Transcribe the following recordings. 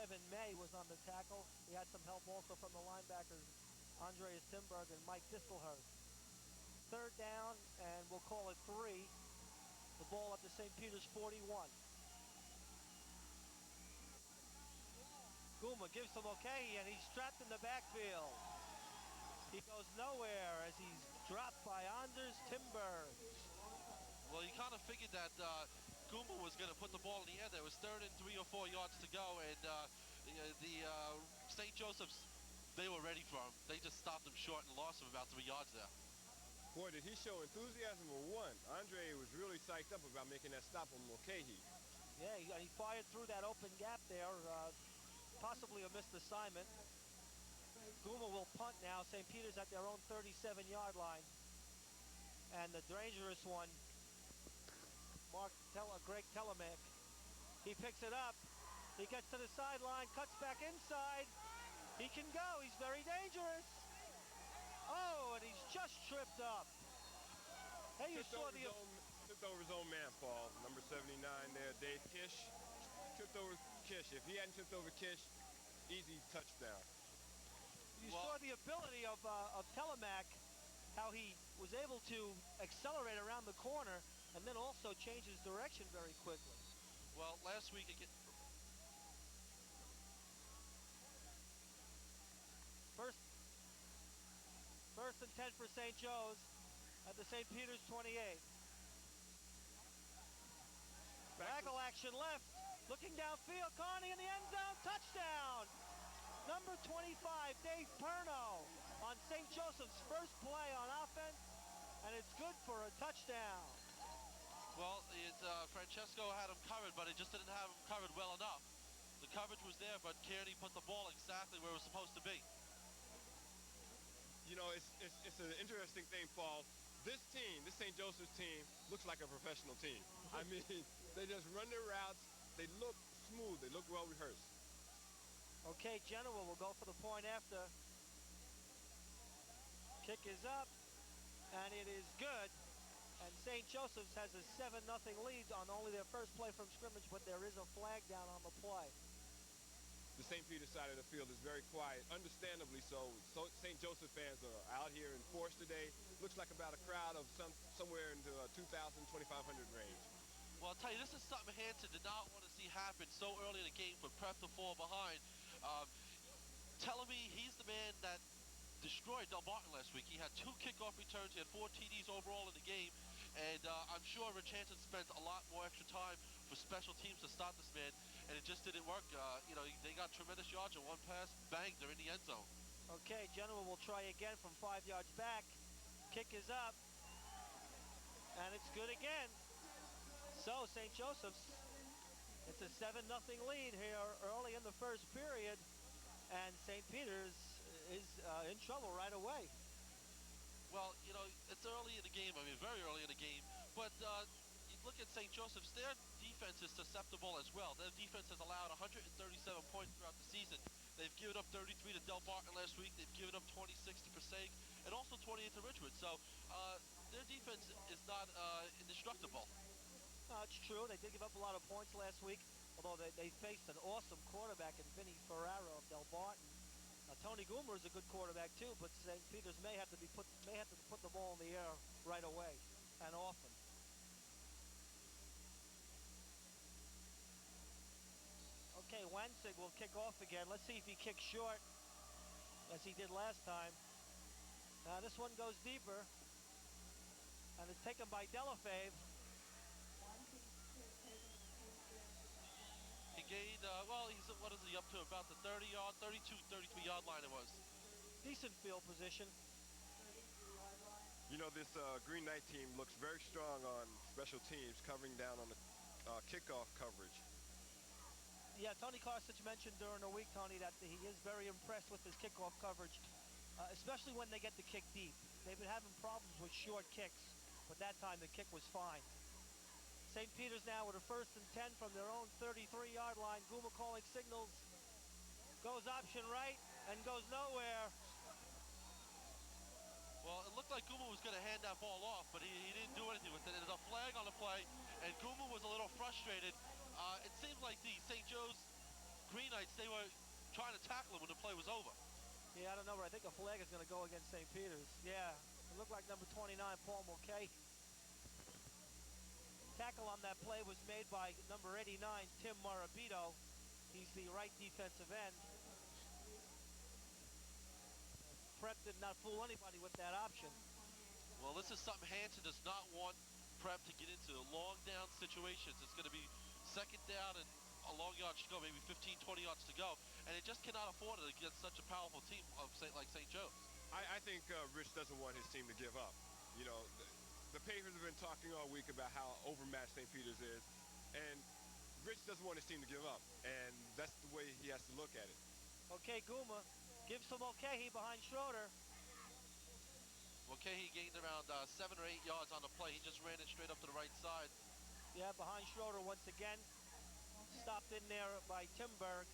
Kevin May was on the tackle. He had some help also from the linebackers, Andreas Timberg and Mike Distelhurst. Third down, and we'll call it 3. The ball at the St. Peter's 41. Guma gives him okay, and he's trapped in the backfield. He goes nowhere as he's dropped by Anders Timberg. Well, you kind of figured that Guma was going to put the ball in the air. There was 3rd and 3 or 4 yards to go, and the St. Joseph's, they were ready for him. They just stopped him short and lost him about 3 yards there. Boy, did he show enthusiasm for one. Andre was really psyched up about making that stop on Mulcahy. Yeah, he fired through that open gap there, possibly a missed assignment. Guma will punt now. St. Peter's at their own 37-yard line. And the dangerous one, Greg Telemack, he picks it up. He gets to the sideline, cuts back inside. He can go. He's very dangerous. Oh, and he's just tripped up. Hey, you saw the... Tripped over his own man, Paul. Number 79 there, Dave Kish. Tripped over Kish. If he hadn't tripped over Kish, easy touchdown. You saw the ability of Telemack, how he was able to accelerate around the corner and then also change his direction very quickly. Well, last week again... First and 10 for St. Joe's at the St. Peter's 28. Waggle action left, looking downfield, Carney in the end zone, touchdown! Number 25, Dave Perno on St. Joseph's first play on offense, and it's good for a touchdown. Well, Francesco had him covered, but he just didn't have him covered well enough. The coverage was there, but Kearney put the ball exactly where it was supposed to be. You know, it's an interesting thing, Paul. This team, this St. Joseph's team, looks like a professional team. I mean, they just run their routes. They look smooth. They look well rehearsed. Okay, Genoa will go for the point after. Kick is up, and it is good. And St. Joseph's has a 7-0 lead on only their first play from scrimmage, but there is a flag down on the play. The St. Peter side of the field is very quiet, understandably so. St. Joseph fans are out here in force today. Looks like about a crowd of somewhere in the 2,000, 2,500 range. Well, I'll tell you, this is something Hanson did not want to see happen so early in the game for Prep to fall behind. Telling me he's the man that destroyed Del Barton last week. He had 2 kickoff returns. He had 4 TDs overall in the game. And I'm sure Rich Hanson spent a lot more extra time for special teams to stop this man, and it just didn't work. You know, they got tremendous yards on one pass. Bang, they're in the end zone. Okay, Genoa will try again from 5 yards back. Kick is up, and it's good again. So St. Joseph's, it's a 7-0 lead here early in the first period, and St. Peter's is in trouble right away. Well, you know, it's early in the game. I mean, very early in the game. But you look at St. Joseph's, their defense is susceptible as well. Their defense has allowed 137 points throughout the season. They've given up 33 to Del Barton last week. They've given up 26 to Passaic and also 28 to Ridgewood. So their defense is not indestructible. No, it's true. They did give up a lot of points last week, although they faced an awesome quarterback in Vinny Ferraro of Del Barton. Tony Goomer is a good quarterback too, but St. Peter's may have to put the ball in the air right away and often. Okay, Wensig will kick off again. Let's see if he kicks short as he did last time. Now this one goes deeper, and it's taken by Delafave. He gained, well, what is he up to? About the 30-yard, 32, 33-yard line it was. Decent field position. You know, this Green Knight team looks very strong on special teams, covering down on the kickoff coverage. Yeah, Tony Karsich mentioned during the week, Tony, that he is very impressed with his kickoff coverage, especially when they get the kick deep. They've been having problems with short kicks, but that time the kick was fine. St. Peter's now with a 1st and 10 from their own 33-yard line. Guma calling signals. Goes option right and goes nowhere. Well, it looked like Guma was going to hand that ball off, but he didn't do anything with it. There's a flag on the play, and Guma was a little frustrated. It seemed like the St. Joe's Green Knights Knights, they were trying to tackle him when the play was over. Yeah, I don't know, but I think a flag is going to go against St. Peter's. Yeah, it looked like number 29, Paul Mulcahy. Tackle on that play was made by number 89, Tim Marabito. He's the right defensive end. Prep did not fool anybody with that option. Well, this is something Hanson does not want Prep to get into, long down situations. It's going to be second down and a long yardage to go, maybe 15, 20 yards to go, and it just cannot afford it against such a powerful team of like St. Joe's. I think Rich doesn't want his team to give up. You know, the papers have been talking all week about how overmatched St. Peter's is, and Rich doesn't want his team to give up, and that's the way he has to look at it. Okay, Guma gives to Mulcahy behind Schroeder. Mulcahy gained around 7 or 8 yards on the play. He just ran it straight up to the right side. Yeah, behind Schroeder once again. Stopped in there by Timberg.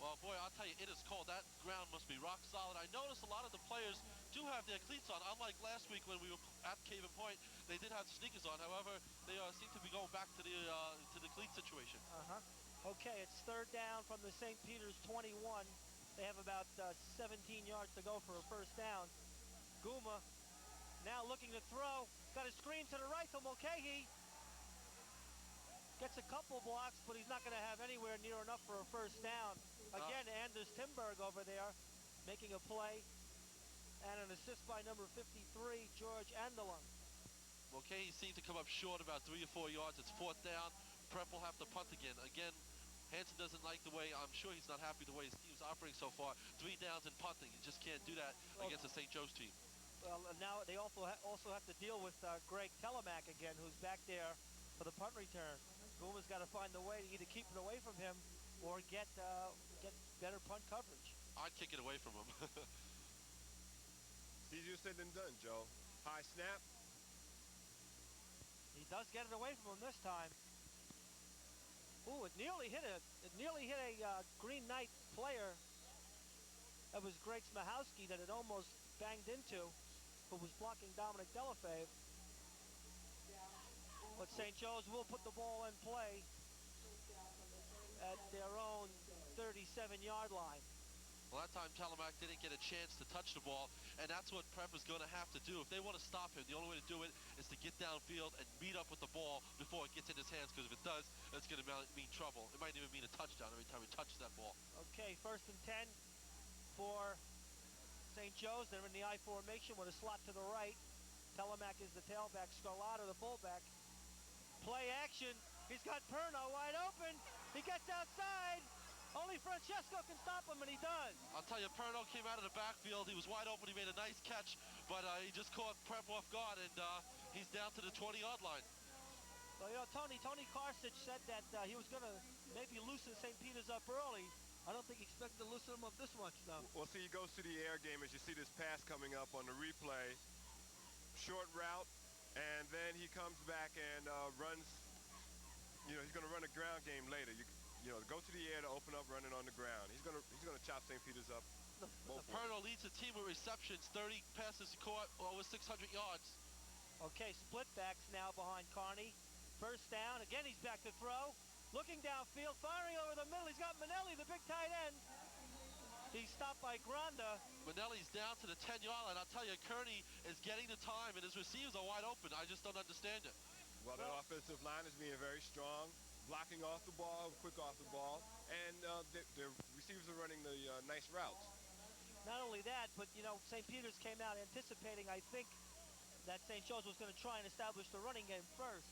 Well, boy, I'll tell you, it is cold. That ground must be rock solid. I noticed a lot of the players do have their cleats on. Unlike last week when we were at Cave and Point, they did have sneakers on. However, they seem to be going back to the cleat situation. Okay, it's third down from the St. Peter's 21. They have about 17 yards to go for a first down. Guma now looking to throw. Got a screen to the right to Mulcahy. Gets a couple blocks, but he's not going to have anywhere near enough for a first down. Again, Anders Timberg over there making a play. And an assist by number 53, George Andelung. Mulcahy seemed to come up short about 3 or 4 yards. It's fourth down. Prep will have to punt again. Again, Hanson doesn't like the way, I'm sure he's not happy the way his team's operating so far. 3 downs and punting. You just can't do that against the St. Joe's team. Well, now they also have to deal with Greg Telemack again, who's back there for the punt return. Guma's got to find a way to either keep it away from him or get better punt coverage. I'd kick it away from him. It's easier said than done, Joe. High snap. He does get it away from him this time. Ooh, it nearly hit a Green Knight player. That was Greg Smahowski that it almost banged into, who was blocking Dominic Delafave. But St. Joe's will put the ball in play at their own 37-yard line. Well, that time Telemack didn't get a chance to touch the ball, and that's what Prep is going to have to do. If they want to stop him, the only way to do it is to get downfield and meet up with the ball before it gets in his hands, because if it does, it's going to mean trouble. It might even mean a touchdown every time he touches that ball. Okay, first and 10 for St. Joe's. They're in the I formation with a slot to the right. Telemack is the tailback, Scarlatta the fullback. Play action. He's got Perno wide open. He gets outside. Only Francesco can stop him, and he does. I'll tell you, Perno came out of the backfield. He was wide open. He made a nice catch, but he just caught Prep off guard, and he's down to the 20-yard line. Well, you know, Tony Karsich said that he was going to maybe loosen St. Peter's up early. I don't think he expected to loosen him up this much, though. Well, see, he goes to the air game as you see this pass coming up on the replay. Short route, and then he comes back and runs. You know, he's going to run a ground game later. You know, go to the air to open up running on the ground. He's gonna chop St. Peter's up. Perno leads the team with receptions, 30 passes caught, over 600 yards. Okay, split backs now behind Carney. First down, again he's back to throw. Looking downfield, firing over the middle. He's got Manelli, the big tight end. He's stopped by Granda. Manelli's down to the 10-yard line. I'll tell you, Kearney is getting the time, and his receivers are wide open. I just don't understand it. Well, their offensive line is being very strong, blocking off the ball, quick off the ball, and their receivers are running the nice routes. Not only that, but, you know, St. Peter's came out anticipating, I think, that St. Joe's was going to try and establish the running game first.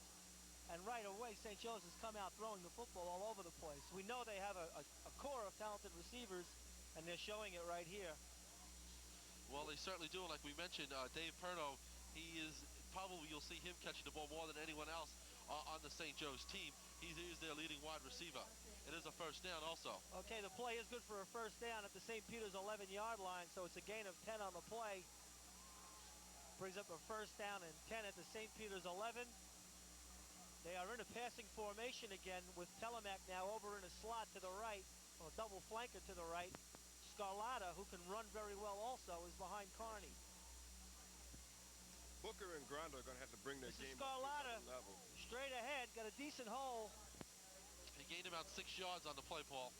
And right away, St. Joe's has come out throwing the football all over the place. We know they have a core of talented receivers, and they're showing it right here. Well, they certainly do. Like we mentioned, Dave Perno, he is probably, you'll see him catching the ball more than anyone else on the St. Joe's team. He's their leading wide receiver. It is a first down also. Okay, the play is good for a first down at the St. Peter's 11-yard line, so it's a gain of 10 on the play. Brings up a first down and 10 at the St. Peter's 11. They are in a passing formation again with Telemack now over in a slot to the right, or a double flanker to the right. Scarlatta, who can run very well also, is behind Carney. Booker and Granda are going to have to bring their game Scarlatta, up to another level. Straight ahead, got a decent hole. He gained about 6 yards on the play, Paul.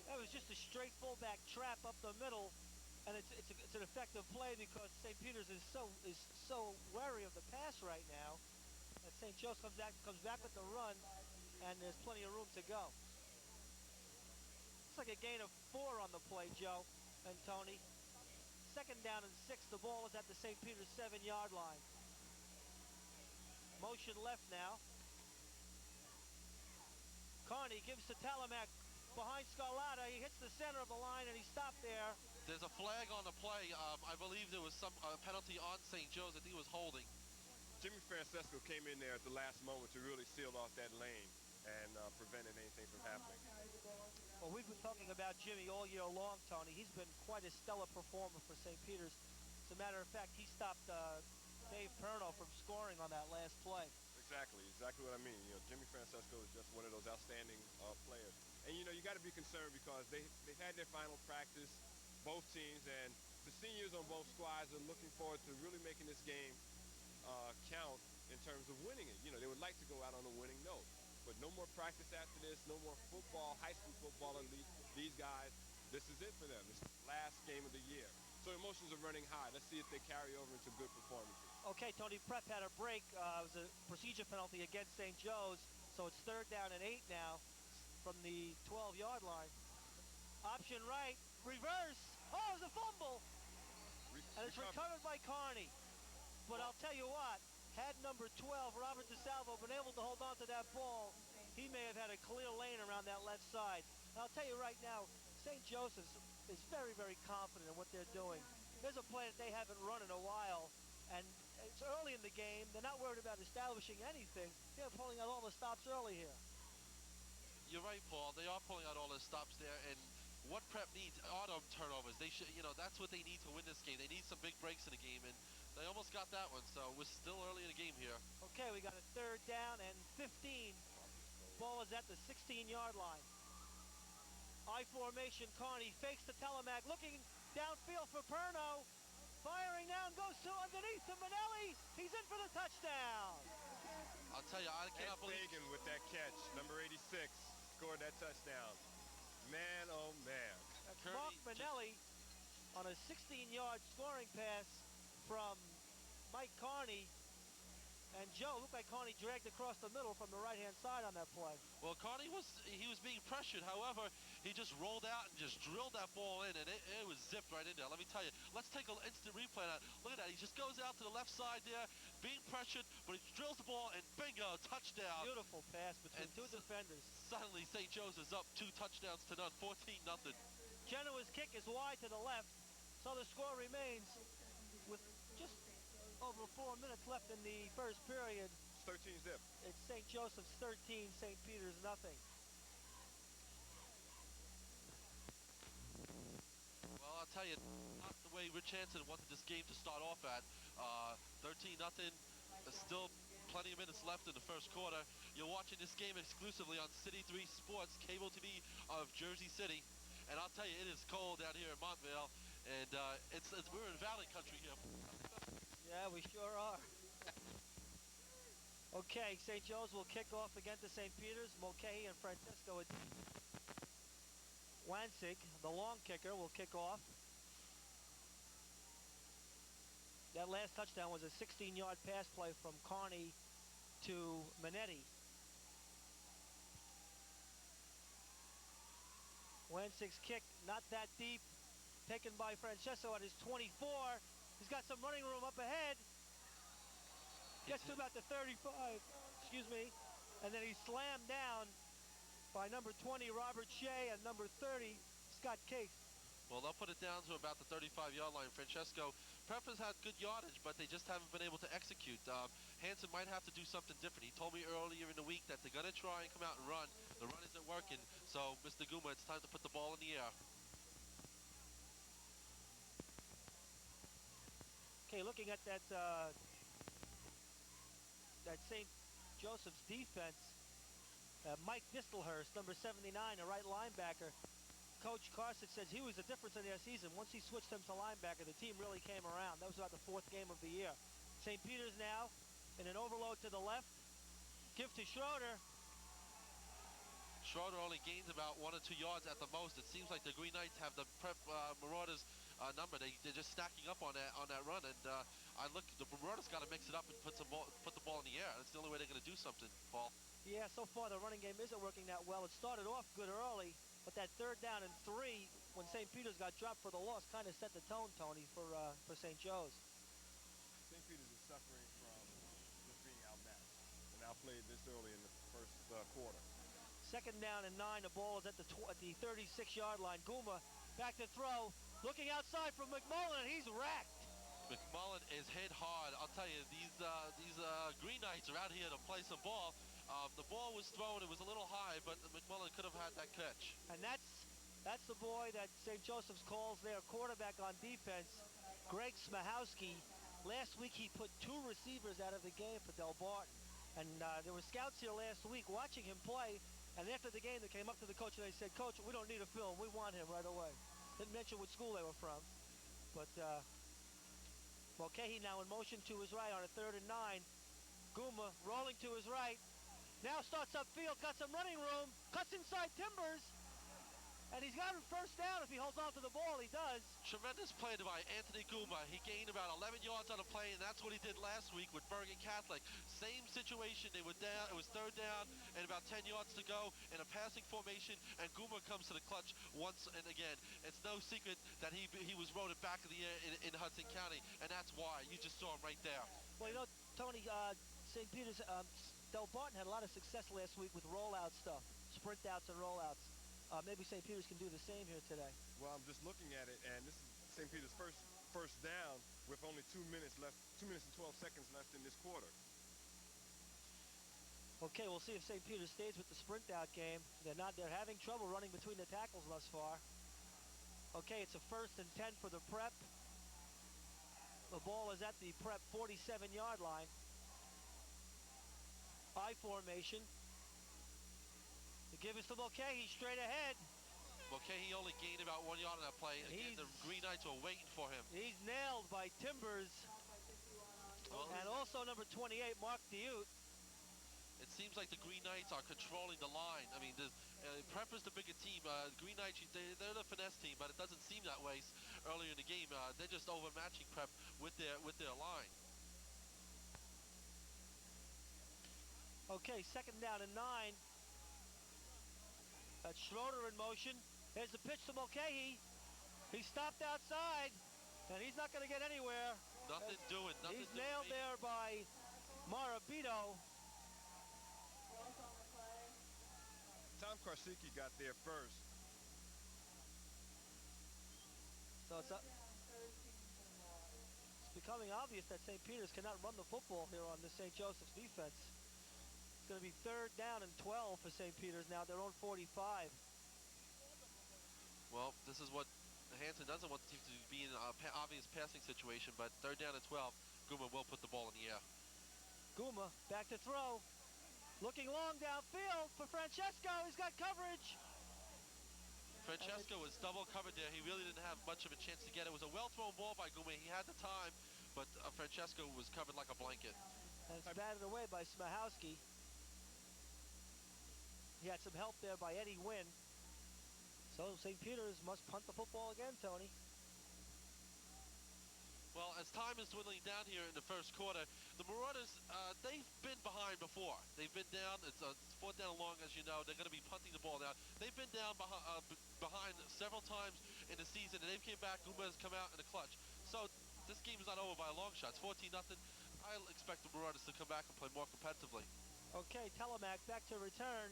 That was just a straight fullback trap up the middle, and it's an effective play because St. Peter's is so wary of the pass right now that St. Joe's comes back with the run, and there's plenty of room to go. Looks like a gain of 4 on the play, Joe and Tony. 2nd down and 6. The ball is at the St. Peter's 7-yard line. Motion left now. Carney gives to Talamac behind Scarlata. He hits the center of the line and he stopped there. There's a flag on the play. I believe there was some penalty on St. Joe's. I think it was holding. Jimmy Francesco came in there at the last moment to really seal off that lane and prevented anything from happening. Well, we've been talking about Jimmy all year long, Tony. He's been quite a stellar performer for St. Peter's. As a matter of fact, he stopped Dave Perno from scoring on that last play. Exactly what I mean. You know, Jimmy Francesco is just one of those outstanding players. And, you know, you got to be concerned because they've had their final practice, both teams, and the seniors on both squads are looking forward to really making this game count in terms of winning it. You know, they would like to go out on a winning note. But no more practice after this, no more football, high school football. And these guys, this is it for them. This is the last game of the year. So emotions are running high. Let's see if they carry over into good performances. Okay, Tony, Prep had a break. It was a procedure penalty against St. Joe's. So it's 3rd down and 8 now from the 12-yard line. Option right, reverse. Oh, it was a fumble. And it's recovered by Carney. But I'll tell you what, had number 12, Robert DeSalvo, been able to hold on to that ball, he may have had a clear lane around that left side. And I'll tell you right now, St. Joseph's is very, very confident in what they're doing. There's a play that they haven't run in a while, and it's early in the game. They're not worried about establishing anything. They're pulling out all the stops early here. You're right, Paul. They are pulling out all the stops there, and what Prep needs are turnovers. They should, you know, that's what they need to win this game. They need some big breaks in the game, and they almost got that one, so we're still early in the game here. Okay, we got a 3rd down and 15. Ball is at the 16-yard line. I formation, Carney fakes to Telemac, looking downfield for Perno. Firing now and goes to underneath to Manelli. He's in for the touchdown. I'll tell you, I cannot believe Fagan with that catch, number 86, scored that touchdown. Man, oh man. That's Mark Manelli on a 16-yard scoring pass from Mike Carney. And Joe, looked like Carney dragged across the middle from the right-hand side on that play. Well, Carney was being pressured. However, he just rolled out and just drilled that ball in, and it was zipped right in there. Let me tell you, let's take an instant replay of that. Look at that. He just goes out to the left side there, being pressured, but he drills the ball, and bingo, touchdown. Beautiful pass between two defenders. Suddenly, St. Joe's is up 2 touchdowns to none, 14-0. Genoa's kick is wide to the left, so the score remains with just over 4 minutes left in the first period. It's 13 zip. It's St. Joseph's 13, St. Peter's nothing. Well, I'll tell you, not the way Rich Hansen wanted this game to start off at. 13-0. There's still plenty of minutes left in the first quarter. You're watching this game exclusively on City 3 Sports, cable TV of Jersey City. And I'll tell you, it is cold out here in Montvale. And we're in Valley country here. Yeah, we sure are. Okay, St. Joe's will kick off again to St. Peter's. Mulcahy and Francesco. Wansig, the long kicker, will kick off. That last touchdown was a 16-yard pass play from Carney to Manetti. Wansig's kick, not that deep. Taken by Francesco at his 24. He's got some running room up ahead. Gets to about the 35, excuse me. And then he's slammed down by number 20, Robert Shea, and number 30, Scott Case. Well, they'll put it down to about the 35-yard line. Francesco, Prep has had good yardage, but they just haven't been able to execute. Hansen might have to do something different. He told me earlier in the week that they're going to try and come out and run. The run isn't working. So, Mr. Guma, it's time to put the ball in the air. Okay, looking at that St. Joseph's defense, Mike Distelhurst, number 79, a right linebacker. Coach Carson says he was the difference in their season. Once he switched him to linebacker, the team really came around. That was about the 4th game of the year. St. Peter's now in an overload to the left. Give to Schroeder. Schroeder only gains about 1 or 2 yards at the most. It seems like the Green Knights have the prep Marauders number. They're just stacking up on that run, and the Marauders got to mix it up and put the ball in the air. That's the only way they're going to do something, Paul. Yeah, so far the running game isn't working that well. It started off good early, but that 3rd down and 3 when St. Peter's got dropped for the loss kind of set the tone, Tony, for St. Joe's. St. Peter's is suffering from just being outmatched and outplayed this early in the first quarter. 2nd down and 9. The ball is at the 36-yard line. Guma back to throw. Looking outside from McMullen. He's racked. McMullen is hit hard. I'll tell you, these Green Knights are out here to play some ball. The ball was thrown. It was a little high, but McMullen could have had that catch. And that's the boy that St. Joseph's calls their quarterback on defense, Greg Smahowski. Last week he put 2 receivers out of the game for Del Barton. And there were scouts here last week watching him play. And after the game, they came up to the coach and they said, "Coach, we don't need a film. We want him right away." Didn't mention what school they were from. But Mulcahy now in motion to his right on a 3rd and 9. Guma rolling to his right. Now starts upfield, got some running room, cuts inside Timbers. And he's got him 1st down if he holds on to the ball. He does. Tremendous play by Anthony Guma. He gained about 11 yards on the play, and that's what he did last week with Bergen Catholic. Same situation. They were down. It was 3rd down and about 10 yards to go in a passing formation, and Guma comes to the clutch once and again. It's no secret that he was rode it back in the air in Hudson County, and that's why. You just saw him right there. Well, you know, Tony, St. Peter's, Del Barton had a lot of success last week with rollout stuff, sprint outs and rollouts. Maybe St. Peter's can do the same here today. Well, I'm just looking at it, and this is St. Peter's first down with only 2 minutes left, 2 minutes and 12 seconds left in this quarter. Okay, we'll see if St. Peter's stays with the sprint out game. They're having trouble running between the tackles thus far. Okay, it's a 1st and 10 for the prep. The ball is at the prep 47-yard line. I formation. The give is to Mulcahy straight ahead. Mulcahy only gained about 1 yard on that play. Again, the Green Knights were waiting for him. He's nailed by Timbers. And also number 28, Mark Diute. It seems like the Green Knights are controlling the line. I mean, Prep is the bigger team. Green Knights, they're the finesse team, but it doesn't seem that way earlier in the game. They're just overmatching Prep with their line. Okay, 2nd down and 9. That's Schroeder in motion. There's the pitch to Mulcahy. He stopped outside, and he's not going to get anywhere. Nothing doing. He's nailed there by Marabito. Tom Karsicki got there first. So it's becoming obvious that St. Peter's cannot run the football here on the St. Joseph's defense. It's going to be 3rd down and 12 for St. Peter's now, their own 45. Well, this is what Hansen doesn't want the team to be in an obvious passing situation, but 3rd down and 12, Guma will put the ball in the air. Guma back to throw. Looking long downfield for Francesco. He's got coverage. Francesco was double covered there. He really didn't have much of a chance to get it. It was a well-thrown ball by Guma. He had the time, but Francesco was covered like a blanket. And it's batted away by Smahowski. He had some help there by Eddie Wynn. So St. Peter's must punt the football again, Tony. Well, as time is dwindling down here in the first quarter, the Marauders, they've been behind before. They've been down. It's 4th down and long, as you know. They're going to be punting the ball now. They've been down behind several times in the season, and they've came back. Guma has come out in the clutch. So this game is not over by a long shot. It's 14-0. I'll expect the Marauders to come back and play more competitively. Okay, Telemac back to return.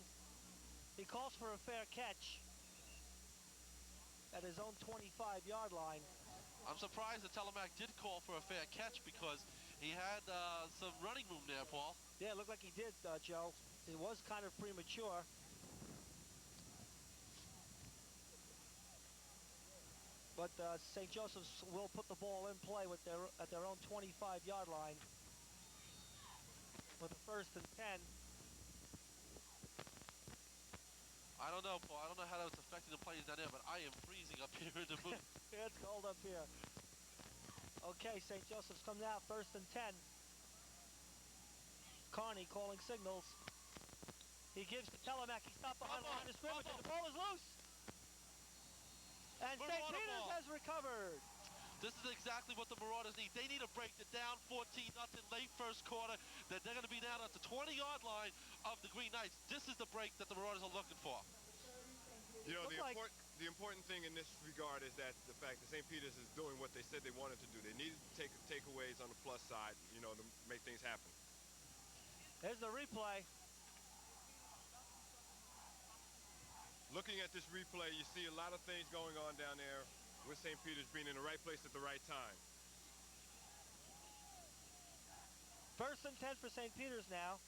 He calls for a fair catch at his own 25-yard line. I'm surprised that Telemac did call for a fair catch because he had some running room there, Paul. Yeah, it looked like he did, Joe. It was kind of premature. But St. Joseph's will put the ball in play with at their own 25-yard line with the 1st and 10. I don't know, Paul. I don't know how that's affecting the players down there, but I am freezing up here in the booth. Yeah, it's cold up here. Okay, St. Joseph's comes out 1st and 10. Carney calling signals. He gives to Telemac. He stopped behind the line of scrimmage, and the ball is loose. And St. Peter's has recovered. This is exactly what the Marauders need. They need to break the down 14-0 late first quarter. That they're going to be down at the 20-yard line of the Green Knights. This is the break that the Marauders are looking for. You know, the important thing in this regard is that the fact that St. Peter's is doing what they said they wanted to do. They needed to take takeaways on the plus side, you know, to make things happen. There's the replay. Looking at this replay, you see a lot of things going on down there with St. Peter's being in the right place at the right time. First and 10 for St. Peter's now.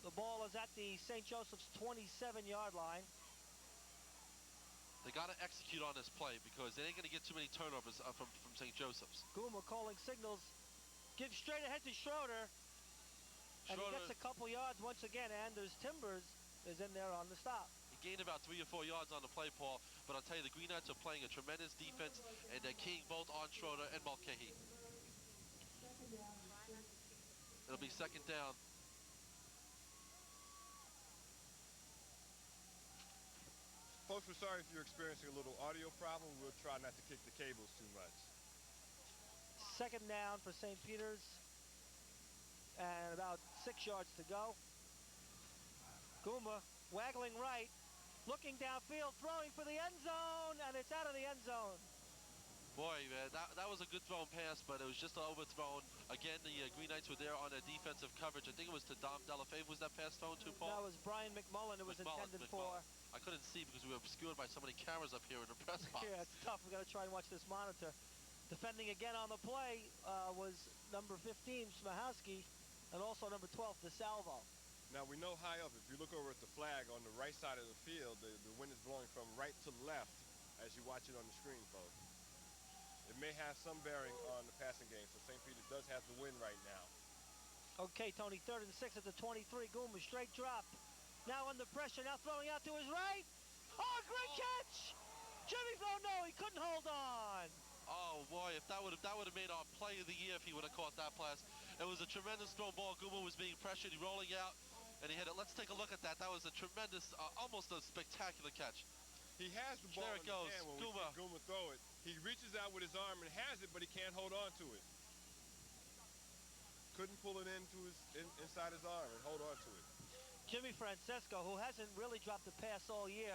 The ball is at the St. Joseph's 27-yard line. They got to execute on this play because they ain't going to get too many turnovers from St. Joseph's. Guma calling signals. Gives straight ahead to Schroeder. And he gets a couple yards once again. Anders Timbers is in there on the stop. He gained about 3 or 4 yards on the play, Paul. But I'll tell you, the Green Knights are playing a tremendous defense, and they're keying both on Schroeder and Mulcahy. It'll be second down. Folks, we're sorry if you're experiencing a little audio problem. We'll try not to kick the cables too much. Second down for St. Peter's. And about 6 yards to go. Guma waggling right, looking downfield, throwing for the end zone, and it's out of the end zone. Boy, man, that was a good thrown pass, but it was just overthrown. Again, the Green Knights were there on their defensive coverage. I think it was to Dom Delafave. Was that pass thrown to, Paul? That was Brian McMullen. It was intended for. I couldn't see because we were obscured by so many cameras up here in the press box. Yeah, it's tough. We got to try and watch this monitor. Defending again on the play was number 15, Smahowski, and also number 12, DeSalvo. Now, we know high up, if you look over at the flag on the right side of the field, the wind is blowing from right to left as you watch it on the screen, folks. It may have some bearing on the passing game, so St. Peter's does have the wind right now. Okay, Tony, 3rd and 6 at the 23. Guma, straight drop. Now under pressure, now throwing out to his right. Oh, great catch! Jimmy Flo, no, he couldn't hold on. Oh boy, if that would have made our play of the year if he would have caught that pass. It was a tremendous throw ball. Guma was being pressured, he rolling out, and he hit it. Let's take a look at that. That was a tremendous, almost a spectacular catch. He has the ball there in his hand when Guma. we see Guma throw it. He reaches out with his arm and has it, but he can't hold on to it. Couldn't pull it inside his arm and hold on to it. Jimmy Francesco, who hasn't really dropped a pass all year,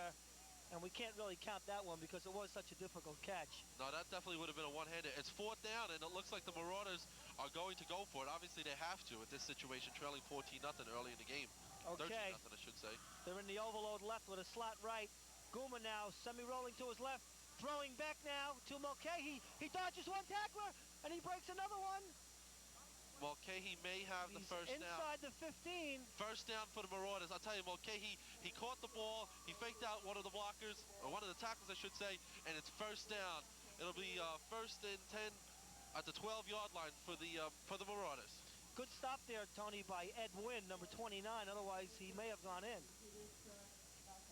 and we can't really count that one because it was such a difficult catch. No, that definitely would have been a one-hander. It's 4th down, and it looks like the Marauders are going to go for it. Obviously, they have to at this situation, trailing 14-0 early in the game. Okay. 13-0, I should say. They're in the overload left with a slot right. Guma now semi-rolling to his left, throwing back now to Mulcahy. He dodges one tackler, and he breaks another one. Mulcahy may have the first down. Inside the 15. First down for the Marauders. I'll tell you, Mulcahy, he caught the ball, he faked out one of the blockers, or one of the tackles, I should say, and it's first down. It'll be 1st and 10 at the 12-yard line for the Marauders. Good stop there, Tony, by Ed Wynn, number 29. Otherwise, he may have gone in.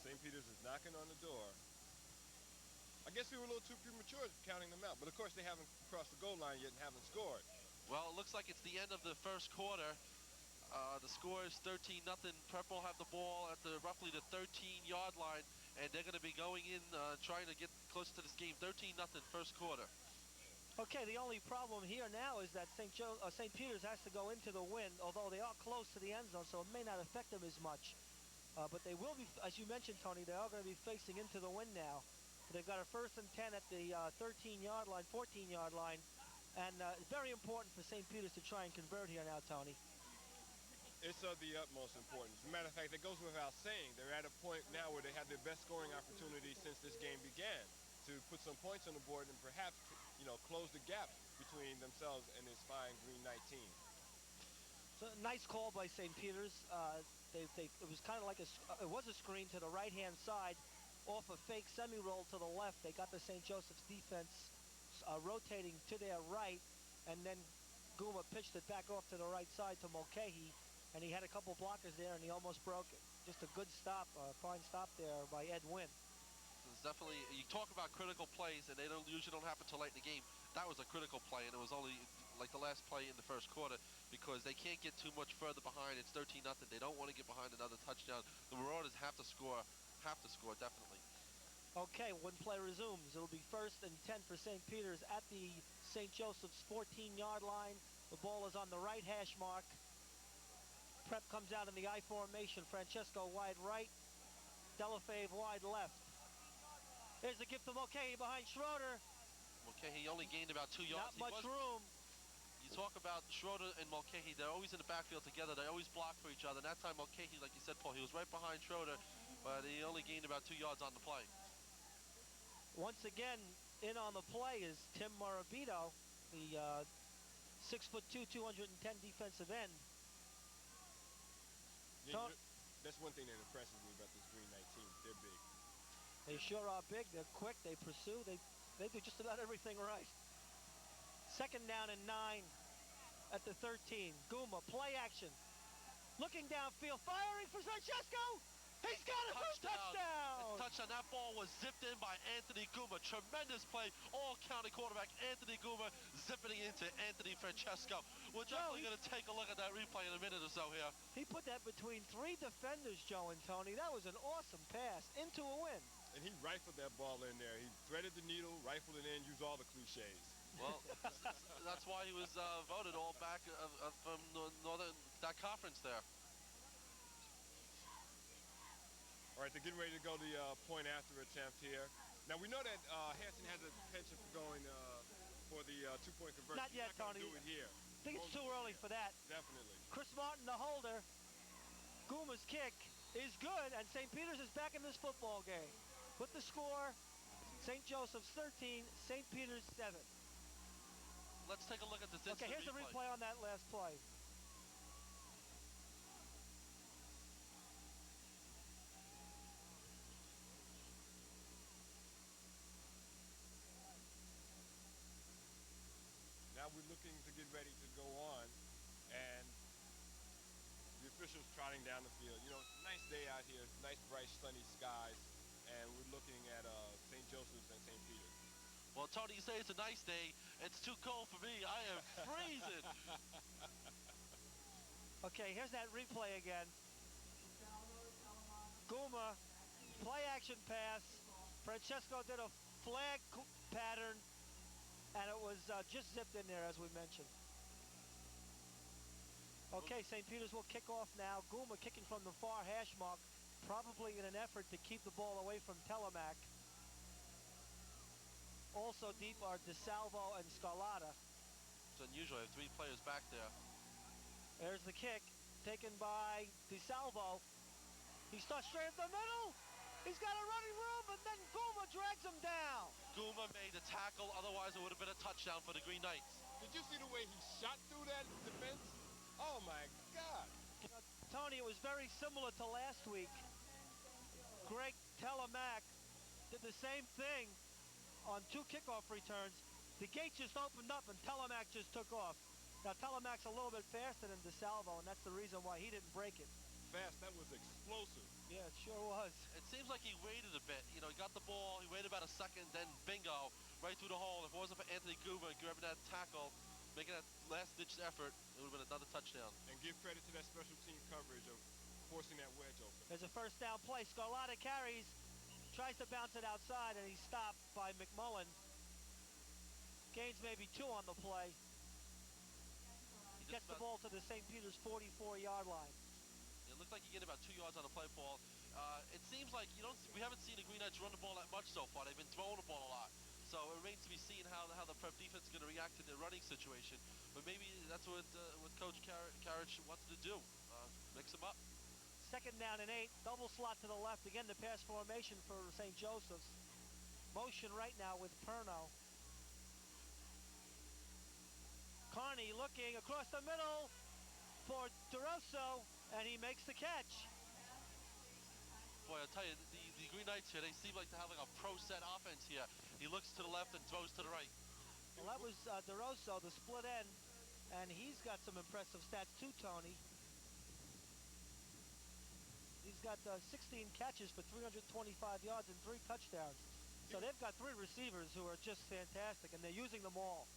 St. Peter's is knocking on the door. I guess we were a little too premature counting them out, but of course they haven't crossed the goal line yet and haven't scored. Well, it looks like it's the end of the first quarter. The score is 13-0. Prep will have the ball at roughly the 13-yard line, and they're going to be going in trying to get close to this game. 13-0 first quarter. Okay, the only problem here now is that St. Peter's has to go into the wind, although they are close to the end zone, so it may not affect them as much. But they will be, as you mentioned, Tony, they are going to be facing into the wind now. They've got a 1st and 10 at the 13-yard line, 14-yard line. And it's very important for St. Peter's to try and convert here now, Tony. It's of the utmost importance. As a matter of fact, it goes without saying. They're at a point now where they have their best scoring opportunity since this game began to put some points on the board and perhaps, you know, close the gap between themselves and this fine Green Knight team. So nice call by St. Peter's. It was kind of like it was a screen to the right-hand side off a fake semi-roll to the left. They got the St. Joseph's defense rotating to their right, and then Guma pitched it back off to the right side to Mulcahy, and he had a couple blockers there, and he almost broke it. Just a good stop, a fine stop there by Ed Wynn. It's definitely, you talk about critical plays, and they usually don't happen till late in the game. That was a critical play, and it was only like the last play in the first quarter. because they can't get too much further behind. It's 13-0. They don't want to get behind another touchdown. The Marauders have to score definitely. Okay, when play resumes, it'll be 1st and 10 for St. Peter's at the St. Joseph's 14-yard line. The ball is on the right hash mark. Prep comes out in the I formation. Francesco wide right, Delafave wide left. Here's the gift to Mulcahy behind Schroeder. Okay, he only gained about 2 yards. Not much room. You talk about Schroeder and Mulcahy, they're always in the backfield together. They always block for each other. And that time Mulcahy, like you said, Paul, he was right behind Schroeder, but he only gained about 2 yards on the play. Once again, in on the play is Tim Morabito, the 6'2", 210 defensive end. Yeah, that's one thing that impresses me about this Green Knight team. They're big. They sure are big. They're quick. They pursue. They do just about everything right. 2nd down and 9 at the 13. Guma, play action. Looking downfield, firing for Francesco. He's got it for a touchdown. Touchdown. That ball was zipped in by Anthony Guma. Tremendous play. All-county quarterback Anthony Guma zipping into Anthony Francesco. We're definitely going to take a look at that replay in a minute or so here. He put that between 3 defenders, Joe and Tony. That was an awesome pass into a win. And he rifled that ball in there. He threaded the needle, rifled it in, used all the cliches. Well, that's why he was voted all back from Northern, that conference there. All right, they're getting ready to go the point after attempt here. Now, we know that Hanson has a penchant for going for the two-point conversion. Not yet, Tony. Do it here. I think it's too early for that. Definitely. Chris Martin, the holder. Guma's kick is good, and St. Peter's is back in this football game. With the score, St. Joseph's 13, St. Peter's 7. Let's take a look at this instant Okay, here's the replay on that last play. Now we're looking to get ready to go on, and the officials trotting down the field. You know, it's a nice day out here, nice bright sunny skies, and we're looking at St. Joseph's and St. Peter's. Well, Tony, you say it's a nice day. It's too cold for me. I am freezing. Okay, here's that replay again. Guma, play action pass. Francesco did a flag pattern, and it was just zipped in there, as we mentioned. Okay, St. Peter's will kick off now. Guma kicking from the far hash mark, probably in an effort to keep the ball away from Telemac. Also deep are DeSalvo and Scarlata. It's unusual. I have 3 players back there. There's the kick, taken by DeSalvo. He starts straight up the middle. He's got a running room, but then Guma drags him down. Guma made the tackle. Otherwise, it would have been a touchdown for the Green Knights. Did you see the way he shot through that defense? Oh, my God. You know, Tony, it was very similar to last week. Greg Telemac did the same thing on 2 kickoff returns. The gate just opened up and Telemac just took off. Now Telemac's a little bit faster than DeSalvo, and that's the reason why he didn't break it. Fast, that was explosive. Yeah, it sure was. It seems like he waited a bit. You know, he got the ball, he waited about a second, then bingo, right through the hole. If it wasn't for Anthony Guma grabbing that tackle, making that last-ditch effort, it would have been another touchdown. And give credit to that special team coverage of forcing that wedge open. There's a first down play. Scarlata carries, tries to bounce it outside, and he's stopped by McMullen. Gains maybe 2 on the play. He gets the ball to the St. Peter's 44-yard line. It looked like he gained about 2 yards on the play, Paul. It seems like we haven't seen the Green Knights run the ball that much so far. They've been throwing the ball a lot. So it remains to be seen how the prep defense is going to react to their running situation. But maybe that's what Coach Carriage wanted to do, mix them up. 2nd down and 8, double slot to the left. Again, the pass formation for St. Joseph's. Motion right now with Perno. Carney looking across the middle for DeRosso, and he makes the catch. Boy, I'll tell you, the Green Knights here, they seem like to have like a pro set offense here. He looks to the left and throws to the right. Well, that was DeRosso, the split end, and he's got some impressive stats too, Tony. He's got 16 catches for 325 yards and 3 touchdowns. So they've got 3 receivers who are just fantastic, and they're using them all.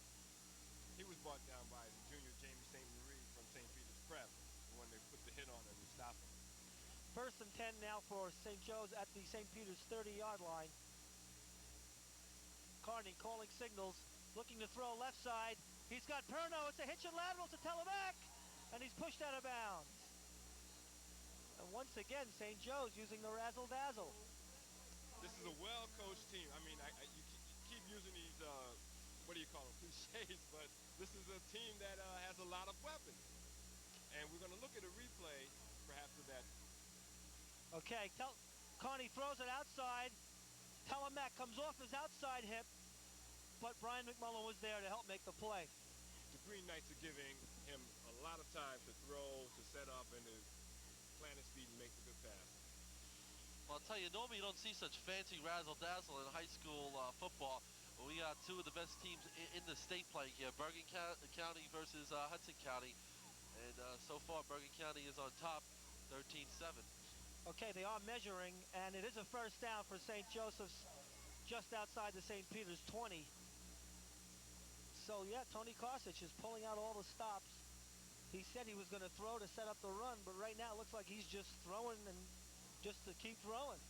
He was brought down by the junior Jamie St. Marie from First and 10 now for St. Joe's at the St. Peter's 30-yard line. Carney calling signals, looking to throw left side. He's got Perno. It's a hitch and lateral to Telemac, and he's pushed out of bounds. And once again, St. Joe's using the razzle-dazzle. This is a well-coached team. I mean, you keep using these, what do you call them, cliches, but this is a team that has a lot of weapons. And we're going to look at a replay, perhaps, of that. Okay, Carney throws it outside. Telemac comes off his outside hip, but Brian McMullen was there to help make the play. The Green Knights are giving him a lot of time to throw, to set up, and to plant his feet and make the good pass. Well, I'll tell you, normally you don't see such fancy razzle-dazzle in high school football. We got two of the best teams in the state playing here, Bergen County versus Hudson County. And so far, Bergen County is on top, 13-7. Okay, they are measuring, and it is a first down for St. Joseph's just outside the St. Peter's 20. So, yeah, Tony Karsich is pulling out all the stops. He said he was going to throw to set up the run, but right now it looks like he's just throwing and just to keep throwing.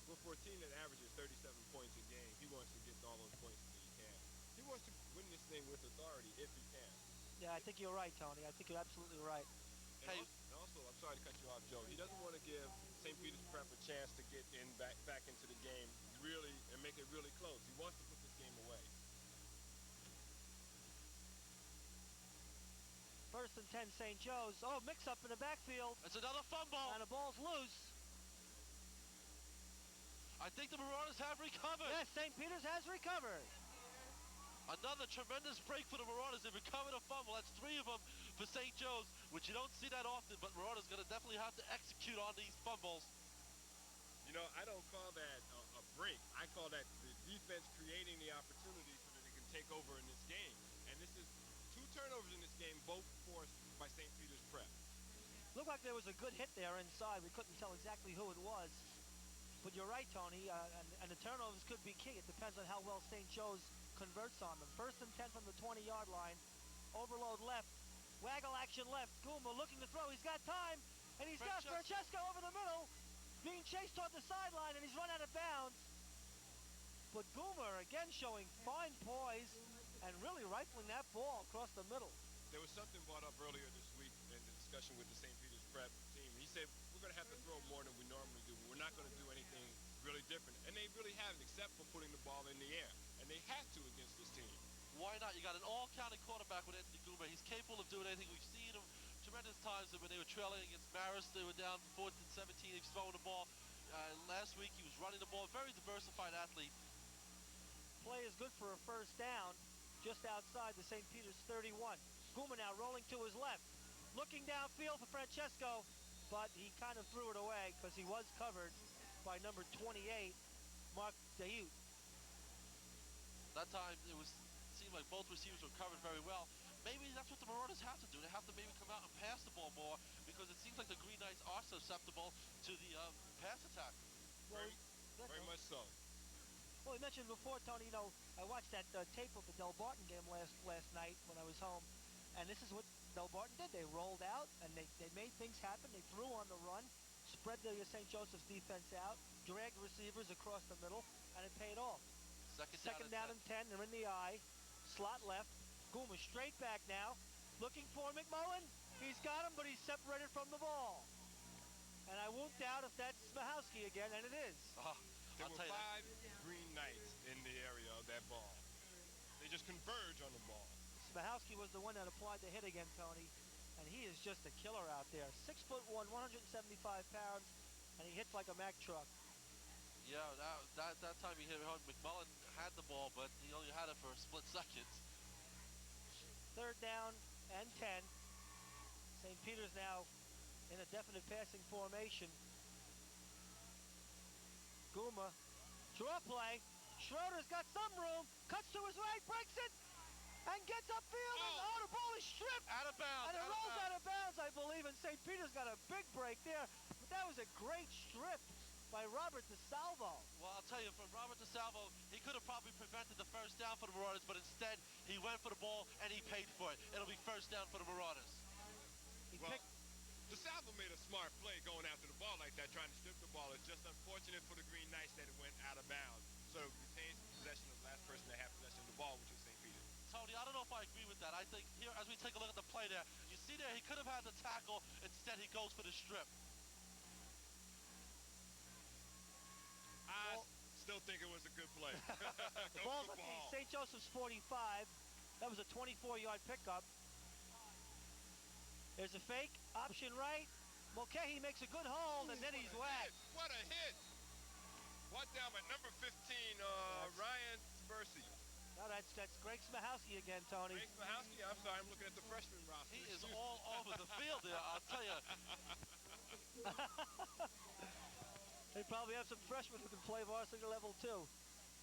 Well, for a team that averages 37 points a game, he wants to get all those points that he can. He wants to win this thing with authority if he can. Yeah, I think you're right, Tony. I think you're absolutely right. Hey. Also, I'm sorry to cut you off, Joe. He doesn't want to give St. Peter's Prep a chance to get in back into the game really and make it really close. He wants to put this game away. First and 10, St. Joe's. Oh, mix-up in the backfield. It's another fumble. And the ball's loose. I think the Marauders have recovered. Yes, St. Peter's has recovered. Another tremendous break for the Marauders. They recovered a fumble. That's 3 of them for St. Joe's, which you don't see that often, but Marauders going to definitely have to execute on these fumbles. You know, I don't call that a break. I call that the defense creating the opportunity so that they can take over in this game. And this is 2 turnovers in this game, both forced by St. Peter's Prep. Looked like there was a good hit there inside. We couldn't tell exactly who it was. But you're right, Tony, and the turnovers could be key. It depends on how well St. Joe's converts on them. First and 10 from the 20-yard line. Overload left. Waggle action left. Guma looking to throw. He's got time. And he's got Francesco over the middle. Being chased toward the sideline, and he's run out of bounds. But Guma again showing fine poise and really rifling that ball across the middle. There was something brought up earlier this week in the discussion with the St. Peter's Prep team. He said, we're going to have to throw more than we normally do. We're not going to do anything really different. And they really haven't, except for putting the ball in the air. And they have to against this team. Why not? You got an all-county quarterback with Anthony Guma. He's capable of doing anything. We've seen him tremendous times when they were trailing against Marist. They were down 4th and 17. He's throwing the ball. Last week he was running the ball. Very diversified athlete. Play is good for a first down just outside the St. Peter's 31. Guma now rolling to his left. Looking downfield for Francesco, but he kind of threw it away because he was covered by number 28, Mark Dayut. That time seemed like both receivers were covered very well. Maybe that's what the Marauders have to do. They have to maybe come out and pass the ball more because it seems like the Green Knights are susceptible to the pass attack. Very much so. Well, we mentioned before, Tony, you know, I watched that tape of the Del Barton game last night when I was home, and this is what Del Barton did. They rolled out, and they made things happen. They threw on the run, spread the St. Joseph's defense out, dragged receivers across the middle, and it paid off. Second down and 10. They're in the eye. Slot left. Guma straight back now. Looking for McMullen. He's got him, but he's separated from the ball. And I won't doubt if that's Smahowski again, and it is. There were 5 Green Knights in the area of that ball. They just converge on the ball. Smahowski was the one that applied the hit again, Tony. And he is just a killer out there. 6'1", 175 pounds, and he hits like a Mack truck. Yeah, that time he hit home. McMullen had the ball, but he only had it for a split second. Third down and 10. St. Peter's now in a definite passing formation. Guma, draw play. Schroeder's got some room, cuts to his right, breaks it, and gets upfield. And the ball is stripped. Out of bounds. And it rolls out of bounds, I believe, and St. Peter's got a big break there. But that was a great strip by Robert DeSalvo. Well, I'll tell you, from Robert DeSalvo, he could have probably prevented the first down for the Marauders, but instead, he went for the ball, and he paid for it. It'll be first down for the Marauders. DeSalvo made a smart play going after the ball like that, trying to strip the ball. It's just unfortunate for the Green Knights that it went out of bounds. So it retains possession of the last person that had possession of the ball, which was St. Peter. Tony, I don't know if I agree with that. I think here, as we take a look at the play there, you see there, he could have had the tackle. Instead, he goes for the strip. I still think it was a good play. The ball's at the St. Joseph's 45. That was a 24-yard pickup. There's a fake, option right. Mulcahy makes a good hold, and then he's whacked. What a hit! What down by number 15, Ryan Spursy. No, that's Greg Smahowski again, Tony. Greg Smahowski? I'm sorry, I'm looking at the freshman roster. He is all over the field there, I'll tell you. They probably have some freshmen who can play varsity level too.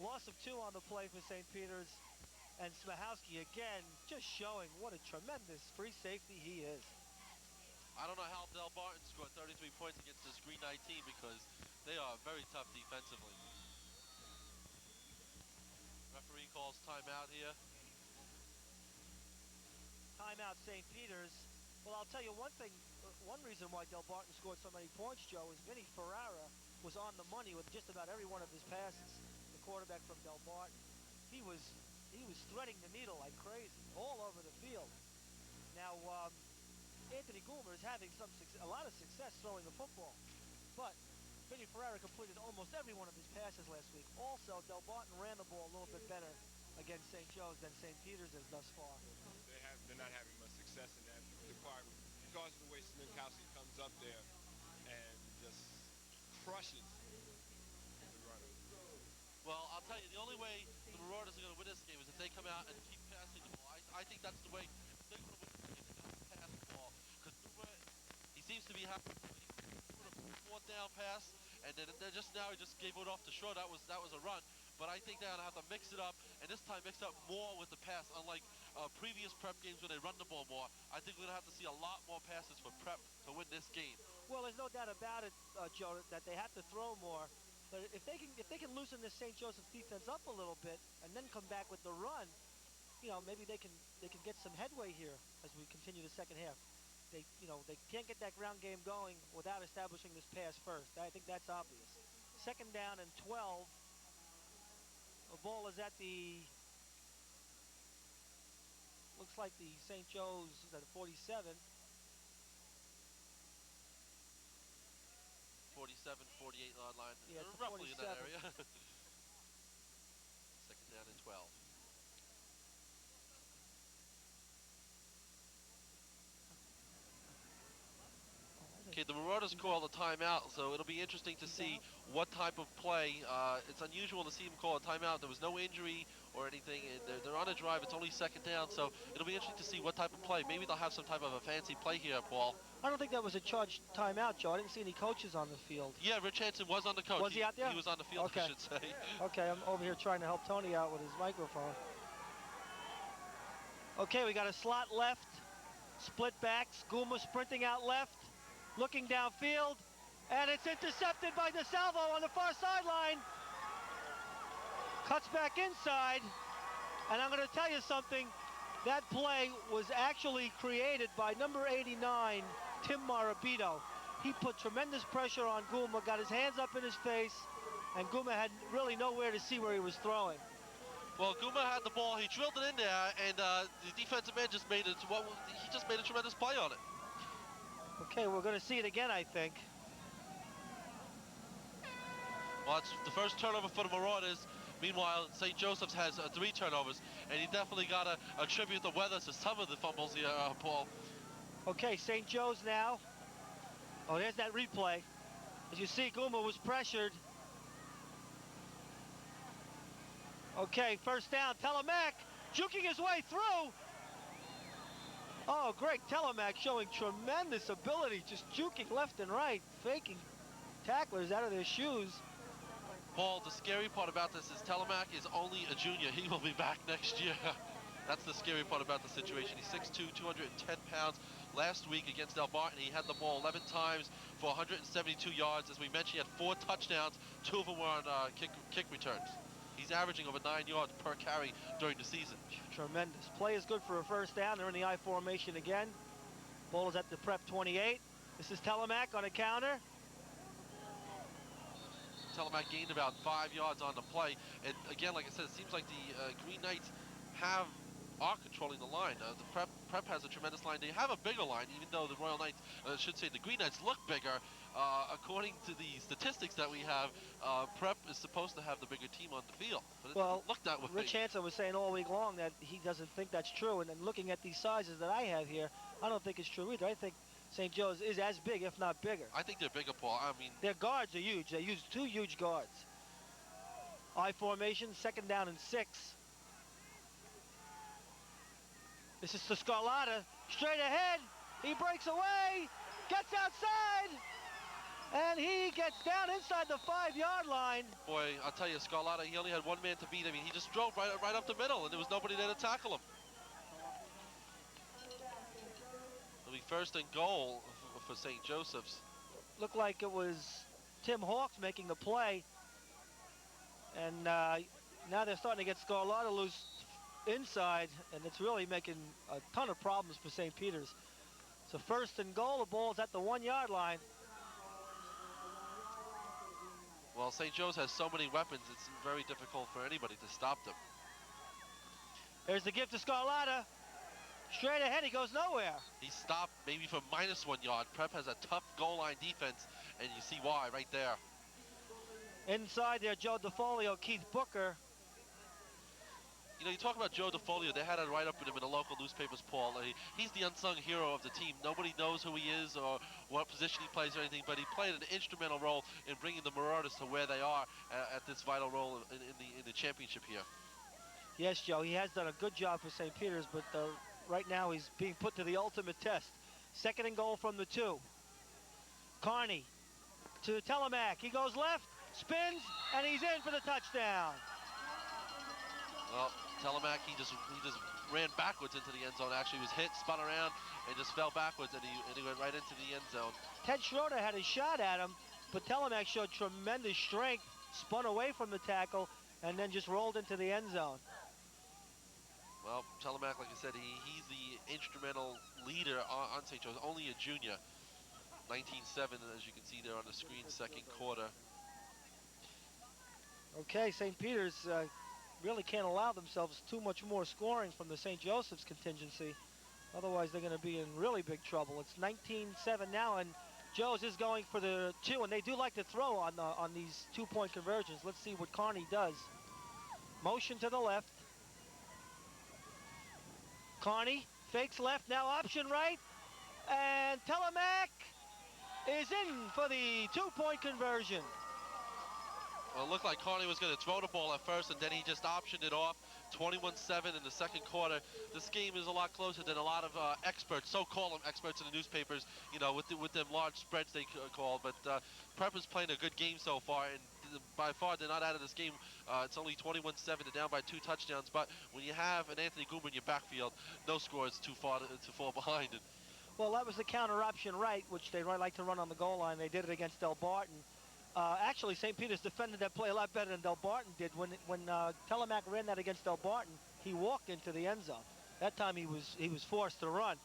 Loss of 2 on the play for St. Peter's. And Smahowski again, just showing what a tremendous free safety he is. I don't know how Del Barton scored 33 points against this Green Knight team because they are very tough defensively. Referee calls timeout here. Timeout St. Peter's. Well, I'll tell you one thing. One reason why Del Barton scored so many points, Joe, is Vinny Ferrara was on the money with just about every one of his passes. The quarterback from Del Barton. He was threading the needle like crazy all over the field. Now, Anthony Goulmer is having a lot of success throwing the football, but Vinny Ferrara completed almost every one of his passes last week. Also, Del Barton ran the ball a little bit better against St. Joe's than St. Peter's has thus far. They're not having much success in that department because of the way Sminkowski comes up there and just crushes the runner. Well, I'll tell you, the only way the Marauders are going to win this game is if they come out and keep passing the ball. I think that's the way they're going to win this game. They're going to pass the ball. Because he seems to be having a 4th down pass, and then just now he just gave it off to short. That was a run. But I think they're going to have to mix it up, and this time mix it up more with the pass. Unlike previous prep games where they run the ball more, I think we're going to have to see a lot more passes for prep to win this game. Well, there's no doubt about it, Joe, that they have to throw more. But if they can loosen this St. Joseph's defense up a little bit and then come back with the run, maybe they can get some headway here as we continue the second half. They can't get that ground game going without establishing this pass first. I think that's obvious. 2nd down and 12. The ball is at the, looks like the St. Joe's is at 47. 47, 48 yard line. Yeah, roughly 47. in that area. 2nd down and 12. Okay, the Marauders call a timeout, so it'll be interesting to see what type of play. It's unusual to see them call a timeout. There was no injury or anything. They're on a drive. It's only 2nd down, so it'll be interesting to see what type of play. Maybe they'll have some type of a fancy play here, Paul. I don't think that was a charged timeout, Joe. I didn't see any coaches on the field. Yeah, Rich Hansen was on the coach. Was he out there? He was on the field, okay. I should say. Okay, I'm over here trying to help Tony out with his microphone. Okay, we got a slot left. Split backs. Goulmer sprinting out left. Looking downfield, and it's intercepted by DeSalvo on the far sideline. Cuts back inside, and I'm going to tell you something. That play was actually created by number 89, Tim Marabito. He put tremendous pressure on Goulmer, got his hands up in his face, and Goulmer had really nowhere to see where he was throwing. Well, Goulmer had the ball, he drilled it in there, and the defensive man just made it. He just made a tremendous play on it. Okay, we're going to see it again, I think. Well, it's the first turnover for the Marauders. Meanwhile, St. Joseph's has 3 turnovers, and you definitely got to attribute the weather to some of the fumbles here, Paul. Okay, St. Joe's now. Oh, there's that replay. As you see, Goulmer was pressured. Okay, 1st down. Telemac juking his way through. Oh, Greg Telemac showing tremendous ability, just juking left and right, faking tacklers out of their shoes. Paul, the scary part about this is Telemac is only a junior. He will be back next year. That's the scary part about the situation. He's 6'2", 210 pounds. Last week against Del Barton, he had the ball 11 times for 172 yards. As we mentioned, he had 4 touchdowns. 2 of them were on kick returns. He's averaging over 9 yards per carry during the season. Tremendous. Play is good for a 1st down. They're in the I formation again. Ball is at the prep 28. This is Telemac on a counter. Telemac gained about 5 yards on the play. And again, like I said, it seems like the Green Knights are controlling the line. The Prep has a tremendous line. They have a bigger line, even though the Royal Knights, should say the Green Knights look bigger. According to the statistics that we have, Prep is supposed to have the bigger team on the field. But it doesn't look that way. Rich Hansen was saying all week long that he doesn't think that's true. And then looking at these sizes that I have here, I don't think it's true either. I think St. Joe's is as big, if not bigger. I think they're bigger, Paul. I mean, their guards are huge. They use 2 huge guards. I formation, 2nd down and 6. This is to Scarlatta, straight ahead. He breaks away, gets outside, and he gets down inside the 5-yard line. Boy, I'll tell you, Scarlatta, he only had one man to beat him. He just drove right up the middle, and there was nobody there to tackle him. It'll be 1st and goal for St. Joseph's. Looked like it was Tim Hawks making the play. And now they're starting to get Scarlatta loose inside, and it's really making a ton of problems for St. Peter's. So 1st and goal, the ball's at the 1-yard line. Well, St. Joe's has so many weapons, it's very difficult for anybody to stop them. There's the give to Scarlatta. Straight ahead, he goes nowhere. He stopped maybe for -1 yard. Prep has a tough goal line defense, and you see why right there. Inside there, Joe DeFolio, Keith Booker. You know, you talk about Joe DeFolio, they had a write-up with him in the local newspapers, Paul. He's the unsung hero of the team. Nobody knows who he is or what position he plays or anything, but he played an instrumental role in bringing the Marauders to where they are at this vital role in the championship here. Yes, Joe, he has done a good job for St. Peter's, but right now he's being put to the ultimate test. 2nd and goal from the 2. Carney to Telemac. He goes left, spins, and he's in for the touchdown. Well, Telemac, he just ran backwards into the end zone. Actually, he was hit, spun around, and just fell backwards, and he went right into the end zone. Ted Schroeder had a shot at him, but Telemac showed tremendous strength, spun away from the tackle, and then just rolled into the end zone. Well, Telemac, like I said, he's the instrumental leader on St. Joe's, only a junior. 19-7, as you can see there on the screen, 2nd quarter. Okay, St. Peter's really can't allow themselves too much more scoring from the St. Joseph's contingency. Otherwise, they're going to be in really big trouble. It's 19-7 now, and Joe's is going for the 2, and they do like to throw on these 2-point conversions. Let's see what Carney does. Motion to the left. Carney fakes left, now option right, and Telemac is in for the 2-point conversion. Well, it looked like Carney was going to throw the ball at first, and then he just optioned it off. 21-7 in the 2nd quarter. This game is a lot closer than a lot of experts, so-called experts in the newspapers, you know, with them large spreads they call. But Prep is playing a good game so far, and by far they're not out of this game. It's only 21-7. They're down by 2 touchdowns. But when you have an Anthony Goomer in your backfield, no score is too far to fall behind it. Well, that was the counter option right, which they like to run on the goal line. They did it against Del Barton. Actually, St. Peter's defended that play a lot better than Del Barton did. When Telemac ran that against Del Barton, he walked into the end zone. That time he was forced to run,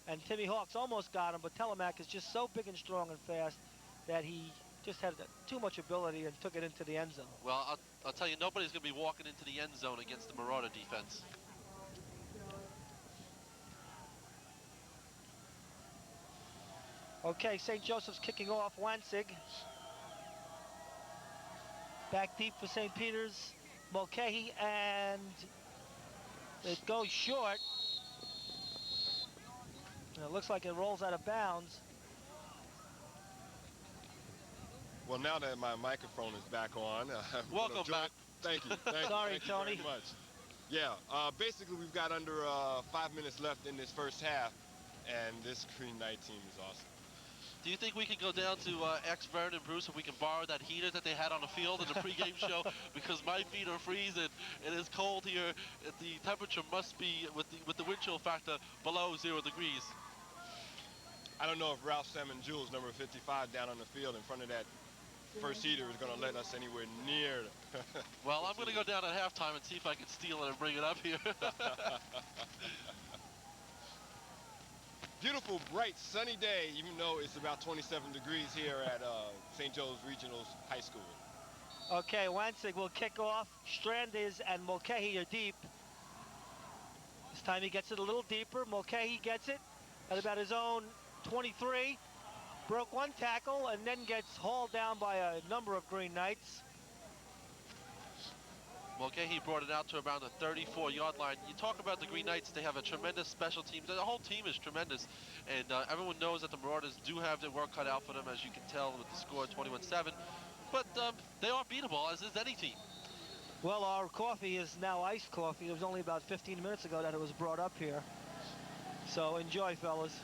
and Timmy Hawks almost got him, but Telemac is just so big and strong and fast that he just had too much ability and took it into the end zone. Well, I'll tell you, nobody's going to be walking into the end zone against the Marauder defense. Okay, St. Joseph's kicking off. Wanzig. Back deep for St. Peter's. Mulcahy, and it goes short. And it looks like it rolls out of bounds. Well, now that my microphone is back on, welcome back. Thank you. Sorry, thank Tony. you very much. Yeah, basically we've got under 5 minutes left in this first half, and this Green Knight team is awesome. Do you think we can go down to Vern and Bruce and we can borrow that heater that they had on the field in the pregame show? Because my feet are freezing. It is cold here. The temperature must be, with the wind chill factor, below 0 degrees. I don't know if Ralph Salmon Jules, number 55, down on the field in front of that first heater is going to let us anywhere near. Well, I'm going to go down at halftime and see if I can steal it and bring it up here. beautiful, bright, sunny day, even though it's about 27 degrees here at St. Joe's Regional High School. Okay, Wansig will kick off. Strandes and Mulcahy are deep. This time he gets it a little deeper. Mulcahy gets it at about his own 23. Broke one tackle and then gets hauled down by a number of Green Knights. Mulcahy brought it out to around the 34-yard line. You talk about the Green Knights, they have a tremendous special team. The whole team is tremendous, and everyone knows that the Marauders do have their work cut out for them, as you can tell with the score 21-7. But they are beatable, as is any team. Well, our coffee is now iced coffee. It was only about 15 minutes ago that it was brought up here. So enjoy, fellas.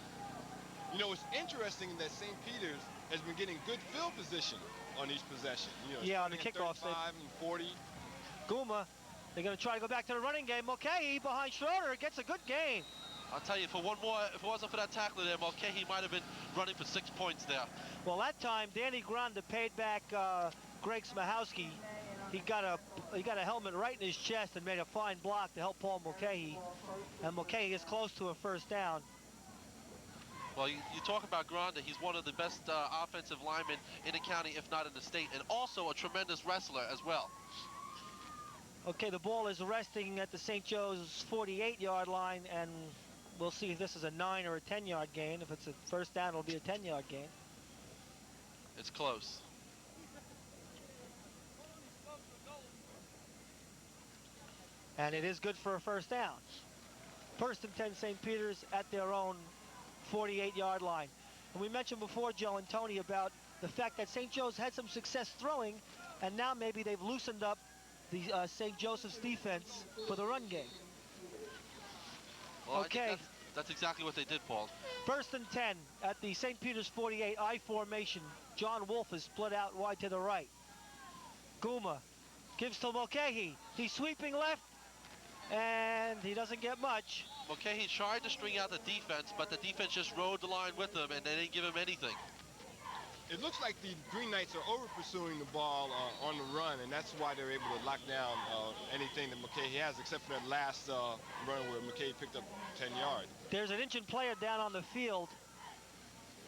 You know, it's interesting that St. Peter's has been getting good field position on each possession. You know, yeah, on the kickoffs. 35 and 40. Guma, they're going to try to go back to the running game. Mulcahy behind Schroeder gets a good gain. I'll tell you, for one more, if it wasn't for that tackler there, Mulcahy might have been running for 6 points there. Well, that time, Danny Granda paid back Greg Smahowski. He got a helmet right in his chest and made a fine block to help Paul Mulcahy. And Mulcahy is close to a first down. Well, you talk about Granda. He's one of the best offensive linemen in the county, if not in the state, and also a tremendous wrestler as well. Okay, the ball is resting at the St. Joe's 48-yard line, and we'll see if this is a 9 or a 10-yard gain. If it's a first down, it'll be a 10-yard gain. It's close. And it is good for a first down. First and 10 St. Peter's at their own 48-yard line. And we mentioned before, Joe and Tony, about the fact that St. Joe's had some success throwing, and now maybe they've loosened up the St. Joseph's defense for the run game. Well, okay. I think that's exactly what they did, Paul. First and 10 at the St. Peter's 48 I formation. John Wolf is split out wide to the right. Guma gives to Mulcahy. He's sweeping left, and he doesn't get much. Mulcahy tried to string out the defense, but the defense just rode the line with him, and they didn't give him anything. It looks like the Green Knights are over-pursuing the ball on the run, and that's why they're able to lock down anything that Mulcahy has, except for that last run where Mulcahy picked up 10 yards. There's an injured player down on the field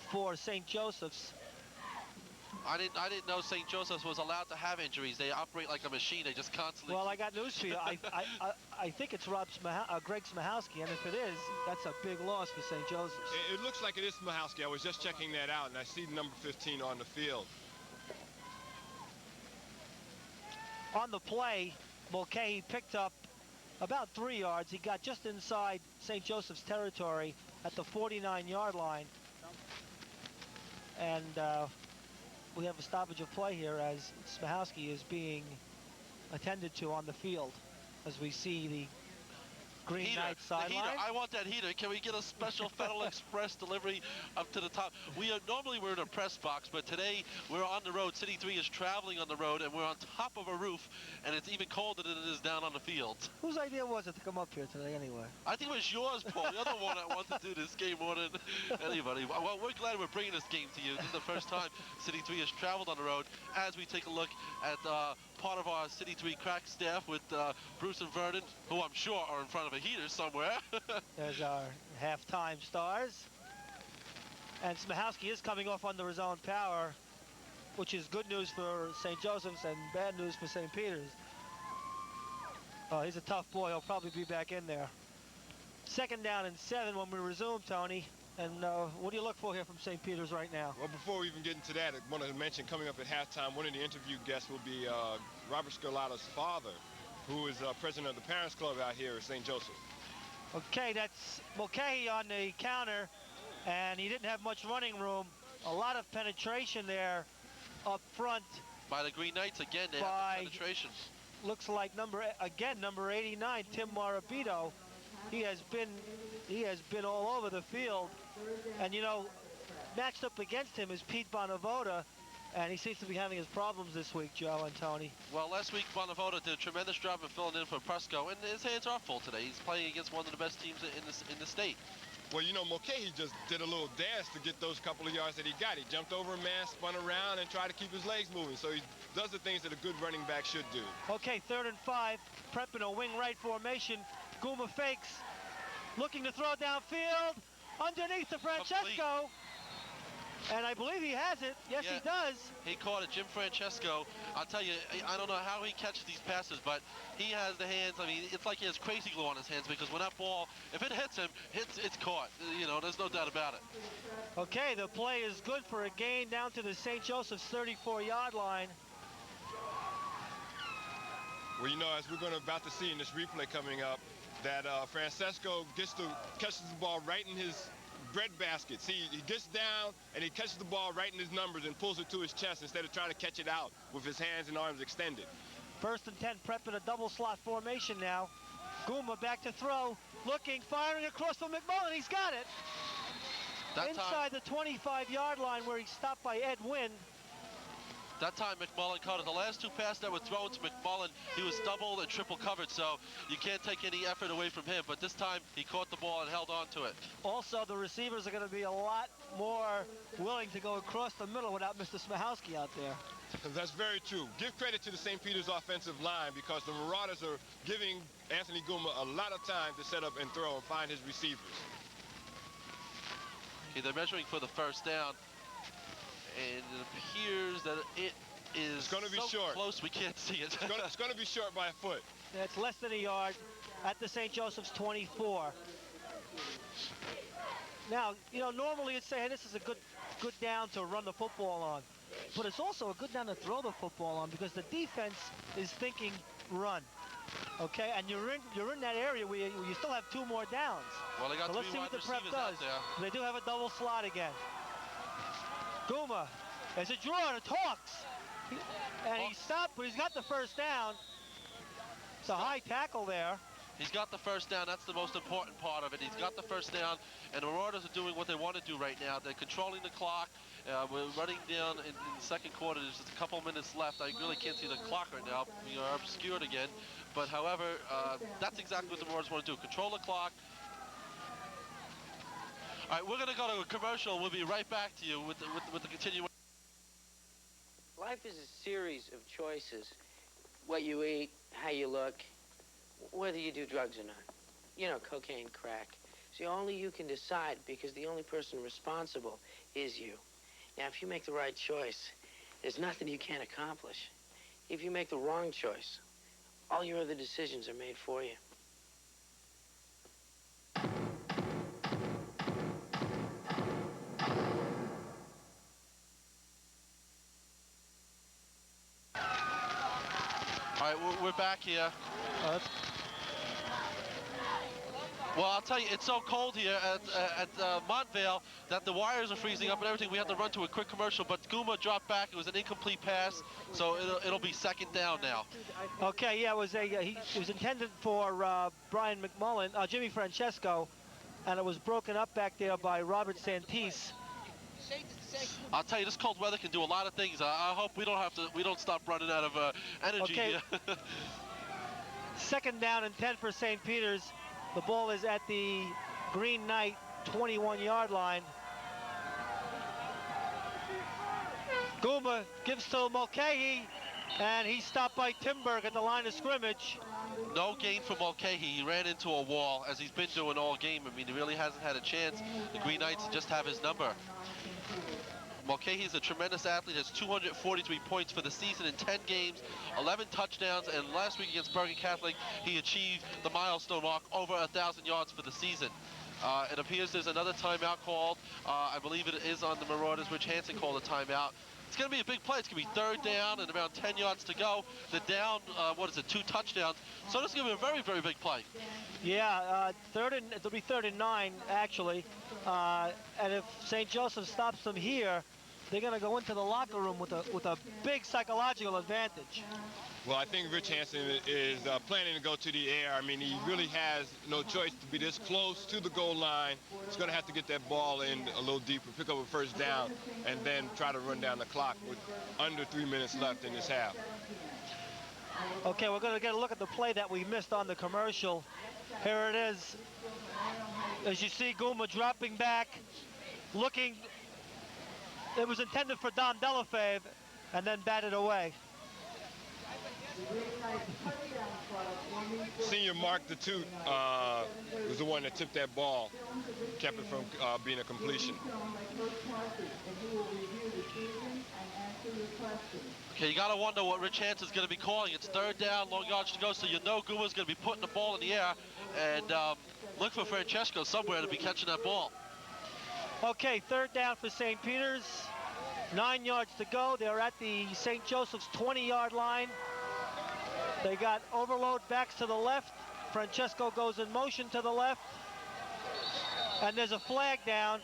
for St. Joseph's. I didn't know St. Joseph's was allowed to have injuries. They operate like a machine. They just constantly... Well, I got news for you. I think it's Greg Smahowski, and if it is, that's a big loss for St. Joseph's. It looks like it is Smahowski. I was just checking that out, and I see number 15 on the field. On the play, Mulcahy picked up about 3 yards. He got just inside St. Joseph's territory at the 49-yard line. And we have a stoppage of play here as Smahowski is being attended to on the field as we see the Green Knights sideline. I want that heater. Can we get a special Federal Express delivery up to the top? Normally we're in a press box, but today we're on the road. City 3 is traveling on the road, and we're on top of a roof, and it's even colder than it is down on the field. Whose idea was it to come up here today anyway? I think it was yours, Paul. You're the one that wanted to do this game more than anybody. Well, we're glad we're bringing this game to you. This is the first time City 3 has traveled on the road as we take a look at part of our City 3 crack staff with Bruce and Vernon, who I'm sure are in front of a heater somewhere. There's our halftime stars. And Smahowski is coming off under his own power, which is good news for St. Joseph's and bad news for St. Peter's. Oh, he's a tough boy. He'll probably be back in there. Second down and 7 when we resume, Tony. And what do you look for here from St. Peter's right now? Well, before we even get into that, I want to mention coming up at halftime, one of the interview guests will be Robert Scarlato's father, who is president of the Parents Club out here at St. Joseph. Okay, that's Mulcahy on the counter, and he didn't have much running room. A lot of penetration there up front. By the Green Knights again, they have the penetration. Looks like number 89, Tim Marabito. He has been all over the field, and you know, matched up against him is Pete Bonavoda, and he seems to be having his problems this week, Joe and Tony. Well, last week Bonavoda did a tremendous job of filling in for Presco, and his hands are full today. He's playing against one of the best teams in the state. Well, you know, Mulcahy just did a little dance to get those couple of yards that he got. He jumped over a man, spun around, and tried to keep his legs moving. So he does the things that a good running back should do. Okay, 3rd and 5, prepping a wing right formation. Guma fakes, looking to throw downfield. underneath to Francesco. And I believe he has it. Yes, Yeah. he does. He caught it, Jim Francesco. I'll tell you, I don't know how he catches these passes, but he has the hands. I mean, it's like he has crazy glue on his hands, because when that ball, if it hits him, it's caught. You know, there's no doubt about it. Okay, the play is good for a gain down to the St. Joseph's 34-yard line. Well, you know, as we're about to see in this replay coming up, that Francesco catches the ball right in his bread basket. See, he gets down and he catches the ball right in his numbers and pulls it to his chest instead of trying to catch it out with his hands and arms extended. 1st and 10, prep in a double slot formation now. Guma back to throw, looking, firing across for McMullen. He's got it. Inside the 25-yard line where he's stopped by Ed Wynn. That time McMullen caught it. The last 2 passes that were thrown to McMullen, he was double and triple covered, so you can't take any effort away from him. But this time he caught the ball and held on to it. Also, the receivers are going to be a lot more willing to go across the middle without Mr. Smahowski out there. That's very true. Give credit to the St. Peter's offensive line, because the Marauders are giving Anthony Guma a lot of time to set up and throw and find his receivers. Okay, they're measuring for the 1st down. And it appears that it is going to be so short. Close we can't see it. It's going to be short by a foot. It's less than a yard at the St. Joseph's 24. Now, you know, normally it's saying this is a good down to run the football on. But it's also a good down to throw the football on, because the defense is thinking run. Okay, and you're in that area where you still have 2 more downs. Well, they got so let's see what the prep does. They do have a double slot again. Guma, there's a draw and it talks. And he stopped, but he's got the 1st down. It's a high tackle there. He's got the 1st down. That's the most important part of it. He's got the 1st down, and the Marauders are doing what they want to do right now. They're controlling the clock. We're running down in the 2nd quarter. There's just a couple minutes left. I really can't see the clock right now. We are obscured again. But however, that's exactly what the Marauders want to do. Control the clock. All right, we're going to go to a commercial. We'll be right back to you with the continuation. Life is a series of choices. What you eat, how you look, whether you do drugs or not. You know, cocaine, crack. See, only you can decide, because the only person responsible is you. Now, if you make the right choice, there's nothing you can't accomplish. If you make the wrong choice, all your other decisions are made for you. All right, we're back here. Well, I'll tell you, it's so cold here at Montvale that the wires are freezing up and everything. We have to run to a quick commercial, but Guma dropped back. It was an incomplete pass, so it'll be 2nd down now. Okay, yeah, it was intended for Brian McMullen, Jimmy Francesco, and it was broken up back there by Robert Santise. I'll tell you, this cold weather can do a lot of things. I hope we don't stop running out of energy okay. here. 2nd down and 10 for St. Peter's. The ball is at the Green Knight 21-yard line. Guma gives to Mulcahy, and he's stopped by Timberg at the line of scrimmage. No gain for Mulcahy. He ran into a wall, as he's been doing all game. I mean, he really hasn't had a chance. The Green Knights just have his number. Mulcahy is a tremendous athlete, has 243 points for the season in 10 games, 11 touchdowns, and last week against Bergen Catholic, he achieved the milestone mark, over 1,000 yards for the season. It appears there's another timeout called. I believe it is on the Marauders. Rich Hansen called a timeout. It's going to be a big play. It's going to be 3rd down and around 10 yards to go. The down, 2 touchdowns. So this is going to be a very, very big play. Yeah, it'll be 3rd and 9, actually. And if St. Joseph stops them here, they're going to go into the locker room with a big psychological advantage. Well, I think Rich Hansen is planning to go to the air. I mean, he really has no choice to be this close to the goal line. He's going to have to get that ball in a little deeper, pick up a 1st down, and then try to run down the clock with under 3 minutes left in this half. Okay, we're going to get a look at the play that we missed on the commercial. Here it is. As you see, Guma dropping back, looking. It was intended for Don Delafave, and then batted away. Senior Mark the Toot was the one that tipped that ball, kept it from being a completion. Okay, you gotta wonder what Rich Hanson's gonna be calling. It's third down, long yards to go, so you know Guma's gonna be putting the ball in the air, and look for Francesco somewhere to be catching that ball. Okay, third down for St. Peter's. 9 yards to go. They're at the St. Joseph's 20-yard line. They got overload backs to the left. Francesco goes in motion to the left. And there's a flag down.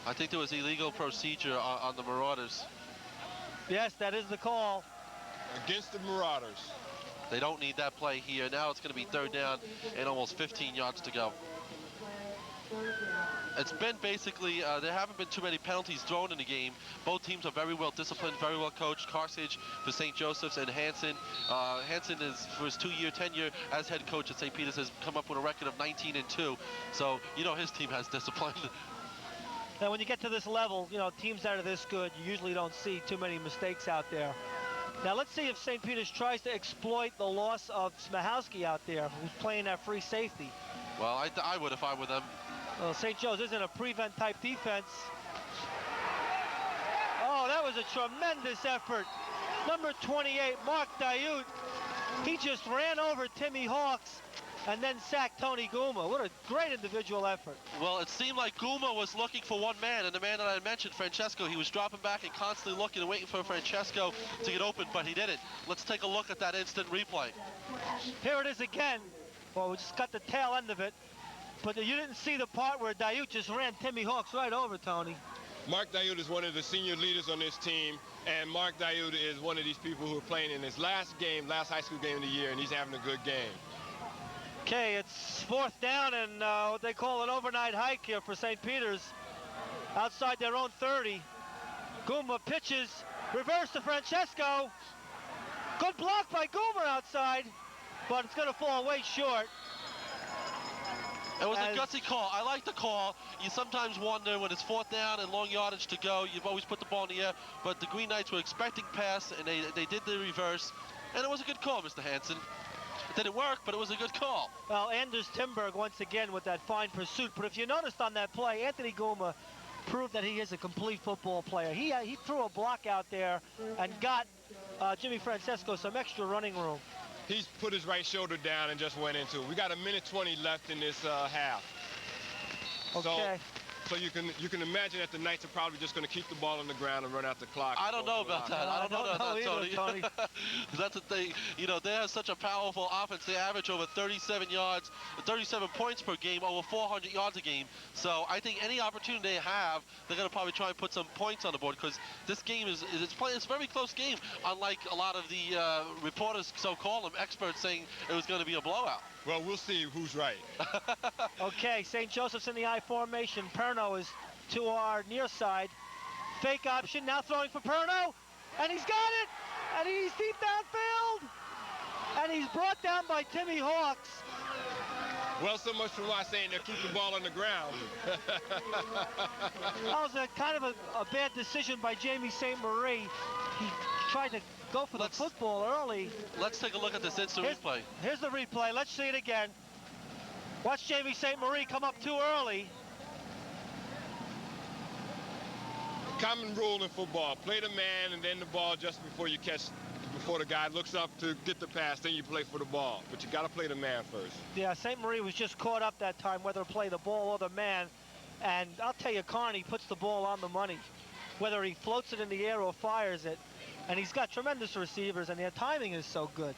I think there was illegal procedure on the Marauders. Yes, that is the call. Against the Marauders. They don't need that play here. Now it's going to be third down and almost 15 yards to go. It's been basically, there haven't been too many penalties thrown in the game. Both teams are very well disciplined, very well coached. Carthage for St. Joseph's and Hanson. Hanson is, for his 2-year tenure as head coach at St. Peter's, has come up with a record of 19-2. So, you know, his team has discipline. Now, when you get to this level, you know, teams that are this good, you usually don't see too many mistakes out there. Now, let's see if St. Peter's tries to exploit the loss of Smahowski out there, who's playing that free safety. Well, I would if I were them. Well, St. Joe's isn't a prevent-type defense. Oh, that was a tremendous effort. Number 28, Mark Dayut. He just ran over Timmy Hawks and then sacked Tony Guma. What a great individual effort. Well, it seemed like Guma was looking for one man, and the man that I mentioned, Francesco, he was dropping back and constantly looking and waiting for Francesco to get open, but he didn't. Let's take a look at that instant replay. Here it is again. Well, we just got the tail end of it. But you didn't see the part where Dayut just ran Timmy Hawks right over, Tony. Mark Dayut is one of the senior leaders on this team, and Mark Dayut is one of these people who are playing in his last high school game of the year, and he's having a good game. Okay, it's fourth down, and what they call an overnight hike here for St. Peter's. Outside their own 30. Guma pitches, reverse to Francesco. Good block by Guma outside, but it's going to fall way short. It was a gutsy call. I like the call. You sometimes wonder when it's fourth down and long yardage to go, you've always put the ball in the air, but the Green Knights were expecting pass, and they did the reverse, and it was a good call, Mr. Hanson. It didn't work, but it was a good call. Well, Anders Timberg once again with that fine pursuit, but if you noticed on that play, Anthony Guma proved that he is a complete football player. He threw a block out there and got Jimmy Francesco some extra running room. He's put his right shoulder down and just went into it. We got 1:20 left in this half. Okay. So you can imagine that the Knights are probably just going to keep the ball on the ground and run out the clock. I don't know about that. I don't know about that, either, Tony. That's the thing. You know, they have such a powerful offense. They average over 37 points per game, over 400 yards a game. So I think any opportunity they have, they're going to probably try and put some points on the board, because this game it's a very close game, unlike a lot of the reporters, so-called them, experts, saying it was going to be a blowout. Well, we'll see who's right. Okay, St. Joseph's in the I formation. Perno is to our near side. Fake option, now throwing for Perno, and he's got it, and he's deep downfield, and he's brought down by Timmy Hawks. Well, so much for why saying they'll keep the ball on the ground. That was a kind of a bad decision by Jamie St. Marie. He tried to go for the football early. Let's take a look at this instant replay. Here's the replay. Let's see it again. Watch Jamie St. Marie come up too early. Common rule in football: play the man and then the ball just before you catch, before the guy looks up to get the pass, then you play for the ball. But you got to play the man first. Yeah, St. Marie was just caught up that time whether to play the ball or the man. And I'll tell you, Carney puts the ball on the money, whether he floats it in the air or fires it. And he's got tremendous receivers, and their timing is so good.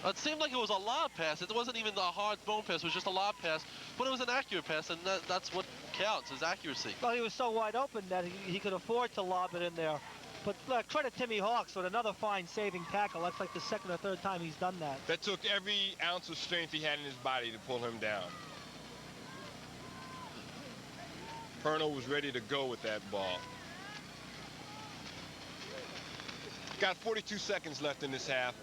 It seemed like it was a lob pass. It wasn't even the hard thrown pass. It was just a lob pass. But it was an accurate pass, and that's what counts, is accuracy. Well, he was so wide open that he could afford to lob it in there. But credit Timmy Hawks with another fine saving tackle. That's like the second or third time he's done that. That took every ounce of strength he had in his body to pull him down. Perno was ready to go with that ball. Got 42 seconds left in this half.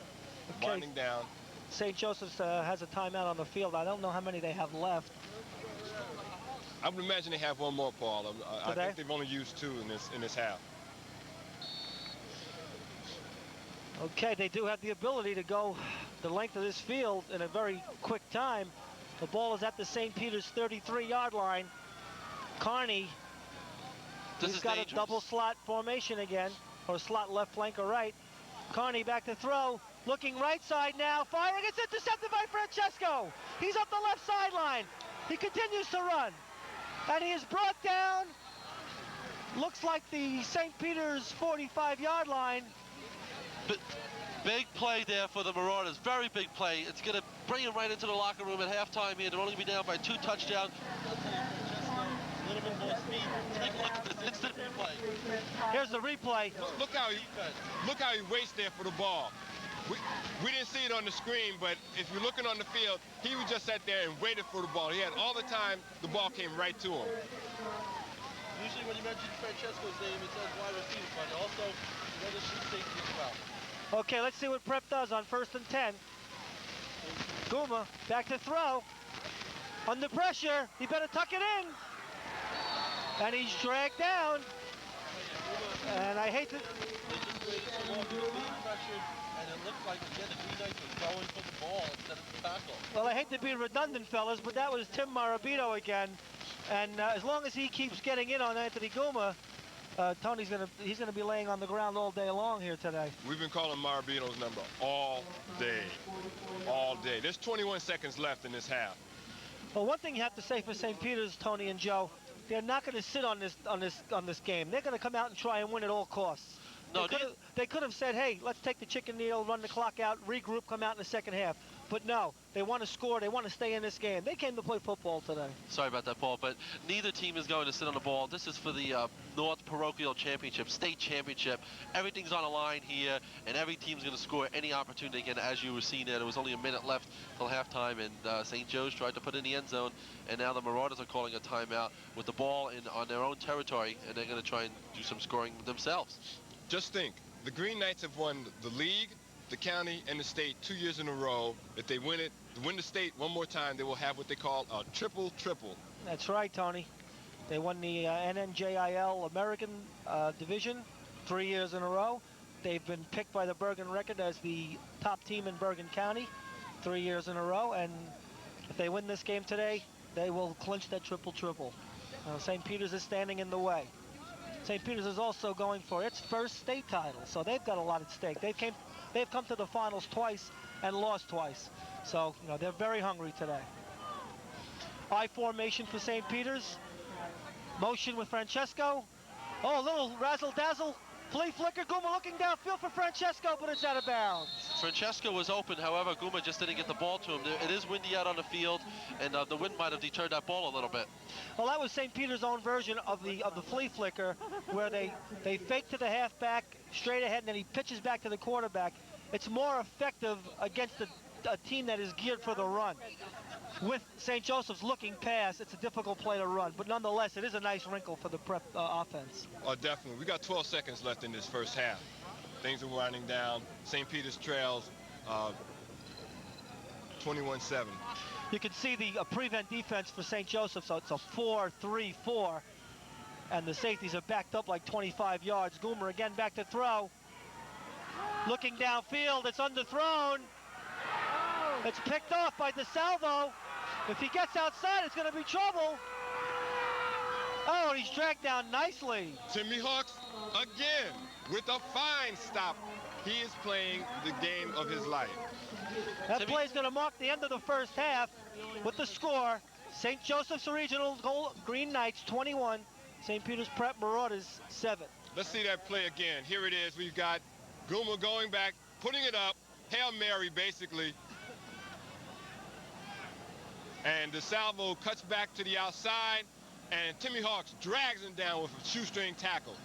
Okay. Winding down. St. Joseph's has a timeout on the field. I don't know how many they have left. I would imagine they have one more, Paul. I they? think they've only used 2 in this half. Okay, they do have the ability to go the length of this field in a very quick time. The ball is at the St. Peter's 33-yard line. Carney, he's got dangerous. a double slot formation again, or slot left flank or right. Carney back to throw, looking right side now, firing, it's intercepted by Francesco. He's up the left sideline. He continues to run, and he is brought down, looks like the St. Peter's 45-yard line. Big play there for the Marauders, very big play. It's going to bring him right into the locker room at halftime here. They're only going to be down by 2 touchdowns. A little bit more speed. Take a look at this instant replay. Here's the replay. Look how he waits there for the ball. We didn't see it on the screen, but if you're looking on the field, he was just sat there and waited for the ball. He had all the time, the ball came right to him. Usually when you mention Francesco's name, it says wide receiver, but also the other safety as well. Okay, let's see what Prep does on 1st and 10. Guma back to throw. Under pressure, he better tuck it in. And he's dragged down. And I hate to... They just waited so long, being pressured, and it looked like, again, the Green Knights were going for the ball instead of the tackle. Well, I hate to be redundant, fellas, but that was Tim Marabito again. And as long as he keeps getting in on Anthony Guma, he's gonna be laying on the ground all day long here today. We've been calling Marabito's number all day. There's 21 seconds left in this half. Well, one thing you have to say for St. Peter's, Tony and Joe, they're not going to sit on this game. They're going to come out and try and win at all costs. No, they could have said, hey, let's take the chicken meal, run the clock out, regroup, come out in the second half. But no, they want to score. They want to stay in this game. They came to play football today. Sorry about that, Paul, but neither team is going to sit on the ball. This is for the North Parochial Championship, state championship. Everything's on the line here, and every team's going to score any opportunity again. As you were seeing there was only a minute left till halftime, and St. Joe's tried to put in the end zone, and now the Marauders are calling a timeout with the ball on their own territory, and they're going to try and do some scoring themselves. Just think, the Green Knights have won the league, the county, and the state 2 years in a row. If they win the state one more time, they will have what they call a triple-triple. That's right, Tony. They won the NJIAA American Division 3 years in a row. They've been picked by the Bergen Record as the top team in Bergen County 3 years in a row. And if they win this game today, they will clinch that triple-triple. St. Peter's is standing in the way. St. Peter's is also going for its first state title, so they've got a lot at stake. They've come to the finals twice and lost twice, so they're very hungry today. I formation for St. Peter's. Motion with Francesco. Oh, a little razzle-dazzle. Flea flicker. Guma looking downfield for Francesco, but it's out of bounds. Francesco was open, however, Guma just didn't get the ball to him. It is windy out on the field, and the wind might have deterred that ball a little bit. Well, that was St. Peter's own version of the flea flicker, where they fake to the halfback, straight ahead, and then he pitches back to the quarterback. It's more effective against a team that is geared for the run. With St. Joseph's looking pass, it's a difficult play to run, but nonetheless, it is a nice wrinkle for the Prep offense. Oh, definitely. We got 12 seconds left in this first half. Things are winding down. St. Peter's trails 21-7. You can see the prevent defense for St. Joseph, so it's a 4-3-4, and the safeties are backed up like 25 yards. Goomer again back to throw. Looking downfield, it's underthrown. It's picked off by DeSalvo. If he gets outside, it's going to be trouble. Oh, and he's dragged down nicely. Timmy Hawks again with a fine stop. He is playing the game of his life. That play is going to mark the end of the first half with the score. St. Joseph's Regional goal, Green Knights 21, St. Peter's Prep Marauders 7. Let's see that play again. Here it is. We've got Guma going back, putting it up. Hail Mary, basically. And DeSalvo cuts back to the outside, and Timmy Hawks drags him down with a shoestring tackle.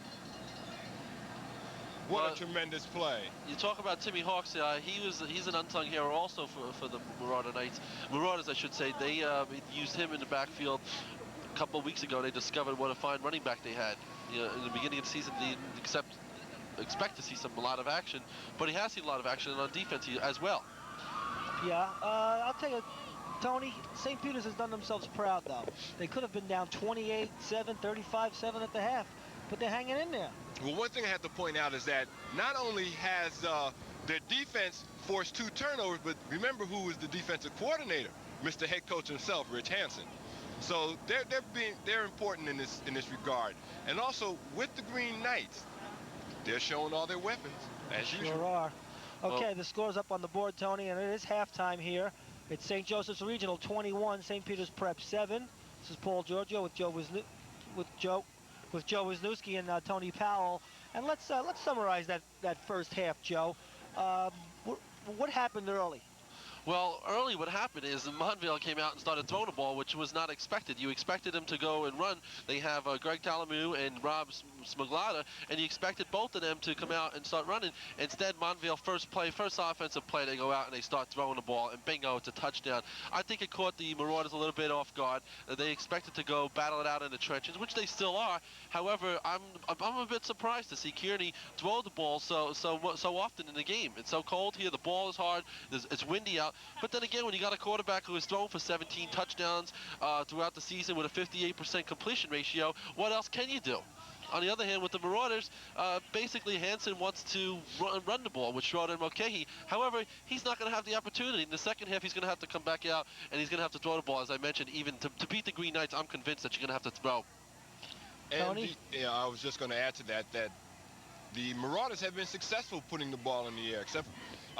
What a tremendous play. You talk about Timmy Hawks, he's an unsung hero also for the Marauders, I should say. They used him in the backfield a couple of weeks ago. They discovered what a fine running back they had. In the beginning of the season, they didn't expect to see a lot of action, but he has seen a lot of action on defense as well. Yeah, I'll tell you, Tony, St. Peter's has done themselves proud, though. They could have been down 28-7, 35-7 at the half, but they're hanging in there. Well, one thing I have to point out is that not only has Their defense forced 2 turnovers, but remember who was the defensive coordinator? Mr. Head Coach himself, Rich Hansen. So they're important in this regard. And also with the Green Knights, they're showing all their weapons as usual. Sure are. Okay, Well, the score's up on the board, Tony, and it is halftime here. It's St. Joseph's Regional 21, St. Peter's Prep 7. This is Paul Giorgio with Joe Wisniewski and Tony Powell. And let's summarize that first half, Joe. What happened early? Well, early what happened is Montville came out and started throwing the ball, which was not expected. You expected them to go and run. They have Greg Talamu and Rob Smaglata, and you expected both of them to come out and start running. Instead, Montville first offensive play, they go out and they start throwing the ball, and bingo, it's a touchdown. I think it caught the Marauders a little bit off guard. They expected to go battle it out in the trenches, which they still are. However, I'm a bit surprised to see Kearney throw the ball so often in the game. It's so cold here. The ball is hard. It's windy out. But then again, when you got a quarterback who has thrown for 17 touchdowns throughout the season with a 58% completion ratio, what else can you do? On the other hand, with the Marauders, basically Hansen wants to run the ball with Schroeder and Mulcahy. However, he's not going to have the opportunity. In the second half, he's going to have to come back out, and he's going to have to throw the ball. As I mentioned, even to beat the Green Knights, I'm convinced that you're going to have to throw. Tony? I was just going to add to that the Marauders have been successful putting the ball in the air, except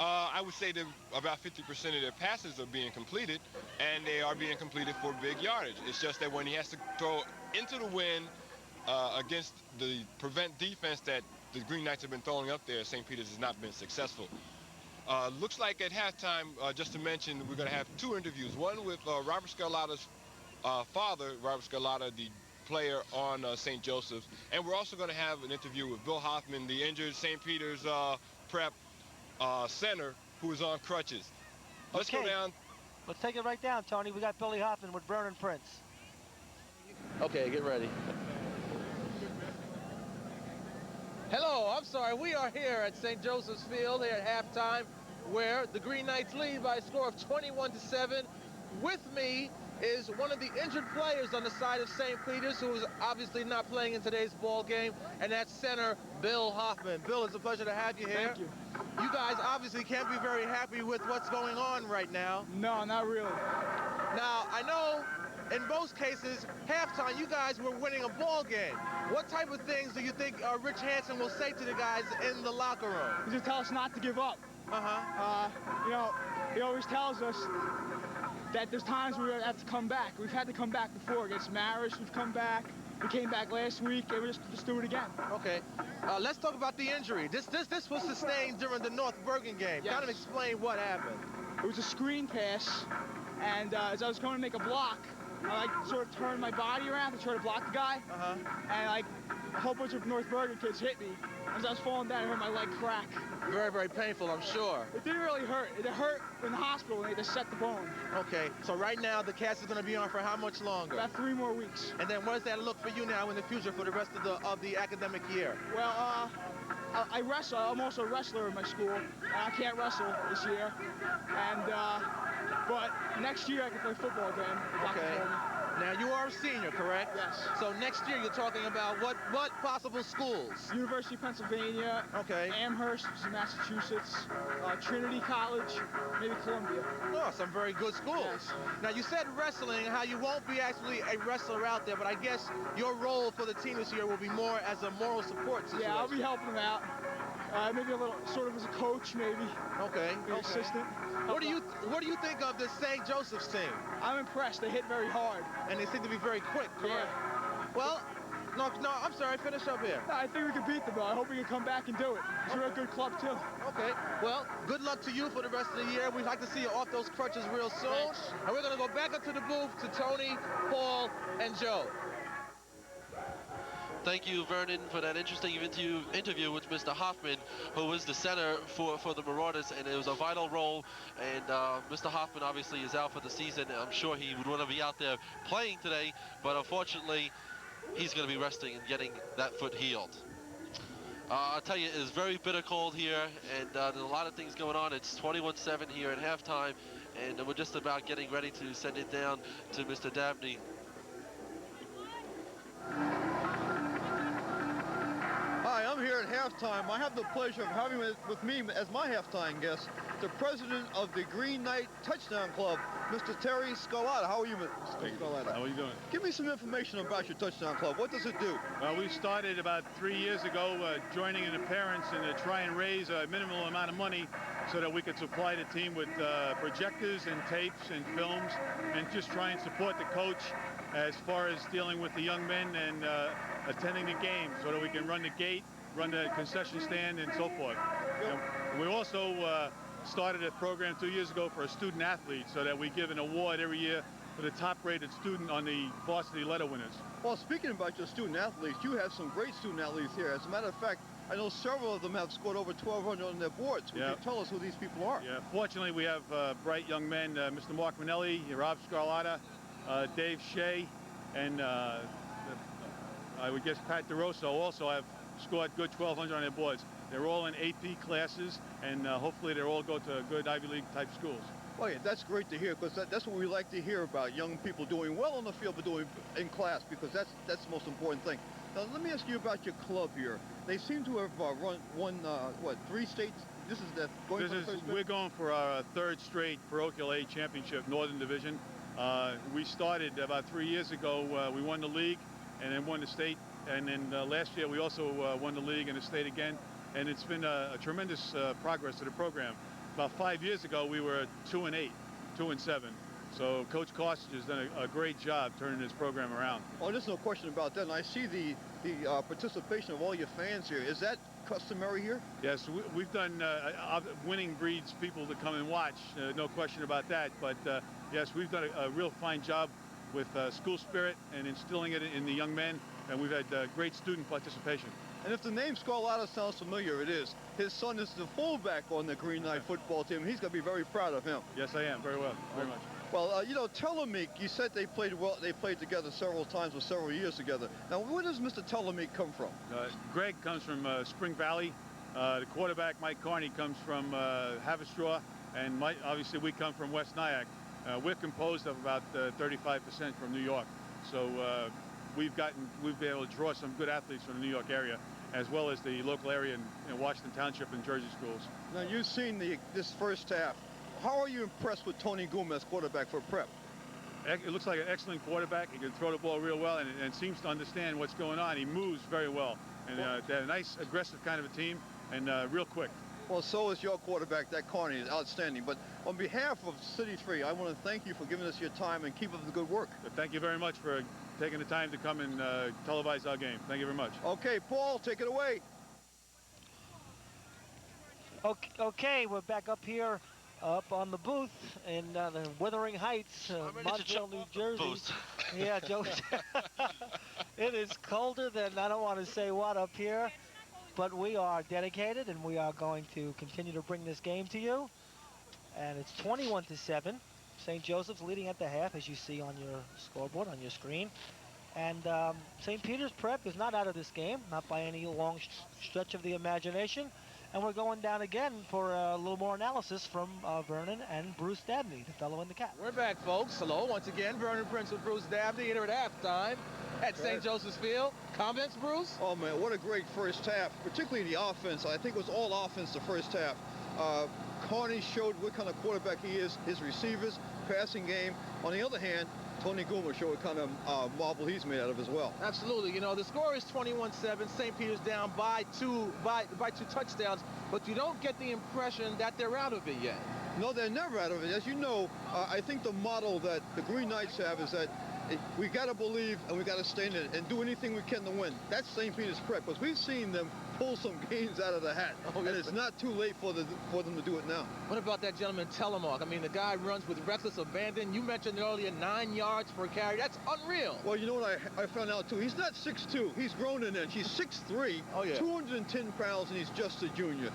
I would say that about 50% of their passes are being completed, and they are being completed for big yardage. It's just that when he has to throw into the wind against the prevent defense that the Green Knights have been throwing up there, St. Peter's has not been successful. Looks like at halftime, just to mention, we're going to have 2 interviews. One with Robert Scarlato's father, Robert Scarlata, the player on St. Joseph's, and we're also going to have an interview with Bill Hoffman, the injured St. Peter's prep center, who is on crutches. Let's go down. Let's take it right down, Tony. We got Billy Hoffman with Vernon Prince. Okay, get ready. Hello, I'm sorry. We are here at St. Joseph's Field here at halftime, where the Green Knights lead by a score of 21-7. With me is one of the injured players on the side of St. Peter's, who is obviously not playing in today's ball game, and that's center Bill Hoffman. Bill, it's a pleasure to have you here. Thank you. You guys obviously can't be very happy with what's going on right now. No, not really. Now, I know in most cases, halftime, you guys were winning a ball game. What type of things do you think Rich Hansen will say to the guys in the locker room? He just tells us not to give up. You know, he always tells us that there's times where we have to come back. We've had to come back before. Against Marist, we've come back. We came back last week, and we just do it again. Okay. Let's talk about the injury. This was sustained during the North Bergen game. Yes. Kind of explain what happened. It was a screen pass, and as I was going to make a block, I sort of turned my body around to try to block the guy, and a whole bunch of North Bergen kids hit me. As I was falling down, I heard my leg crack. Very, very painful, I'm sure. It didn't really hurt. It hurt in the hospital when they just set the bone. Okay, so right now the cast is going to be on for how much longer? About 3 more weeks. And then what does that look for you now in the future for the rest of the academic year? Well, I wrestle. I'm also a wrestler in my school. I can't wrestle this year, and but next year I can play football again. Okay. Now you are a senior, correct? Yes. So next year you're talking about what possible schools? University of Pennsylvania. Okay. Amherst, which is in Massachusetts. Trinity College, maybe Columbia. Oh, some very good schools. Yes. Now you said wrestling, how you won't be actually a wrestler out there, but I guess your role for the team this year will be more as a moral support situation. Yeah, I'll be helping them out. Maybe a little, sort of as a coach, maybe. Okay. Be an assistant. What do you think of this St. Joseph's team? I'm impressed. They hit very hard. And they seem to be very quick, correct? Yeah. Well, no, I'm sorry, finish up here. No, I think we can beat them, though. I hope we can come back and do it. We're a good club, too. Okay. Well, good luck to you for the rest of the year. We'd like to see you off those crutches real soon. Thanks. And we're going to go back up to the booth to Tony, Paul, and Joe. Thank you, Vernon, for that interesting interview with Mr. Hoffman, who was the center for the Marauders, and it was a vital role. And Mr. Hoffman obviously is out for the season. I'm sure he would want to be out there playing today, but unfortunately, he's going to be resting and getting that foot healed. I'll tell you, it is very bitter cold here, and there's a lot of things going on. It's 21-7 here at halftime, and we're just about getting ready to send it down to Mr. Dabney. Hi, I'm here at halftime, I have the pleasure of having with me as my halftime guest, the president of the Green Knight Touchdown Club, Mr. Terry Scarlata. How are you, Mr. Scarlata? How are you doing? Give me some information about your Touchdown Club. What does it do? Well, we started about 3 years ago joining in the parents and to try and raise a minimal amount of money so that we could supply the team with projectors and tapes and films and just try and support the coach as far as dealing with the young men and attending the game so that we can run the gate, run the concession stand, and so forth. And we also started a program 2 years ago for a student athlete so that we give an award every year for the top-rated student on the varsity letter winners. Well, speaking about your student athletes, you have some great student athletes here. As a matter of fact, I know several of them have scored over 1,200 on their boards. Would you tell us who these people are? Yeah, fortunately, we have bright young men, Mr. Mark Manelli, Rob Scarlata, Dave Shea, and I would guess Pat DeRosso also have scored good 1,200 on their boards. They're all in AP classes, and hopefully they'll all go to good Ivy League type schools. Oh yeah, that's great to hear, because that's what we like to hear about, young people doing well on the field but doing in class, because that's the most important thing. Now let me ask you about your club here. They seem to have won what, 3 states? This is We're going for our 3rd straight Parochial A championship, Northern Division. We started about 3 years ago. We won the league and then won the state, and then last year we also won the league and the state again. And it's been a tremendous progress to the program. About 5 years ago, we were 2-8, 2-7. So Coach Carstens has done a great job turning this program around. Oh, there's no question about that. And I see the participation of all your fans here. Is that customary here? Yes, we've done winning breeds people to come and watch. No question about that. But yes, we've done a real fine job with school spirit and instilling it in the young men. And we've had great student participation. And if the name Scarlata sounds familiar, it is. His son is the fullback on the Green Knight football team. He's going to be very proud of him. Yes, I am. Very well. Very much. Well, you know, Telemeke, you said they played well. They played together several times for several years together. Now, where does Mr. Telemeke come from? Greg comes from Spring Valley. The quarterback, Mike Carney, comes from Haverstraw. And obviously, we come from West Nyack. We're composed of about 35% from New York. So we've been able to draw some good athletes from the New York area, as well as the local area in Washington Township and Jersey schools. Now, you've seen this first half. How are you impressed with Tony Gouma as quarterback for Prep? It looks like an excellent quarterback. He can throw the ball real well and seems to understand what's going on. He moves very well. And they're a nice, aggressive kind of a team and real quick. Well, so is your quarterback, that Carney, is outstanding. But on behalf of City 3, I want to thank you for giving us your time and keep up the good work. Thank you very much for taking the time to come and televise our game. Thank you very much. Okay, Paul, take it away. Okay, we're back up here, up on the booth in the Wuthering Heights, Montville, New Jersey. Yeah, Joe. It is colder than I don't want to say what up here, but we are dedicated and we are going to continue to bring this game to you. And it's 21-7. St. Joseph's leading at the half, as you see on your scoreboard, on your screen. And St. Peter's Prep is not out of this game, not by any long stretch of the imagination. And we're going down again for a little more analysis from Vernon and Bruce Dabney, the fellow in the cap. We're back, folks. Hello, once again, Vernon Prince with Bruce Dabney here at halftime at St. Joseph's Field. Comments, Bruce? Oh, man, what a great first half, particularly the offense. I think it was all offense the first half. Carney showed what kind of quarterback he is, his receivers, passing game. On the other hand, Tony Gouma showed what kind of marble he's made out of as well. Absolutely. You know, the score is 21-7. St. Peter's down by two touchdowns, but you don't get the impression that they're out of it yet. No, they're never out of it. As you know, I think the model that the Green Knights have is that we got to believe and we got to stay in it and do anything we can to win. That's St. Peter's Prep, because we've seen them pull some games out of the hat, and it's not too late for them to do it now. What about that gentleman, Telemark? I mean, the guy runs with reckless abandon. You mentioned earlier 9 yards per carry. That's unreal. Well, you know what I found out, too? He's not 6'2". He's grown in inch. He's 6'3", 210 pounds, and he's just a junior.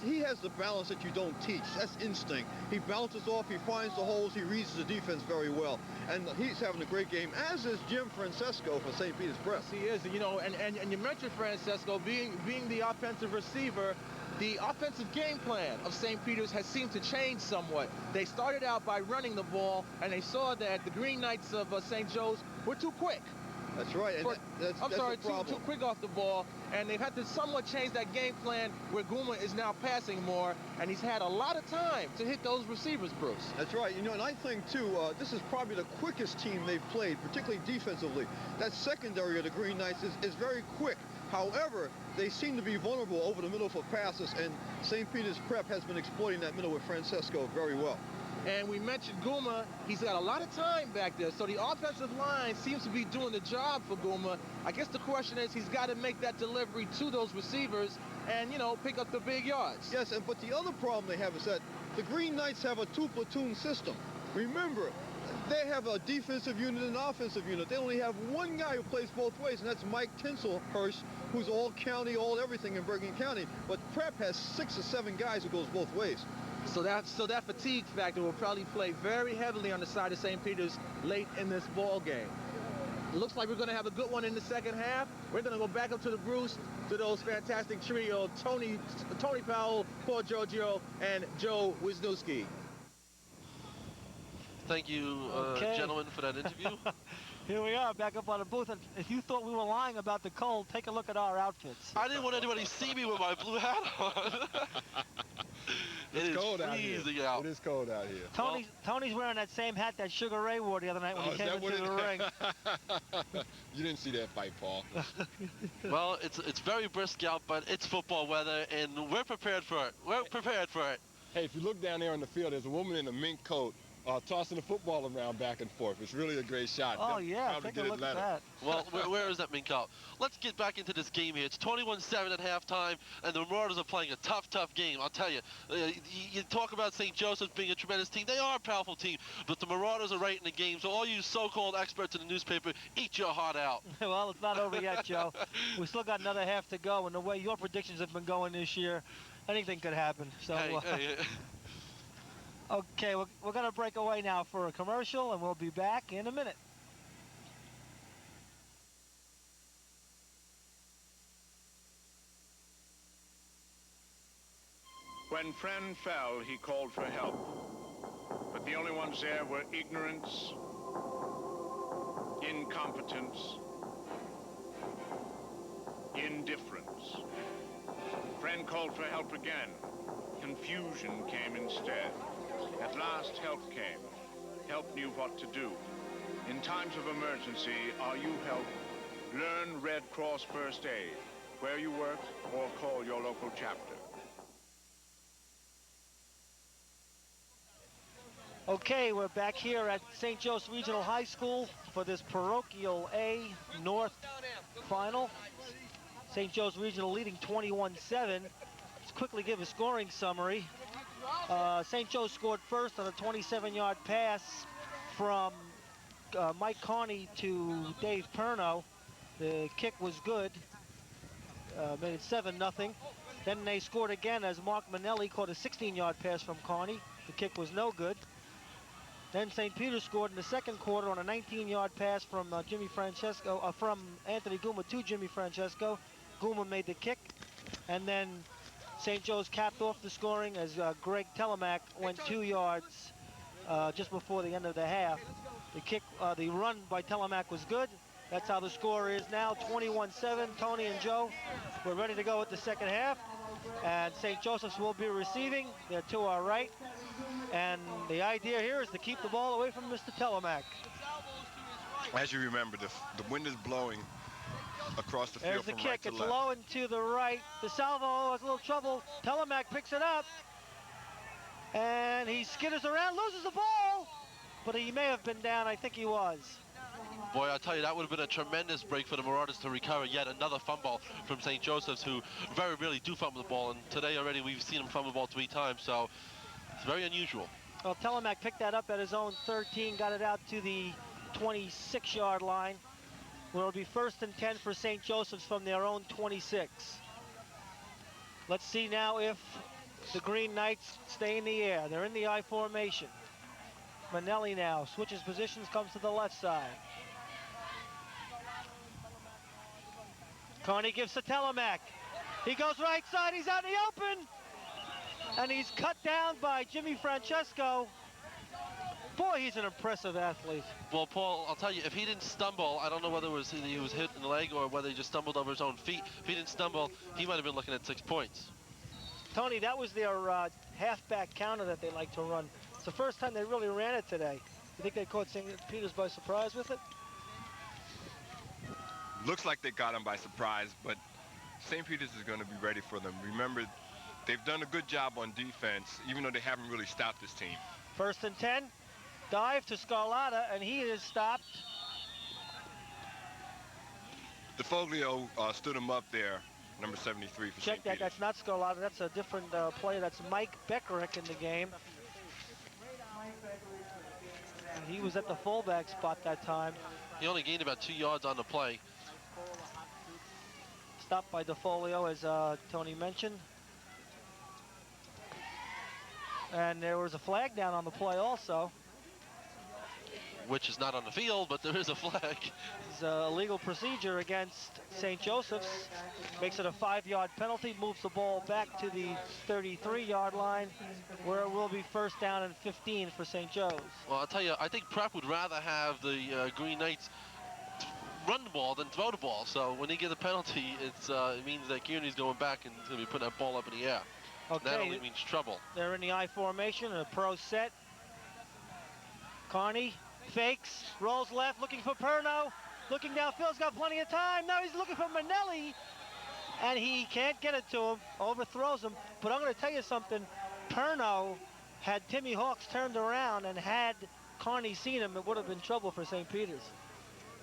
He has the balance that you don't teach. That's instinct. He bounces off, he finds the holes, he reads the defense very well. And he's having a great game, as is Jim Francesco for St. Peter's Prep. Yes, he is. You know, and you mentioned Francesco being the offensive receiver. The offensive game plan of St. Peter's has seemed to change somewhat. They started out by running the ball, and they saw that the Green Knights of St. Joe's were too quick. That's right. And I'm that's sorry, the problem. too quick off the ball, and they've had to somewhat change that game plan where Guma is now passing more, and he's had a lot of time to hit those receivers, Bruce. That's right. You know, and I think, too, this is probably the quickest team they've played, particularly defensively. That secondary of the Green Knights is very quick. However, they seem to be vulnerable over the middle for passes, and St. Peter's Prep has been exploiting that middle with Francesco very well. And we mentioned Guma. He's got a lot of time back there, so the offensive line seems to be doing the job for Guma. I guess the question is he's got to make that delivery to those receivers and, you know, pick up the big yards. Yes, but the other problem they have is that the Green Knights have a two-platoon system. Remember, they have a defensive unit and an offensive unit. They only have one guy who plays both ways, and that's Mike Tinselhurst, who's all county, all everything in Bergen County. But Prep has 6 or 7 guys who goes both ways. So that fatigue factor will probably play very heavily on the side of St. Peter's late in this ball game. It looks like we're going to have a good one in the second half. We're going to go back up to the Bruce, to those fantastic trio, Tony Powell, Paul Giorgio, and Joe Wisniewski. Thank you, gentlemen, for that interview. Here we are, back up on the booth. And if you thought we were lying about the cold, take a look at our outfits. I didn't want anybody to see me with my blue hat on. It's cold out here. Out. It is cold out here. Tony's wearing that same hat that Sugar Ray wore the other night when he came into the ring. You didn't see that fight, Paul. Well, it's very brisk out, but it's football weather, and we're prepared for it. We're prepared for it. Hey, if you look down there on the field, there's a woman in a mink coat tossing the football around back and forth. It's really a great shot. Oh, yeah, take a look at that. Well, where is that mink out? Let's get back into this game here. It's 21-7 at halftime, and the Marauders are playing a tough game. I'll tell you. You talk about St. Joseph's being a tremendous team. They are a powerful team, but the Marauders are right in the game. So all you so-called experts in the newspaper, eat your heart out. Well, it's not over yet, Joe. We still got another half to go, and the way your predictions have been going this year, anything could happen. So. Hey. Okay, we're going to break away now for a commercial, and we'll be back in a minute. When Fren fell, he called for help. But the only ones there were ignorance, incompetence, indifference. Fren called for help again. Confusion came instead. At last, help came. Help knew what to do. In times of emergency, are you help? Learn Red Cross First Aid, where you work, or call your local chapter. Okay, we're back here at St. Joe's Regional High School for this Parochial A North final. St. Joe's Regional leading 21-7. Let's quickly give a scoring summary. St. Joe scored first on a 27-yard pass from Mike Carney to Dave Perno. The kick was good, made it 7-0. Then they scored again as Mark Manelli caught a 16-yard pass from Carney. The kick was no good. Then St. Peter scored in the second quarter on a 19-yard pass from from Anthony Guma to Jimmy Francesco. Guma made the kick, and then St. Joe's capped off the scoring as Greg Telemack went 2 yards just before the end of the half. The run by Telemack was good. That's how the score is now, 21-7. Tony and Joe, we're ready to go with the second half. And St. Joseph's will be receiving. They're to our right. And the idea here is to keep the ball away from Mr. Telemack. As you remember, the wind is blowing across the field. There's the from kick. right to It's left. low and to the right. The salvo has a little trouble. Telemack picks it up. And he skitters around, loses the ball. But he may have been down. I think he was. Boy, I tell you, that would have been a tremendous break for the Marauders to recover yet another fumble from St. Joseph's, who very rarely do fumble the ball. And today already we've seen him fumble the ball 3 times. So it's very unusual. Well, Telemack picked that up at his own 13, got it out to the 26-yard line, where it'll be 1st and 10 for St. Joseph's from their own 26. Let's see now if the Green Knights stay in the air. They're in the I formation. Manelli now switches positions, comes to the left side. Carney gives to Telemack. He goes right side, he's out in the open. And he's cut down by Jimmy Francesco. Boy, he's an impressive athlete. Well, Paul, I'll tell you, if he didn't stumble, I don't know whether it was he was hit in the leg or whether he just stumbled over his own feet. If he didn't stumble, he might have been looking at 6 points. Tony, that was their halfback counter that they like to run. It's the first time they really ran it today. You think they caught St. Peter's by surprise with it? Looks like they got them by surprise, but St. Peter's is going to be ready for them. Remember, they've done a good job on defense, even though they haven't really stopped this team. 1st and 10. Dive to Scarlata, and he is stopped. DeFoglio stood him up there, number 73 for Check St. that, Peter's. that's not Scarlata, that's a different player. That's Mike Beckerick in the game. And he was at the fullback spot that time. He only gained about 2 yards on the play. Stopped by DeFolio, as Tony mentioned. And there was a flag down on the play also. Which is not on the field, but there is a flag. It's a legal procedure against St. Joseph's. Makes it a 5-yard penalty, moves the ball back to the 33-yard line, where it will be 1st down and 15 for St. Joe's. Well, I'll tell you, I think Prep would rather have the Green Knights run the ball than throw the ball. So when they get a penalty, it means that Kearney's going back and he's going to be putting that ball up in the air. Okay. That only means trouble. They're in the I formation, a pro set. Carney fakes, rolls left, looking for Perno. Looking downfield's got plenty of time. Now he's looking for Manelli, and he can't get it to him. Overthrows him. But I'm going to tell you something. Perno had Timmy Hawks turned around, and had Carney seen him, it would have been trouble for St. Peter's.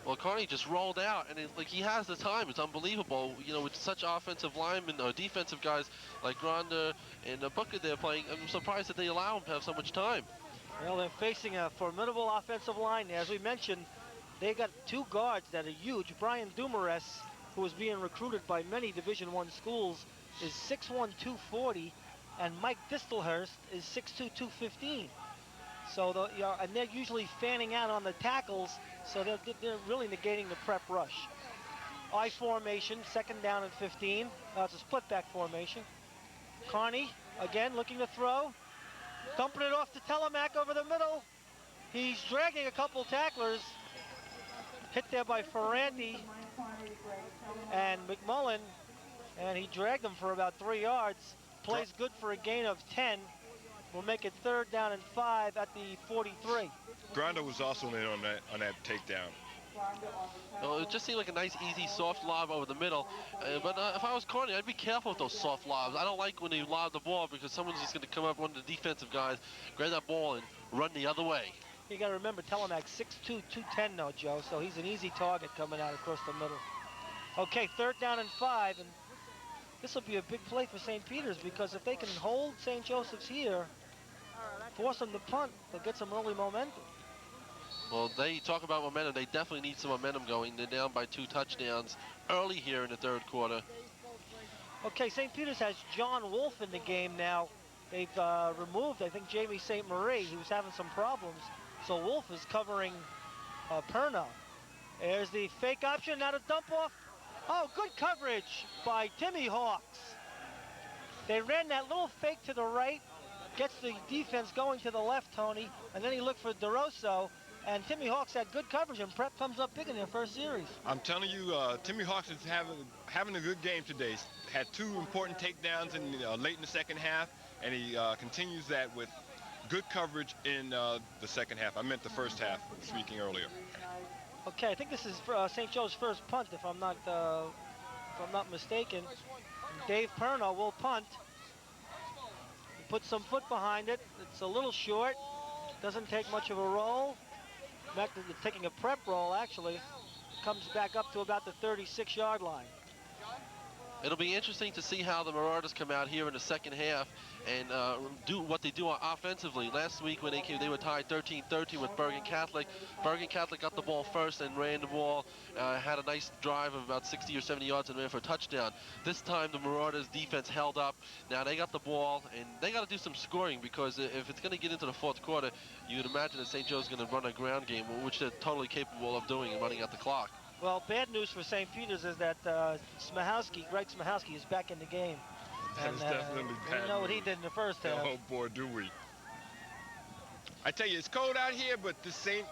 Well, Carney just rolled out, and like he has the time. It's unbelievable. You know, with such offensive linemen or defensive guys like Granda and Booker they're playing, I'm surprised that they allow him to have so much time. Well, they're facing a formidable offensive line. As we mentioned, they got 2 guards that are huge. Brian Dumares, who is being recruited by many Division I schools, is 6'1", 240, and Mike Distelhurst is 6'2", 215. So, and they're usually fanning out on the tackles, so they're really negating the Prep rush. I formation, 2nd down and 15. It's a split back formation. Carney, again, looking to throw. Dumping it off to Telemac over the middle. He's dragging a couple tacklers. Hit there by Ferrandi and McMullen, and he dragged them for about 3 yards. Plays good for a gain of 10. We'll make it 3rd down and 5 at the 43. Granda was also in on that takedown. Well, it just seemed like a nice, easy, soft lob over the middle. But if I was Carney, I'd be careful with those soft lobs. I don't like when they lob the ball because someone's just going to come up, one of the defensive guys, grab that ball and run the other way. You got to remember, Telemac 6'2", 210 now, Joe, so he's an easy target coming out across the middle. Okay, 3rd down and 5, and this will be a big play for St. Peter's because if they can hold St. Joseph's here, force them to punt, they'll get some early momentum. Well, they talk about momentum. They definitely need some momentum going. They're down by 2 touchdowns early here in the 3rd quarter. Okay, St. Peter's has John Wolf in the game now. They've removed, I think, Jamie St. Marie. He was having some problems. So Wolf is covering Perno. There's the fake option, now to dump off. Oh, good coverage by Timmy Hawks. They ran that little fake to the right, gets the defense going to the left, Tony, and then he looked for DeRosso. And Timmy Hawks had good coverage, and Prep comes up big in their first series. I'm telling you, Timmy Hawks is having a good game today. Had 2 important takedowns late in the 2nd half, and he continues that with good coverage in the 2nd half. I meant the 1st half, speaking earlier. Okay, I think this is St. Joe's first punt, if I'm not mistaken. Dave Perno will punt. He puts some foot behind it. It's a little short. Doesn't take much of a roll. Back to taking a prep roll, actually. Comes back up to about the 36-yard line. It'll be interesting to see how the Marauders come out here in the 2nd half and do what they do offensively. Last week when they came, they were tied 13-13 with Bergen Catholic. Bergen Catholic got the ball first and ran the ball, had a nice drive of about 60 or 70 yards and ran for a touchdown. This time the Marauders defense held up. Now they got the ball and they got to do some scoring because if it's going to get into the 4th quarter, you would imagine that St. Joe's going to run a ground game, which they're totally capable of doing and running out the clock. Well, bad news for St. Peter's is that Greg Smahowski is back in the game. That is definitely bad. We know what he did in the first half. Oh, boy, do we. I tell you, it's cold out here, but this St.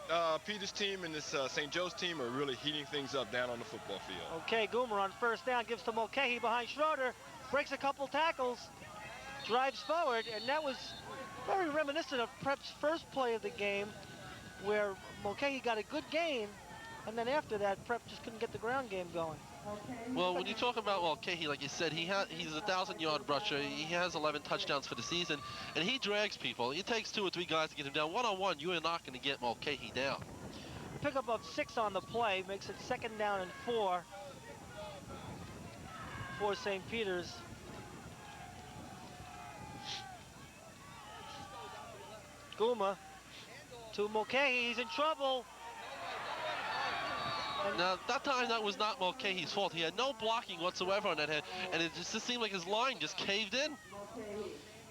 Peter's team and this St. Joe's team are really heating things up down on the football field. Okay, Goomer on first down, gives to Mulcahy behind Schroeder, breaks a couple tackles, drives forward, and that was very reminiscent of Prep's first play of the game, where Mulcahy got a good gain, and then after that, Prep just couldn't get the ground game going. Well, when you talk about Mulcahy, like you said, he's a 1,000-yard rusher. He has 11 touchdowns for the season, and he drags people. It takes 2 or 3 guys to get him down. One-on-one, you are not going to get Mulcahy down. Pickup of 6 on the play makes it 2nd down and 4 for St. Peter's. Guma to Mulcahy, he's in trouble. Now, that time, that was not Mulcahy's fault. He had no blocking whatsoever on that head, and it just seemed like his line just caved in.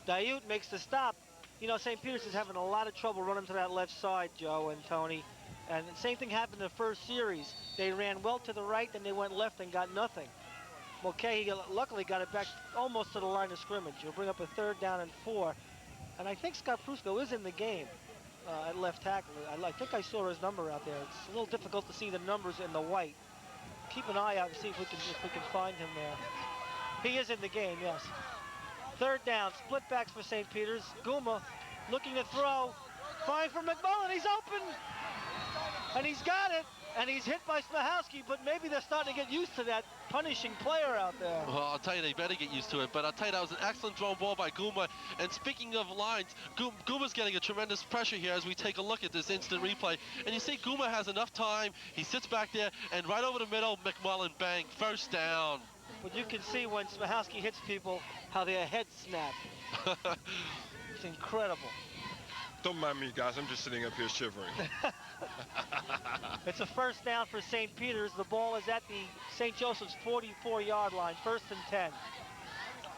Dayut makes the stop. You know, St. Peter's is having a lot of trouble running to that left side, Joe and Tony. And the same thing happened in the first series. They ran well to the right, then they went left and got nothing. Mulcahy luckily got it back almost to the line of scrimmage. He'll bring up a 3rd down and 4. And I think Scott Prusco is in the game. At left tackle. I think I saw his number out there. It's a little difficult to see the numbers in the white. Keep an eye out and see if we can find him there. He is in the game, yes. 3rd down, split backs for St. Peter's. Guma looking to throw. Fine for McMullen, he's open! And he's got it, and he's hit by Smahowski, but maybe they're starting to get used to that punishing player out there. Well, I'll tell you, they better get used to it, but I'll tell you, that was an excellent thrown ball by Guma. And speaking of lines, Guma's getting a tremendous pressure here as we take a look at this instant replay. And you see Guma has enough time. He sits back there, and right over the middle, McMullen, bang, 1st down. But you can see when Smahowski hits people, how their heads snap. It's incredible. Don't mind me, guys. I'm just sitting up here shivering. It's a 1st down for St. Peter's. The ball is at the St. Joseph's 44-yard line, 1st and 10.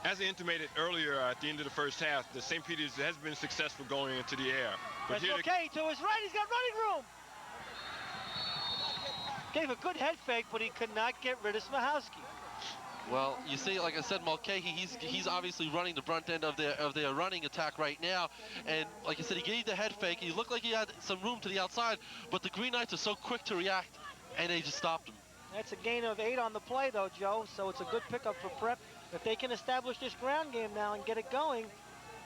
As I intimated earlier at the end of the first half, the St. Peter's has been successful going into the air. But that's okay, to his right, he's got running room. Gave a good head fake, but he could not get rid of Smahowski. Well, you see, like I said, Mulcahy, he's obviously running the front end of their running attack right now. And like I said, he gave the head fake. He looked like he had some room to the outside, but the Green Knights are so quick to react, and they just stopped him. That's a gain of 8 on the play, though, Joe, so it's a good pickup for Prep. If they can establish this ground game now and get it going,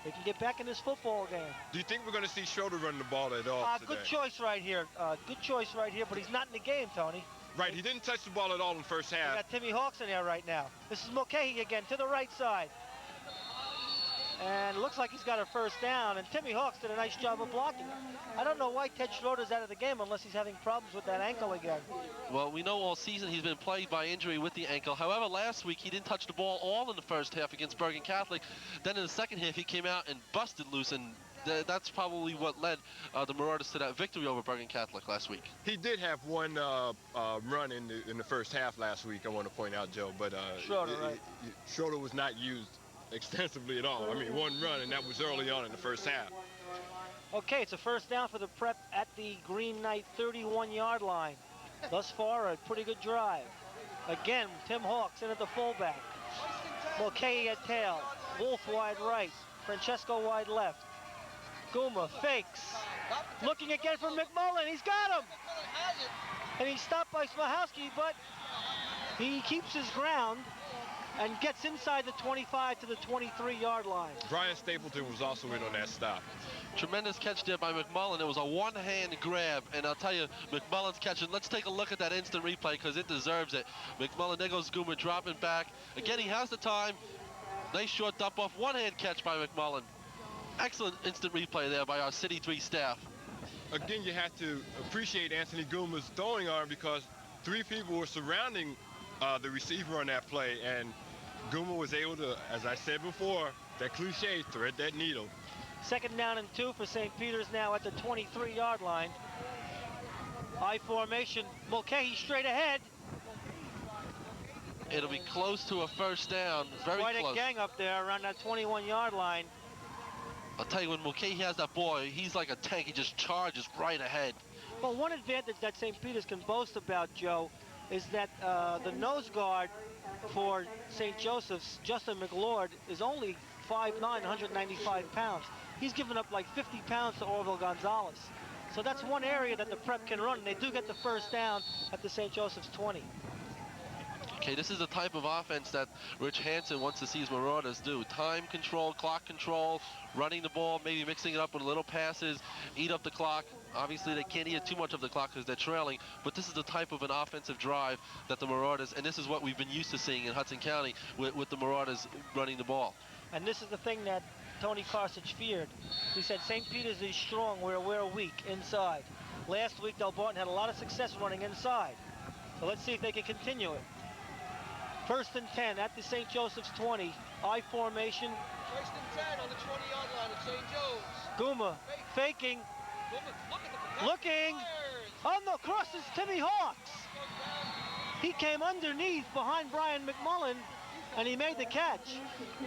they can get back in this football game. Do you think we're going to see Schroeder run the ball at all today? Good choice right here. Good choice right here, but he's not in the game, Tony. Right, he didn't touch the ball at all in the first half. We got Timmy Hawks in there right now. This is Mulcahy again to the right side. And it looks like he's got a 1st down, and Timmy Hawks did a nice job of blocking it. I don't know why Ted Schroeder's out of the game unless he's having problems with that ankle again. Well, we know all season he's been plagued by injury with the ankle. However, last week he didn't touch the ball all in the first half against Bergen Catholic. Then in the second half he came out and busted loose, and that's probably what led the Marauders to that victory over Bergen Catholic last week. He did have one run in the first half last week, I want to point out, Joe, but Schroeder, right. Schroeder was not used extensively at all. I mean, one run, and that was early on in the first half. Okay, it's a 1st down for the Prep at the Green Knight 31-yard line. Thus far, a pretty good drive. Again, Tim Hawks in at the fullback. Mulcahy at tail. Wolf wide right. Francesco wide left. Guma fakes. Looking again for McMullen. He's got him. And he's stopped by Smahowski, but he keeps his ground and gets inside the 25 to the 23-yard line. Brian Stapleton was also in on that stop. Tremendous catch there by McMullen. It was a one-hand grab, and I'll tell you, McMullen's catching. Let's take a look at that instant replay because it deserves it. McMullen, there goes Guma dropping back. Again, he has the time. Nice short dump-off, one-hand catch by McMullen. Excellent instant replay there by our City 3 staff. Again, you have to appreciate Anthony Guma's throwing arm because 3 people were surrounding the receiver on that play, and Guma was able to, as I said before, that cliche, thread that needle. 2nd down and 2 for St. Peter's now at the 23-yard line. I formation, Mulcahy straight ahead. It'll be close to a 1st down, very Quite close. a gang up there around that 21-yard line. I'll tell you, when Mulcahy has that ball, he's like a tank. He just charges right ahead. Well, one advantage that St. Peter's can boast about, Joe, is that the nose guard for St. Joseph's, Justin McLeod, is only 5'9", 195 pounds. He's given up like 50 pounds to Orville Gonzalez. So that's one area that the Prep can run, and they do get the first down at the St. Joseph's 20. Okay, this is the type of offense that Rich Hansen wants to see his Marauders do. Time control, clock control, running the ball, maybe mixing it up with little passes, eat up the clock. Obviously, they can't eat too much of the clock because they're trailing, but this is the type of an offensive drive that the Marauders, and this is what we've been used to seeing in Hudson County with the Marauders running the ball. And this is the thing that Tony Karsich feared. He said St. Peter's is strong where we're weak inside. Last week, Del Barton had a lot of success running inside. So let's see if they can continue it. 1st and 10 at the St. Joseph's 20. I formation. 1st and 10 on the 20-yard line at St. Joe's. Guma faking. Guma, looking. On the cross is Timmy Hawks. He came underneath behind Brian McMullen, and he made the catch.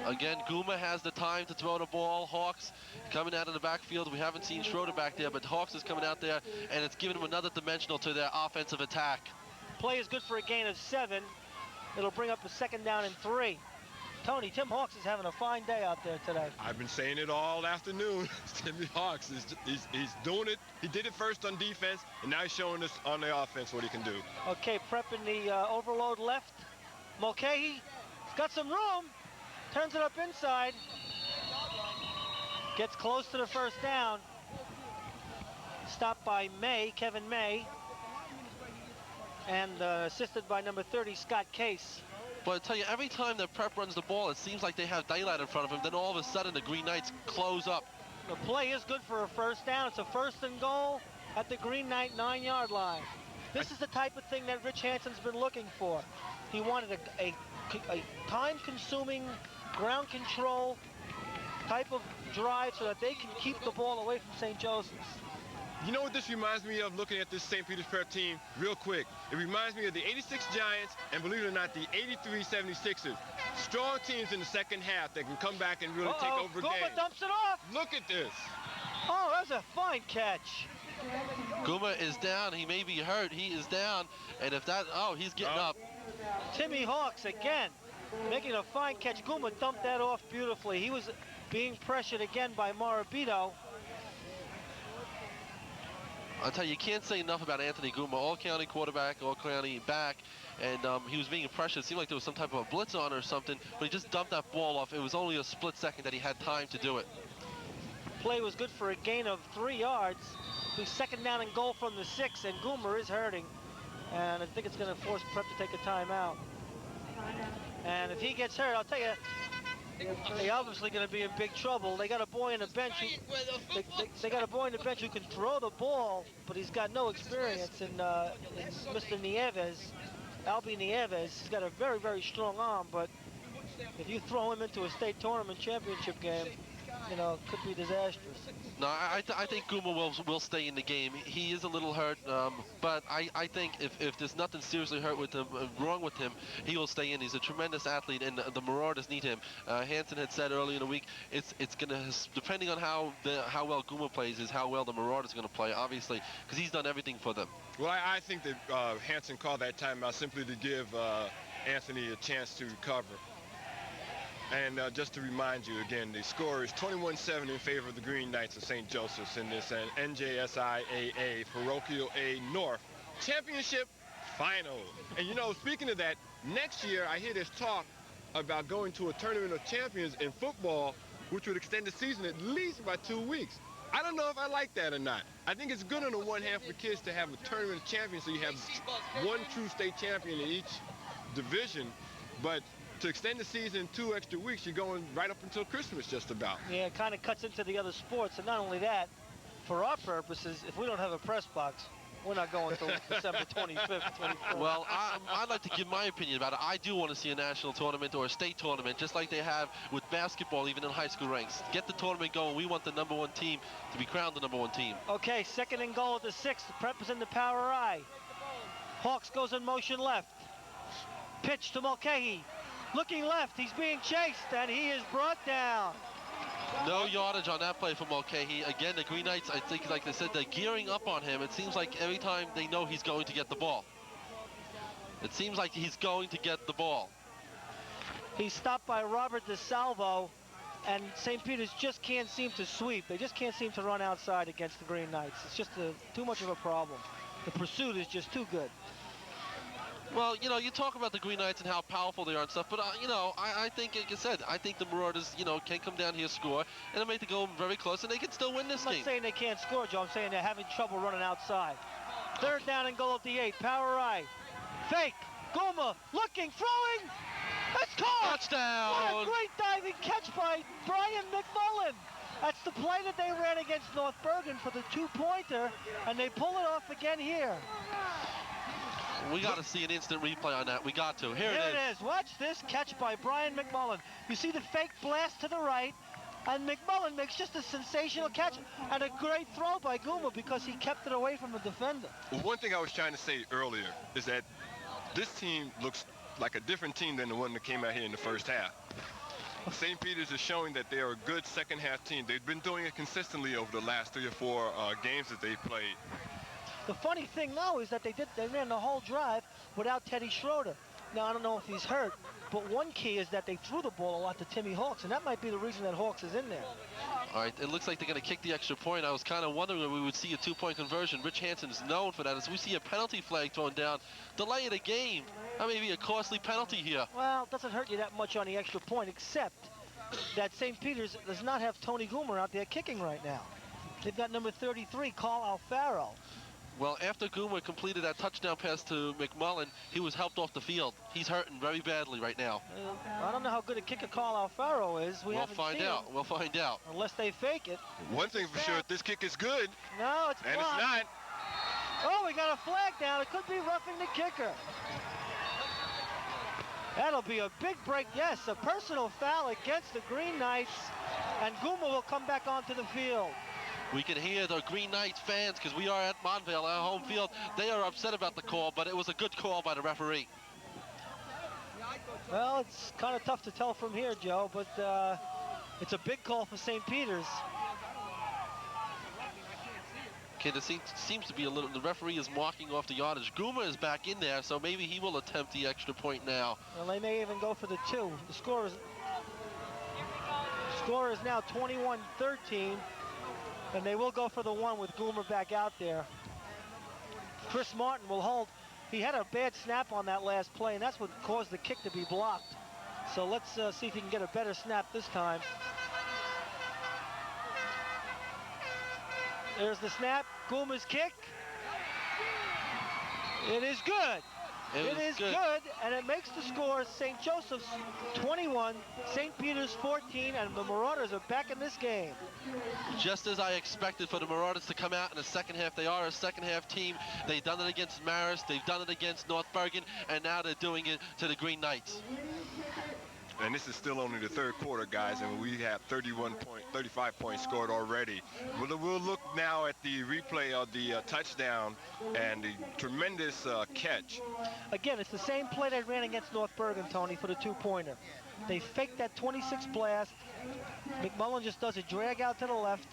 Again, Guma has the time to throw the ball. Hawks coming out of the backfield. We haven't seen Schroeder back there, but Hawks is coming out there, and it's giving them another dimensional to their offensive attack. Play is good for a gain of 7. It'll bring up a 2nd down and 3. Tony, Tim Hawks is having a fine day out there today. I've been saying it all afternoon. Timmy Hawks, he's doing it. He did it first on defense, and now he's showing us on the offense what he can do. Okay, prepping the overload left. Mulcahy got some room. Turns it up inside. Gets close to the 1st down. Stopped by May, Kevin May. And assisted by number 30, Scott Case. But I tell you, every time that Prep runs the ball, it seems like they have daylight in front of him. Then all of a sudden, the Green Knights close up. The play is good for a 1st down. It's a 1st and goal at the Green Knight 9-yard line. This is the type of thing that Rich Hansen's been looking for. He wanted a time-consuming, ground control type of drive so that they can keep the ball away from St. Joseph's. You know what this reminds me of looking at this St. Peter's Prep team real quick? It reminds me of the 86 Giants and, believe it or not, the 83 76ers. Strong teams in the second half that can come back and really take over games. Guma dumps it off. Look at this. Oh, that's a fine catch. Guma is down. He may be hurt. He is down. And if that, he's getting up. Timmy Hawks again making a fine catch. Guma dumped that off beautifully. He was being pressured again by Morabito. I'll tell you, you can't say enough about Anthony Guma, all-county quarterback, all-county back, and he was being pressured. It seemed like there was some type of a blitz on or something, but he just dumped that ball off. It was only a split second that he had time to do it. Play was good for a gain of 3 yards. It'll be 2nd down and goal from the 6, and Goomer is hurting. And I think it's going to force Prep to take a timeout. And if he gets hurt, I'll tell you, they're obviously going to be in big trouble. They got a boy on the bench who they got a boy on the bench who can throw the ball, but he's got no experience. And it's Mr. Nieves, Albie Nieves. He's got a very, very strong arm, but if you throw him into a state tournament championship game, you know, it could be disastrous. No, I think Guma will stay in the game. He is a little hurt, but I think if there's nothing seriously wrong with him, he will stay in. He's a tremendous athlete, and the Marauders need him. Hansen had said earlier in the week, it's gonna, depending on how well Guma plays, is how well the Marauders are gonna play, obviously, because he's done everything for them. Well, I think that Hansen called that timeout simply to give Anthony a chance to recover. And just to remind you again, the score is 21-7 in favor of the Green Knights of St. Joseph's in this NJSIAA Parochial A North Championship Final. And you know, speaking of that, next year I hear this talk about going to a Tournament of Champions in football, which would extend the season at least by 2 weeks. I don't know if I like that or not. I think it's good on the one hand for kids to have a Tournament of Champions, so you have one true state champion in each division, but to extend the season 2 extra weeks, you're going right up until Christmas just about. Yeah, it kind of cuts into the other sports. And not only that, for our purposes, if we don't have a press box, we're not going until December 25th, 24th. Well, I'd like to give my opinion about it. I do want to see a national tournament or a state tournament, just like they have with basketball, even in high school ranks. Get the tournament going. We want the #1 team to be crowned the #1 team. Okay, 2nd and goal at the 6. The Prep is in the power I. Hawks goes in motion left. Pitch to Mulcahy. Looking left, he's being chased, and he is brought down. No yardage on that play for Mulcahy. Again, the Green Knights, I think, like I said, they're gearing up on him. It seems like every time they know he's going to get the ball. It seems like he's going to get the ball. He's stopped by Robert DeSalvo, and St. Peter's just can't seem to sweep. They just can't seem to run outside against the Green Knights. It's just too much of a problem. The pursuit is just too good. Well, you know, you talk about the Green Knights and how powerful they are and stuff, but, you know, I think, like I said, I think the Marauders, you know, can come down here, score, and it'll make the goal very close, and they can still win this game. I'm not saying they can't score, Joe. I'm saying they're having trouble running outside. Third down and goal at the 8. Power I. Fake. Goma looking, throwing. It's caught. Touchdown. What a great diving catch by Brian McMullen. That's the play that they ran against North Bergen for the 2-pointer, and they pull it off again here. We got to see an instant replay on that. We got to. Here it is. Watch this catch by Brian McMullen. You see the fake blast to the right, and McMullen makes just a sensational catch and a great throw by Guma because he kept it away from the defender. Well, one thing I was trying to say earlier is that this team looks like a different team than the one that came out here in the first half. St. Peter's is showing that they are a good second-half team. They've been doing it consistently over the last 3 or 4 games that they played. The funny thing now is that they ran the whole drive without Teddy Schroeder. Now, I don't know if he's hurt, but one key is that they threw the ball a lot to Timmy Hawks, and that might be the reason that Hawks is in there. All right, it looks like they're going to kick the extra point. I was kind of wondering when we would see a 2-point conversion. Rich Hansen's known for that. As we see a penalty flag thrown down, delay of the game. That may be a costly penalty here. Well, it doesn't hurt you that much on the extra point, except that St. Peter's does not have Tony Goomer out there kicking right now. They've got number 33, Carl Alfaro. Well, after Goomer completed that touchdown pass to McMullen, he was helped off the field. He's hurting very badly right now. I don't know how good a kicker Carl Alfaro is. We'll find out. We'll find out. Unless they fake it. One thing for sure, this kick is good. No, it's and blocked. It's not. Oh, we got a flag down. It could be roughing the kicker. That'll be a big break. Yes, a personal foul against the Green Knights, and Goomer will come back onto the field. We can hear the Green Knights fans, because we are at Montvale, our home field. They are upset about the call, but it was a good call by the referee. Well, it's kind of tough to tell from here, Joe, but it's a big call for St. Peter's. Okay, there seems to be a little, the referee is marking off the yardage. Goomer is back in there, so maybe he will attempt the extra point now. Well, they may even go for the 2. The score is now 21-13. And they will go for the 1 with Goomer back out there. Chris Martin will hold. He had a bad snap on that last play, and that's what caused the kick to be blocked. So let's see if he can get a better snap this time. There's the snap. Goomer's kick. It is good. It is good, and it makes the score St. Joseph's 21, St. Peter's 14, and the Marauders are back in this game. Just as I expected for the Marauders to come out in the second half. They are a second-half team. They've done it against Marist, they've done it against North Bergen, and now they're doing it to the Green Knights. And this is still only the third quarter, guys, and we have 35 points scored already. We'll look now at the replay of the touchdown and the tremendous catch. Again, it's the same play they ran against North Bergen, Tony, for the 2-pointer. They faked that 26 blast. McMullen just does a drag out to the left,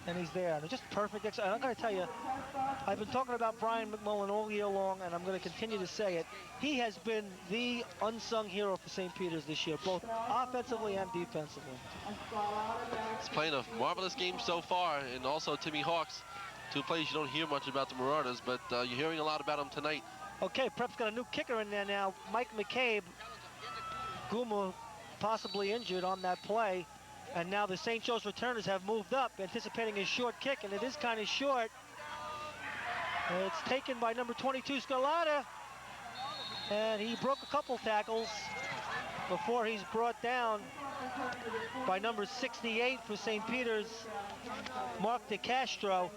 and he's there. They're just perfect. And I'm going to tell you, I've been talking about Brian McMullen all year long, and I'm going to continue to say it. He has been the unsung hero for St. Peter's this year, both offensively and defensively. He's playing a marvelous game so far, and also Timmy Hawks, 2 players you don't hear much about the Marauders, but you're hearing a lot about them tonight. Okay, Prep's got a new kicker in there now, Mike McCabe. Goomer possibly injured on that play. And now the St. Joe's returners have moved up, anticipating a short kick, and it is kind of short. It's taken by number 22, Scarlata. And he broke a couple tackles before he's brought down by number 68 for St. Peter's, Mark DeCastro.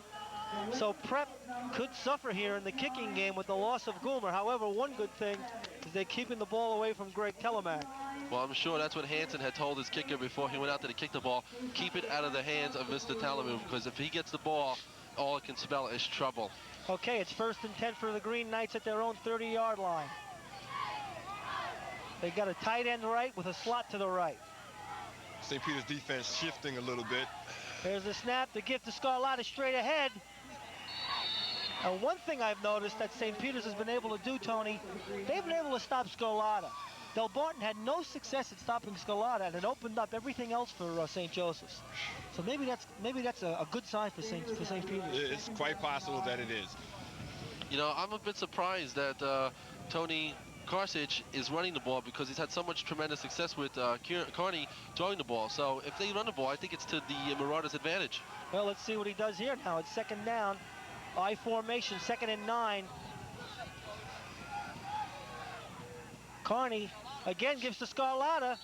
So Prep could suffer here in the kicking game with the loss of Goomer. However, one good thing is they're keeping the ball away from Greg Telemack. Well, I'm sure that's what Hansen had told his kicker before he went out there to kick the ball. Keep it out of the hands of Mr. Talamu, because if he gets the ball, all it can spell is trouble. Okay, it's 1st and 10 for the Green Knights at their own 30-yard line. They got a tight end right with a slot to the right. St. Peter's defense shifting a little bit. There's the snap, the gift to Scarlata straight ahead. One thing I've noticed that St. Peter's has been able to do, Tony, they've been able to stop Scarlata. Del Barton had no success at stopping Scarlata, and it opened up everything else for St. Joseph's. So maybe that's a good sign for St. Peter's. It's quite possible that it is. You know, I'm a bit surprised that Tony Karsich is running the ball because he's had so much tremendous success with Carney throwing the ball. So if they run the ball, I think it's to the Marauders' advantage. Well, let's see what he does here now. It's second down. I formation, 2nd and 9. Carney again gives to Scarlata,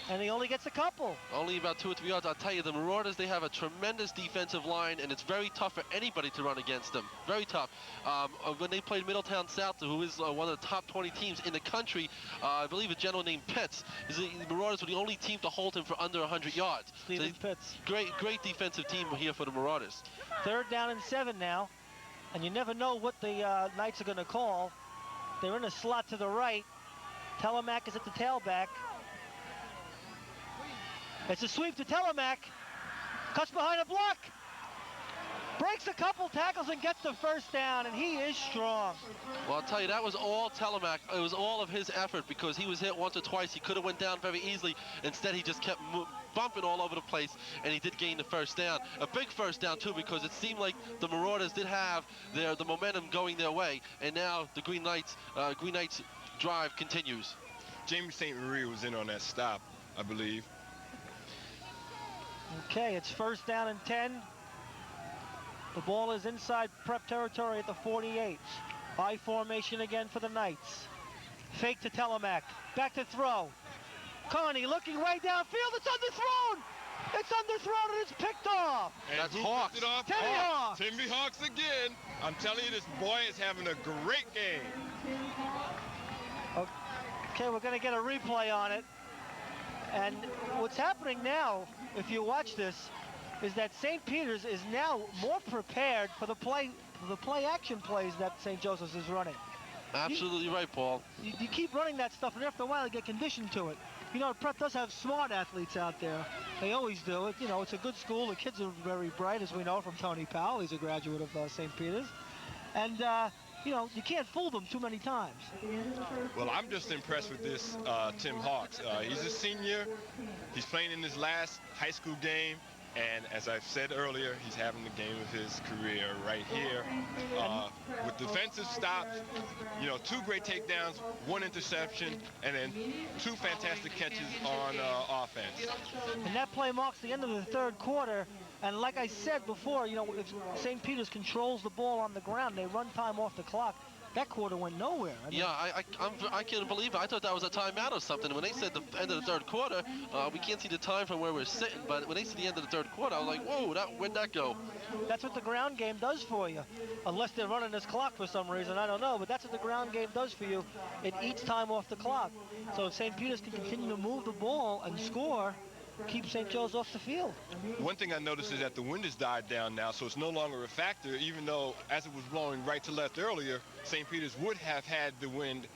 and he only gets a couple. Only about 2 or 3 yards. I'll tell you, the Marauders, they have a tremendous defensive line, and it's very tough for anybody to run against them. Very tough. When they played Middletown South, who is one of the top 20 teams in the country, I believe a gentleman named Pitts, the Marauders were the only team to hold him for under 100 yards. Stephen Pitts. Great defensive team here for the Marauders. 3rd down and 7 now, and you never know what the Knights are going to call. They're in a slot to the right. Telemac is at the tailback. It's a sweep to Telemac. Cuts behind a block. Breaks a couple tackles and gets the first down, and he is strong. Well, I'll tell you, that was all Telemac. It was all of his effort because he was hit once or twice. He could have went down very easily. Instead, he just kept bumping all over the place, and he did gain the first down. A big first down, too, because it seemed like the Marauders did have the momentum going their way, and now the Green Knights drive continues. Jamie St. Marie was in on that stop, I believe. Okay, it's 1st down and 10. The ball is inside prep territory at the 48. I formation again for the Knights. Fake to Telemac. Back to throw. Carney looking way downfield. It's underthrown. It's underthrown and it's picked off. And that's who Hawks. picked it off? Timmy Hawks. Timmy Hawks again. I'm telling you, this boy is having a great game. Okay, we're going to get a replay on it. And what's happening now, if you watch this, is that St. Peter's is now more prepared for the play action plays that St. Joseph's is running. Absolutely right, Paul. You keep running that stuff, and after a while, you get conditioned to it. You know, Prep does have smart athletes out there. They always do. You know, it's a good school. The kids are very bright, as we know from Tony Powell. He's a graduate of St. Peter's. And, you know, you can't fool them too many times. Well, I'm just impressed with this Tim Hawks. He's a senior. He's playing in his last high school game. And as I've said earlier, he's having the game of his career right here. With defensive stops, you know, 2 great takedowns, 1 interception, and then 2 fantastic catches on offense. And that play marks the end of the 3rd quarter. And like I said before, you know, if St. Peter's controls the ball on the ground, they run time off the clock. That quarter went nowhere. I mean, yeah, I can't believe it. I thought that was a timeout or something. When they said the end of the 3rd quarter, we can't see the time from where we're sitting, but when they said the end of the 3rd quarter, I was like, whoa, where'd that go? That's what the ground game does for you. Unless they're running this clock for some reason, I don't know, but that's what the ground game does for you. It eats time off the clock. So if St. Peter's can continue to move the ball and score, keep St. Joe's off the field. One thing I noticed is that the wind has died down now, so it's no longer a factor, even though as it was blowing right to left earlier, St. Peter's would have had the wind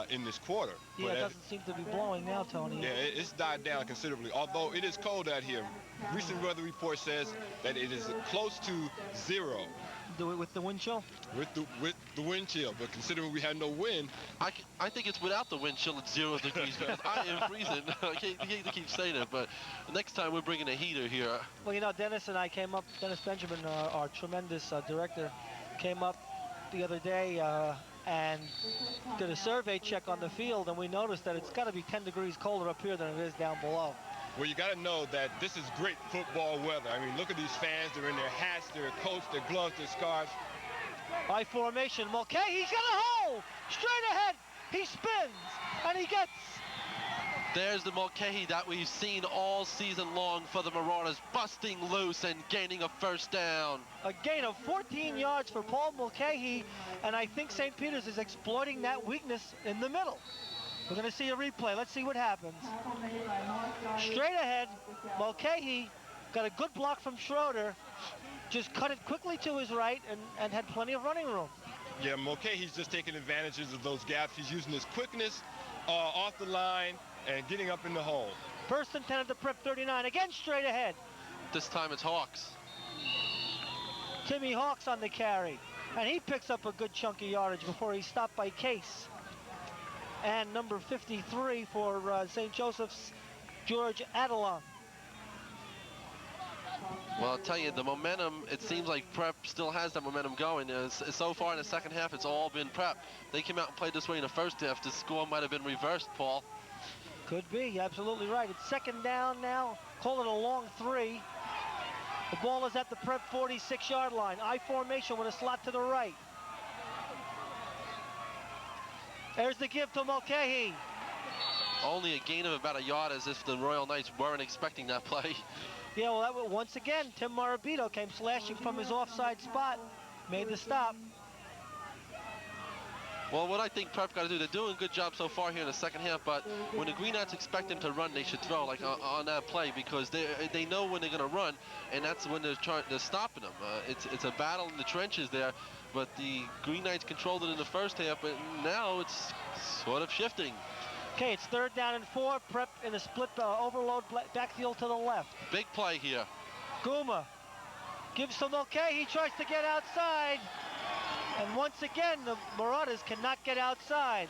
in this quarter. Yeah, it doesn't seem to be blowing now, Tony. Yeah, it's died down considerably, although it is cold out here. Recent weather report says that it is close to 0. With the wind chill? With the wind chill, but considering we had no wind, I think it's without the wind chill at 0 degrees because I am freezing. I hate to keep saying it, but next time we're bringing a heater here. Well, you know, Dennis and I came up. Dennis Benjamin, our tremendous director, came up the other day and did a survey check on the field, and we noticed that it's got to be 10 degrees colder up here than it is down below. Well, you got to know that this is great football weather. I mean, look at these fans. They're in their hats, their coats, their gloves, their scarves. I formation. Mulcahy's got a hole. Straight ahead. He spins, and he gets. There's the Mulcahy that we've seen all season long for the Marauders, busting loose and gaining a first down. A gain of 14 yards for Paul Mulcahy, and I think St. Peter's is exploiting that weakness in the middle. We're going to see a replay. Let's see what happens. Straight ahead, Mulcahy got a good block from Schroeder, just cut it quickly to his right and had plenty of running room. Yeah, Mulcahy's just taking advantages of those gaps. He's using his quickness off the line and getting up in the hole. 1st and 10 at the prep 39. Again, straight ahead. This time it's Hawks. Timmy Hawks on the carry. And he picks up a good chunk of yardage before he's stopped by Case. And number 53 for St. Joseph's, George Adelon. Well, I'll tell you, the momentum, it seems like Prep still has that momentum going. So far in the second half, it's all been Prep. They came out and played this way in the first half. The score might have been reversed, Paul. Could be, absolutely right. It's second down now. Call it a long 3. The ball is at the Prep 46-yard line. I formation with a slot to the right. There's the give to Mulcahy. Only a gain of about a yard, as if the Royal Knights weren't expecting that play. Yeah, well, that was, once again, Tim Marabito came slashing from his offside spot, made the stop. Well, what I think Prep got to do, they're doing a good job so far here in the second half, but when the Green Knights expect them to run, they should throw, like on that play, because they know when they're going to run, and that's when they're stopping them. It's a battle in the trenches there, but the Green Knights controlled it in the first half, but now it's sort of shifting. Okay, it's third down and 4. Prep in a split overload backfield to the left. Big play here. Guma gives to Mulcahy. He tries to get outside. And once again, the Marauders cannot get outside.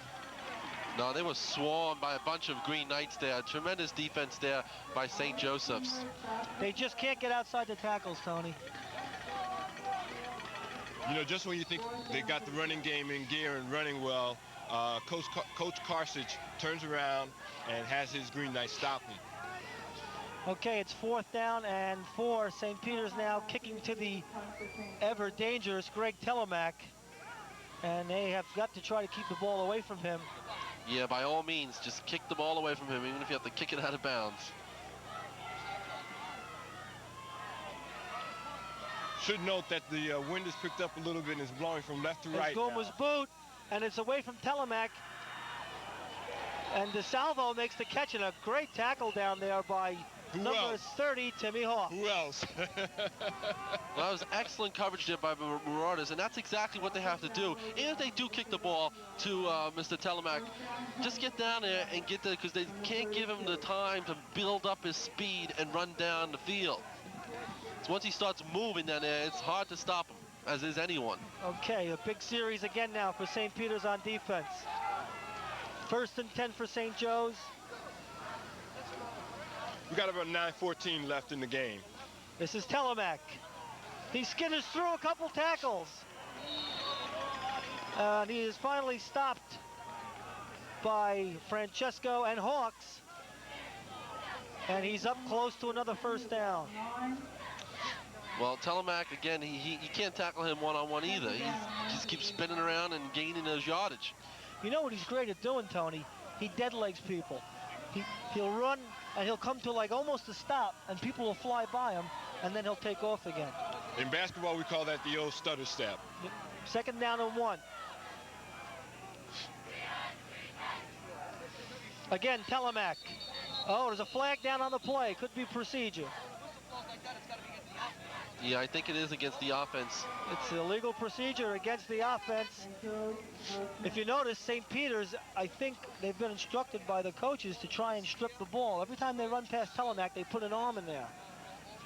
No, they were swarmed by a bunch of Green Knights there. Tremendous defense there by St. Joseph's. They just can't get outside the tackles, Tony. You know, just when you think they got the running game in gear and running well, Coach Karsich turns around and has his Green Knights stop him. Okay, it's fourth down and 4. St. Peter's now kicking to the ever dangerous Greg Telemack. And they have got to try to keep the ball away from him. Yeah, by all means, just kick the ball away from him, even if you have to kick it out of bounds. Should note that the wind has picked up a little bit and is blowing from left to right. Guma's boot, and it's away from Telemack. And DeSalvo makes the catch, and a great tackle down there by number 30, Timmy Hawk. Who else? Well, that was excellent coverage there by the Marauders, and that's exactly what they have to do. Even if they do kick the ball to Mr. Telemack, just get down there and get there, because they can't give him the time to build up his speed and run down the field. So once he starts moving down there, it's hard to stop him, as is anyone. Okay, a big series again now for St. Peter's on defense. First and 10 for St. Joe's. We got about 9:14 left in the game. This is Telemack. He skitters through a couple tackles. And he is finally stopped by Francesco and Hawks. And he's up close to another first down. Well, Telemack, again, he can't tackle him one-on-one either. He just keeps spinning around and gaining those yardage. You know what he's great at doing, Tony? He dead legs people. He'll run and he'll come to like almost a stop, and people will fly by him, and then he'll take off again. In basketball, we call that the old stutter step. Second down and 1. Again, Telemack. Oh, there's a flag down on the play. Could be procedure. Yeah, I think it is against the offense. It's illegal procedure against the offense. If you notice, St. Peter's, I think they've been instructed by the coaches to try and strip the ball. Every time they run past Telemack, they put an arm in there.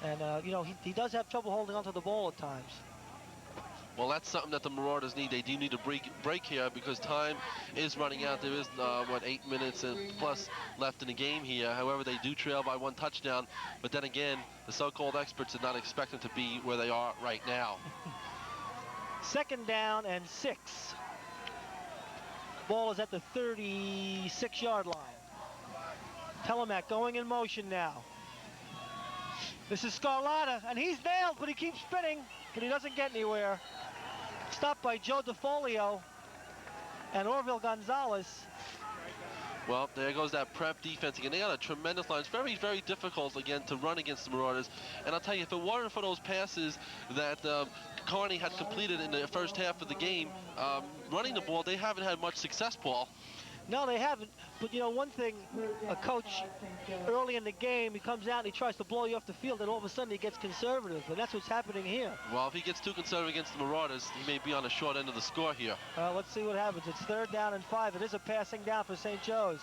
And, you know, he does have trouble holding onto the ball at times. Well, that's something that the Marauders need. They do need a break here, because time is running out. There is, 8 minutes and plus left in the game here. However, they do trail by 1 touchdown. But then again, the so-called experts did not expect them to be where they are right now. Second down and 6. Ball is at the 36-yard line. Telemack going in motion now. This is Scarlatta, and he's nailed, but he keeps spinning, but he doesn't get anywhere. Stopped by Joe DeFolio and Orville Gonzalez. Well, there goes that Prep defense again. They got a tremendous line. It's very, very difficult, again, to run against the Marauders. And I'll tell you, if it weren't for those passes that Carney had completed in the first half of the game, running the ball, they haven't had much success, Paul. No, they haven't. But, you know, one thing, a coach, early in the game, he comes out and he tries to blow you off the field, and all of a sudden he gets conservative. And that's what's happening here. Well, if he gets too conservative against the Marauders, he may be on the short end of the score here. Let's see what happens. It's third down and 5. It is a passing down for St. Joe's.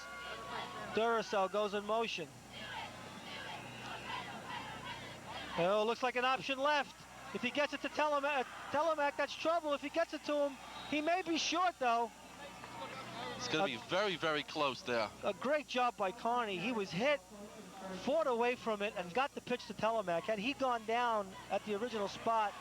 Duracell goes in motion. Oh, looks like an option left. If he gets it to Telemac, that's trouble. If he gets it to him, he may be short, though. It's going to be very, very close there. A great job by Carney. He was hit, fought away from it, and got the pitch to Telemac. Had he gone down at the original spot,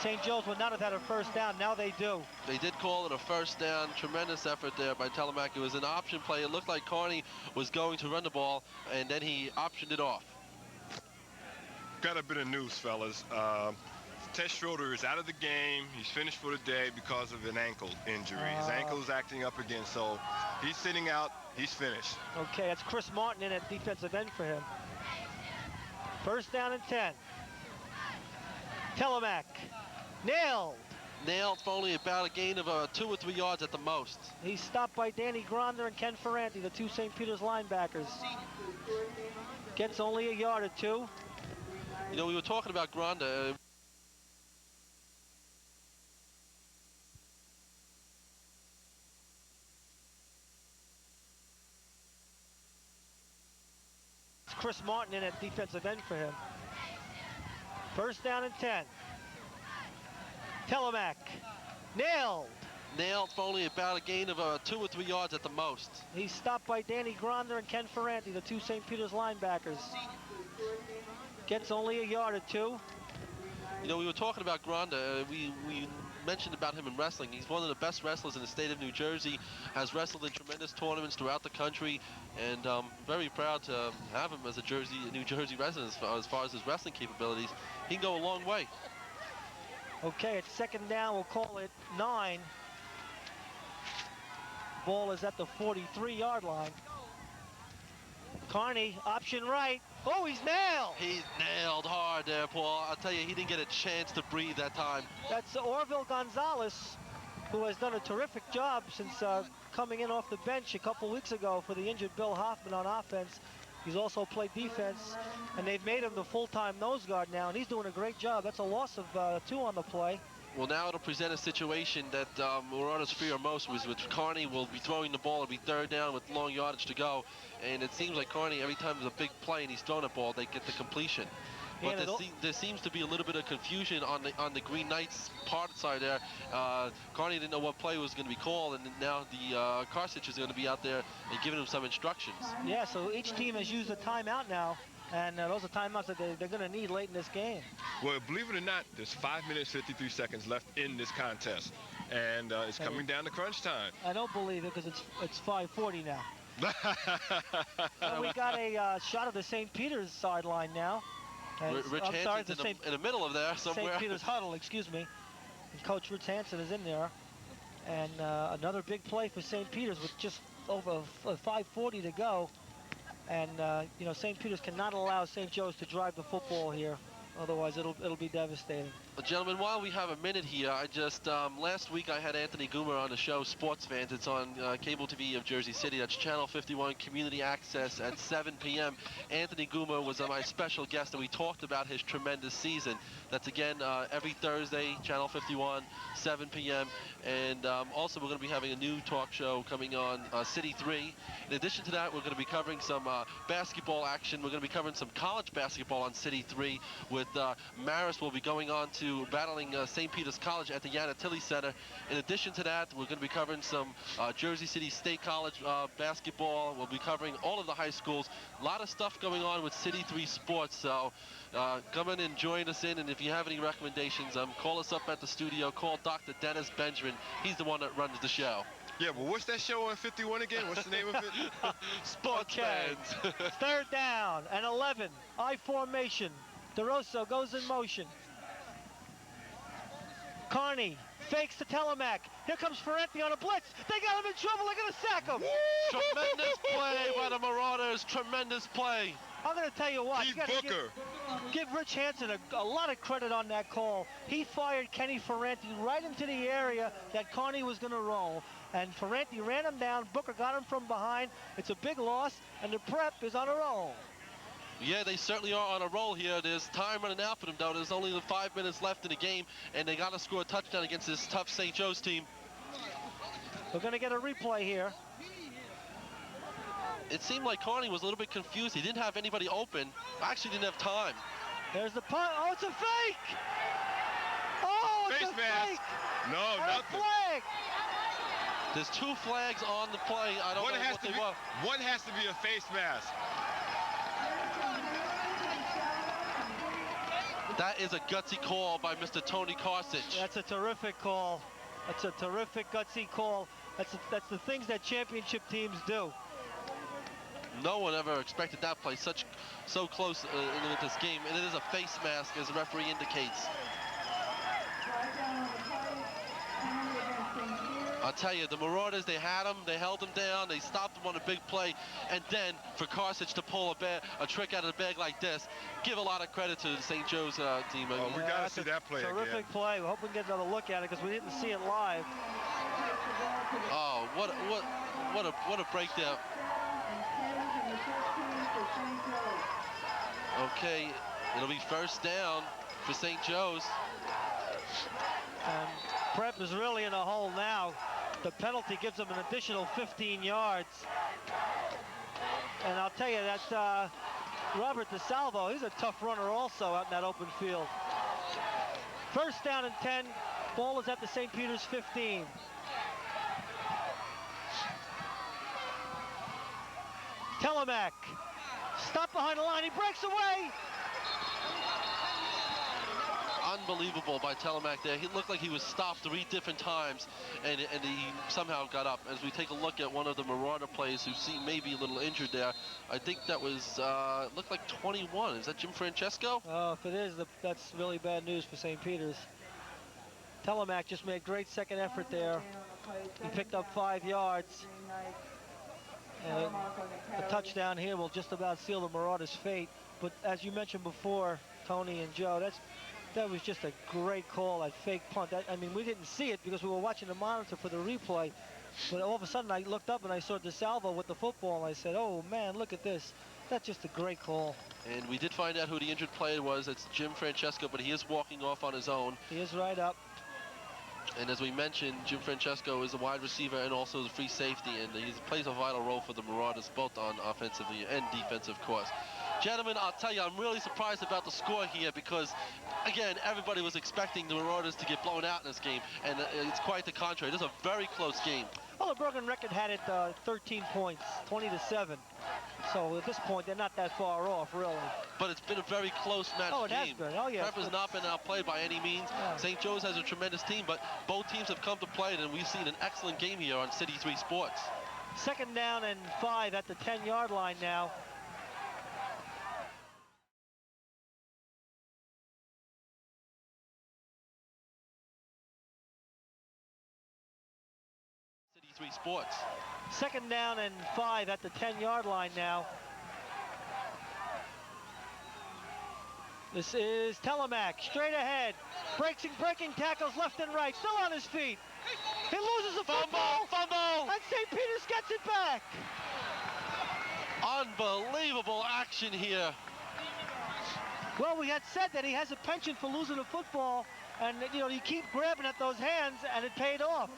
St. Joe's would not have had a first down. Now they do. They did call it a first down. Tremendous effort there by Telemac. It was an option play. It looked like Carney was going to run the ball, and then he optioned it off. Got a bit of news, fellas. Tess Schroeder is out of the game. He's finished for the day because of an ankle injury. His ankle is acting up again, so he's sitting out. He's finished. Okay, that's Chris Martin in at defensive end for him. First down and 10. Telemac. Nailed. Nailed for only about a gain of 2 or 3 yards at the most. He's stopped by Danny Gronder and Ken Ferranti, the two St. Peter's linebackers. Gets only a yard or two. You know, we were talking about Gronder. It's Chris Martin in at defensive end for him. First down and 10. Telemac. Nailed. Nailed for only about a gain of 2 or 3 yards at the most. He's stopped by Danny Gronder and Ken Ferranti, the two St. Peter's linebackers. Gets only a yard or two. You know, we were talking about Gronder. We mentioned about him in wrestling. He's one of the best wrestlers in the state of New Jersey, has wrestled in tremendous tournaments throughout the country, and very proud to have him as a New Jersey resident as far as his wrestling capabilities. He can go a long way. Okay, it's second down. We'll call it 9. Ball is at the 43-yard line. Carney, option right. Oh, he's nailed. He's nailed hard there, Paul. I'll tell you, he didn't get a chance to breathe that time. That's Orville Gonzalez, who has done a terrific job since coming in off the bench a couple weeks ago for the injured Bill Hoffman on offense. He's also played defense, and they've made him the full-time nose guard now, and he's doing a great job. That's a loss of 2 on the play. Well, now it'll present a situation that Marauders fear most, which Carney will be throwing the ball. It'll be third down with long yardage to go. And it seems like Carney, every time there's a big play and he's throwing a ball, they get the completion. But there seems to be a little bit of confusion on the Green Knights part side there. Carney didn't know what play was going to be called, and now the Karsich is going to be out there and giving him some instructions. Yeah, so each team has used a timeout now. And those are timeouts that they're going to need late in this game. Well, believe it or not, there's 5 minutes, 53 seconds left in this contest. And it's coming down to crunch time. I don't believe it because it's 5:40 now. And we got a shot of the St. Peter's sideline now. Rich Hansen's in the middle of there somewhere. St. Peter's huddle, excuse me. And Coach Rich Hansen is in there. And another big play for St. Peter's with just over 5:40 to go. And, you know, St. Peter's cannot allow St. Joe's to drive the football here. Otherwise, it'll be devastating. Well, gentlemen, while we have a minute here, I just, last week I had Anthony Goomer on the show, Sports Fans. It's on cable TV of Jersey City. That's Channel 51 Community Access at 7 p.m. Anthony Goomer was my special guest, and we talked about his tremendous season. That's, again, every Thursday, Channel 51, 7 p.m. And also, we're going to be having a new talk show coming on City 3. In addition to that, we're going to be covering some basketball action. We're going to be covering some college basketball on City 3 with Marist will be going on to battling St. Peter's College at the Yanatili Center. In addition to that, we're going to be covering some Jersey City State College basketball. We'll be covering all of the high schools. A lot of stuff going on with City 3 Sports. So come in and join us in. And if you have any recommendations, call us up at the studio. Call Dr. Dennis Benjamin. He's the one that runs the show. Yeah, but what's that show on 51 again? What's the name of it? Sports Fans. Third down and 11. I formation. DeRosso goes in motion. Carney fakes to Telemac. Here comes Ferranti on a blitz. They got him in trouble. They're going to sack him. Tremendous play by the Marauders. Tremendous play. I'm going to tell you what. Keith You gotta Booker. give Rich Hansen a lot of credit on that call. He fired Kenny Ferranti right into the area that Carney was going to roll. And Ferranti ran him down. Booker got him from behind. It's a big loss, and the prep is on a roll. Yeah, they certainly are on a roll here. There's time running out for them, though. There's only 5 minutes left in the game, and they got to score a touchdown against this tough St. Joe's team. We're going to get a replay here. It seemed like Carney was a little bit confused. He didn't have anybody open. Actually didn't have time. There's the punt. Oh, it's a fake! Oh, it's Face a mask. fake! No, And a nothing. flag! There's 2 flags on the play. I don't know what they were. One has to be a face mask. That is a gutsy call by Mr. Tony Karsich. That's a terrific call. That's a terrific gutsy call. That's the things that championship teams do. No one ever expected that play so close into this game, and it is a face mask, as the referee indicates. I'll tell you, the Marauders, they had him, they held him down, they stopped him on a big play, and then for Karsich to pull a trick out of the bag like this, give a lot of credit to the St. Joe's team. Oh, we got to see that play again. Terrific play. We hope we can get another look at it because we didn't see it live. Oh, what a break there. Okay, it'll be first down for St. Joe's. And Prep is really in a hole now. The penalty gives them an additional 15 yards. And I'll tell you that Robert DeSalvo, he's a tough runner also out in that open field. First down and 10. Ball is at the St. Peter's 15. Telemac. Stop behind the line. He breaks away. Unbelievable by Telemac there. He looked like he was stopped 3 different times, and he somehow got up. As we take a look at one of the Marauder players who seemed maybe a little injured there, I think that was, looked like 21. Is that Jim Francesco? Oh, if it is, that's really bad news for St. Peter's. Telemac just made great second effort there. He picked up 5 yards. And a touchdown here will just about seal the Marauders' fate. But as you mentioned before, Tony and Joe, that was just a great call, that fake punt. I mean, we didn't see it because we were watching the monitor for the replay. But all of a sudden, I looked up and I saw DeSalvo with the football, and I said, oh, man, look at this. That's just a great call. And we did find out who the injured player was. It's Jim Francesco, but he is walking off on his own. He is right up. And as we mentioned, Jim Francesco is a wide receiver and also the free safety, and he plays a vital role for the Marauders, both on offensively and defensive course. Gentlemen, I'll tell you, I'm really surprised about the score here because, again, everybody was expecting the Marauders to get blown out in this game, and it's quite the contrary. This is a very close game. Well, the Bergen record had it 13 points, 20-7. So at this point, they're not that far off, really. But it's been a very close match Oh, it game. has been. Oh, yeah. Prep has not been outplayed by any means. Yeah. St. Joe's has a tremendous team, but both teams have come to play it, and we've seen an excellent game here on City 3 Sports. Second down and 5 at the 10-yard line now. City 3 Sports. Second down and 5 at the 10-yard line now. This is Telemac, straight ahead. Breaking tackles left and right, still on his feet. He loses a football. Fumble! And St. Peter's gets it back. Unbelievable action here. Well, we had said that he has a penchant for losing a football, and you keep grabbing at those hands, and it paid off.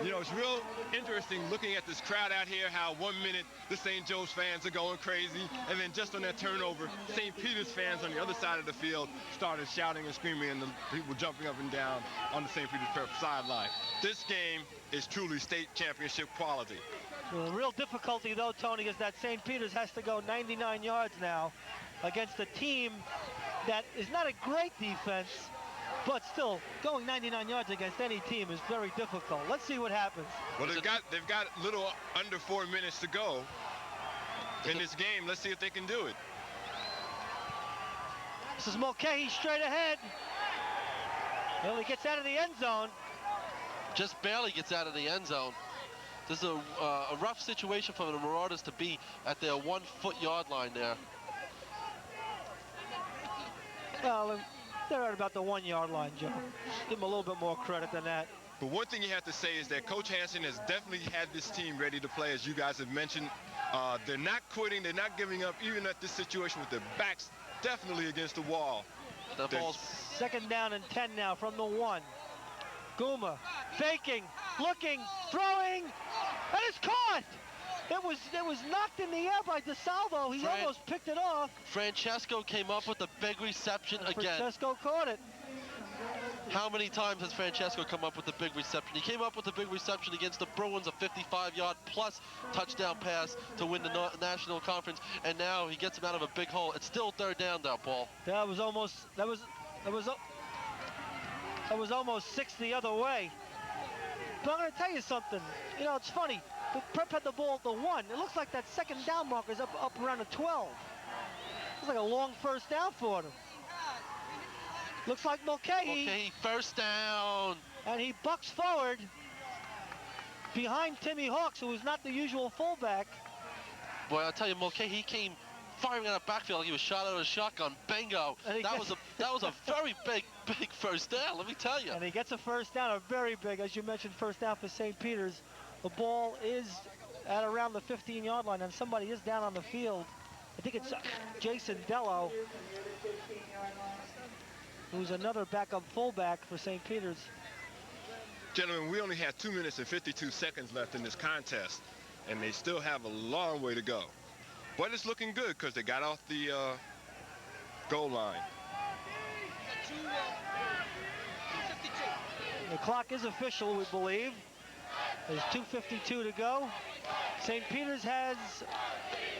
It's real interesting looking at this crowd out here, how 1 minute the St. Joe's fans are going crazy, and then just on that turnover, St. Peter's fans on the other side of the field started shouting and screaming, and the people jumping up and down on the St. Peter's Prep sideline. This game is truly state championship quality. Well, the real difficulty, though, Tony, is that St. Peter's has to go 99 yards now against a team that is not a great defense, but still, going 99 yards against any team is very difficult. Let's see what happens. Well, they've got a little under 4 minutes to go in this game. Let's see if they can do it. This is Mulcahy straight ahead. He only gets out of the end zone. Just barely gets out of the end zone. This is a rough situation for the Marauders to be at their 1 foot yard line there. Well, they're at about the 1 yard line, Joe. Give them a little bit more credit than that. But one thing you have to say is that Coach Hansen has definitely had this team ready to play, as you guys have mentioned. They're not quitting. They're not giving up, even at this situation with their backs definitely against the wall. The ball's second down and 10 now from the 1. Guma faking, looking, throwing, and it's caught! It was knocked in the air by DeSalvo. He almost picked it off. Francesco came up with a big reception again. Francesco caught it. How many times has Francesco come up with a big reception? He came up with a big reception against the Bruins, a 55-yard plus touchdown pass to win the National Conference, and now he gets him out of a big hole. It's still third down though, Paul. That was almost 6 the other way. But I'm going to tell you something. You know, it's funny. The Prep had the ball at the 1. It looks like that second down marker's up around the 12. It's like a long first down for them. Looks like Mulcahy. Mulcahy, first down. And he bucks forward behind Timmy Hawks, who is not the usual fullback. Boy, I'll tell you, Mulcahy came firing out of backfield like he was shot out of a shotgun. Bingo. That was a very big first down, let me tell you. And he gets a first down, a very big, as you mentioned, first down for St. Peter's. The ball is at around the 15-yard line, and somebody is down on the field. I think it's Jason Dello, who's another backup fullback for St. Peter's. Gentlemen, we only have 2 minutes and 52 seconds left in this contest, and they still have a long way to go. But it's looking good because they got off the goal line. The clock is official, we believe. There's 2:52 to go. St. Peter's has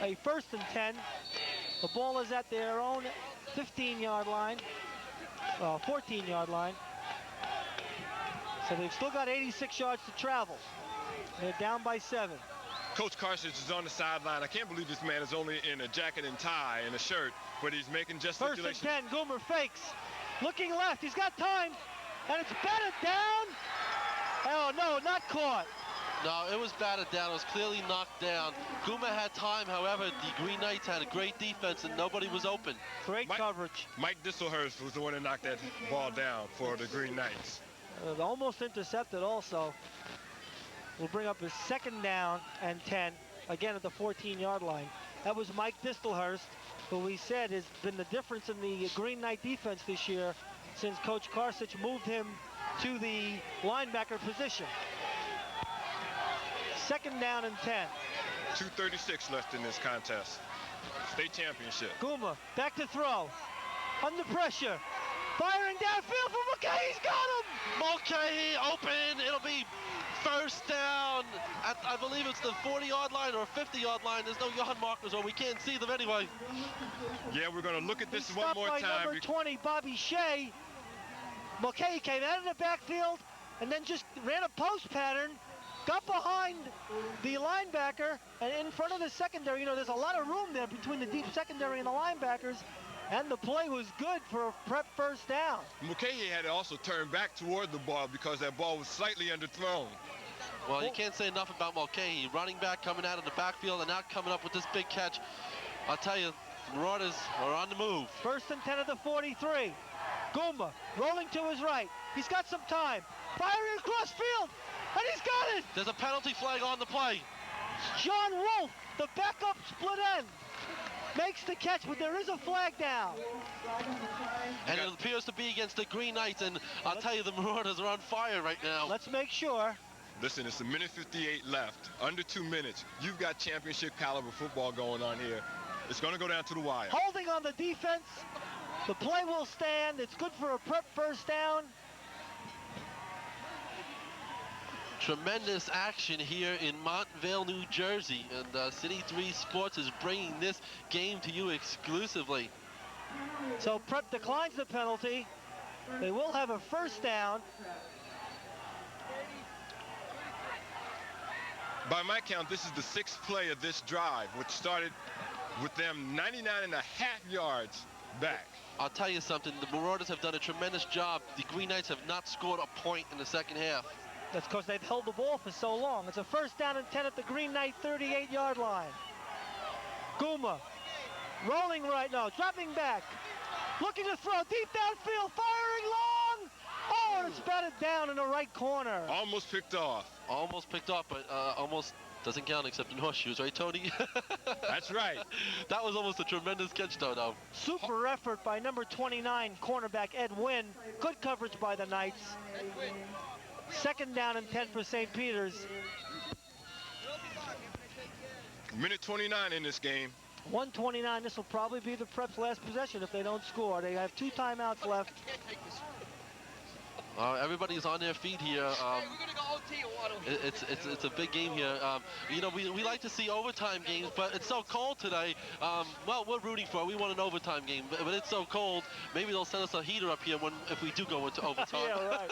a 1st and 10. The ball is at their own 15-yard line, 14-yard line. So they've still got 86 yards to travel. They're down by 7. Coach Carson is on the sideline. I can't believe this man is only in a jacket and tie and a shirt, but he's making gesticulations. 1st and 10, Goomer fakes. Looking left, he's got time, and it's batted down. Oh no, not caught. No, it was batted down. It was clearly knocked down. Guma had time, however, the Green Knights had a great defense and nobody was open. Great coverage. Mike Disselhurst was the one that knocked that ball down for the Green Knights. Almost intercepted also. We'll bring up his 2nd down and 10, again at the 14-yard line. That was Mike Distelhurst, who we said has been the difference in the Green Knight defense this year since Coach Karsich moved him to the linebacker position. 2nd down and 10. 2:36 left in this contest. State championship. Guma back to throw. Under pressure. Firing downfield for Mulcahy. He's got him. Mulcahy open. It'll be first down at, I believe it's the 40-yard line or 50-yard line. There's no yard markers, or we can't see them anyway. Yeah, we're going to look at this one more by time. Number 20, Bobby Shea. Mulcahy came out of the backfield and then just ran a post pattern, got behind the linebacker and in front of the secondary. You know, there's a lot of room there between the deep secondary and the linebackers, and the play was good for a Prep first down. Mulcahy had to also turn back toward the ball because that ball was slightly underthrown. Well, you can't say enough about Mulcahy. Running back coming out of the backfield and now coming up with this big catch. I'll tell you, the Marauders are on the move. 1st and 10 at the 43. Guma rolling to his right. He's got some time. Firing across field, and he's got it. There's a penalty flag on the play. John Wolf, the backup split end, makes the catch, but there is a flag down. And it appears to be against the Green Knights, and I'll tell you, the Marauders are on fire right now. Let's make sure. Listen, it's 1:58 left. Under 2 minutes. You've got championship caliber football going on here. It's going to go down to the wire. Holding on the defense. The play will stand. It's good for a Prep first down. Tremendous action here in Montvale, New Jersey, and City 3 Sports is bringing this game to you exclusively. So Prep declines the penalty. They will have a first down. By my count, this is the 6th play of this drive, which started with them 99.5 yards back. I'll tell you something, the Marauders have done a tremendous job. The Green Knights have not scored a point in the second half. That's because they've held the ball for so long. It's a 1st down and 10 at the Green Knight 38-yard line. Guma rolling right now, dropping back, looking to throw deep downfield, firing long. Oh, and it's batted down in the right corner. Almost picked off. Almost picked off, but almost doesn't count except in horseshoes, right, Tony? That's right. That was almost a tremendous catch, though. Super effort by number 29, cornerback Ed Wynn. Good coverage by the Knights. 2nd down and 10 for St. Peter's. Minute 29 in this game. 1:29. This will probably be the Prep's last possession if they don't score. They have 2 timeouts left. Everybody's on their feet here. It's a big game here. You know, we like to see overtime games, but it's so cold today. Well, we're rooting for it. We want an overtime game, but it's so cold. Maybe they'll send us a heater up here if we do go into overtime. Yeah, right.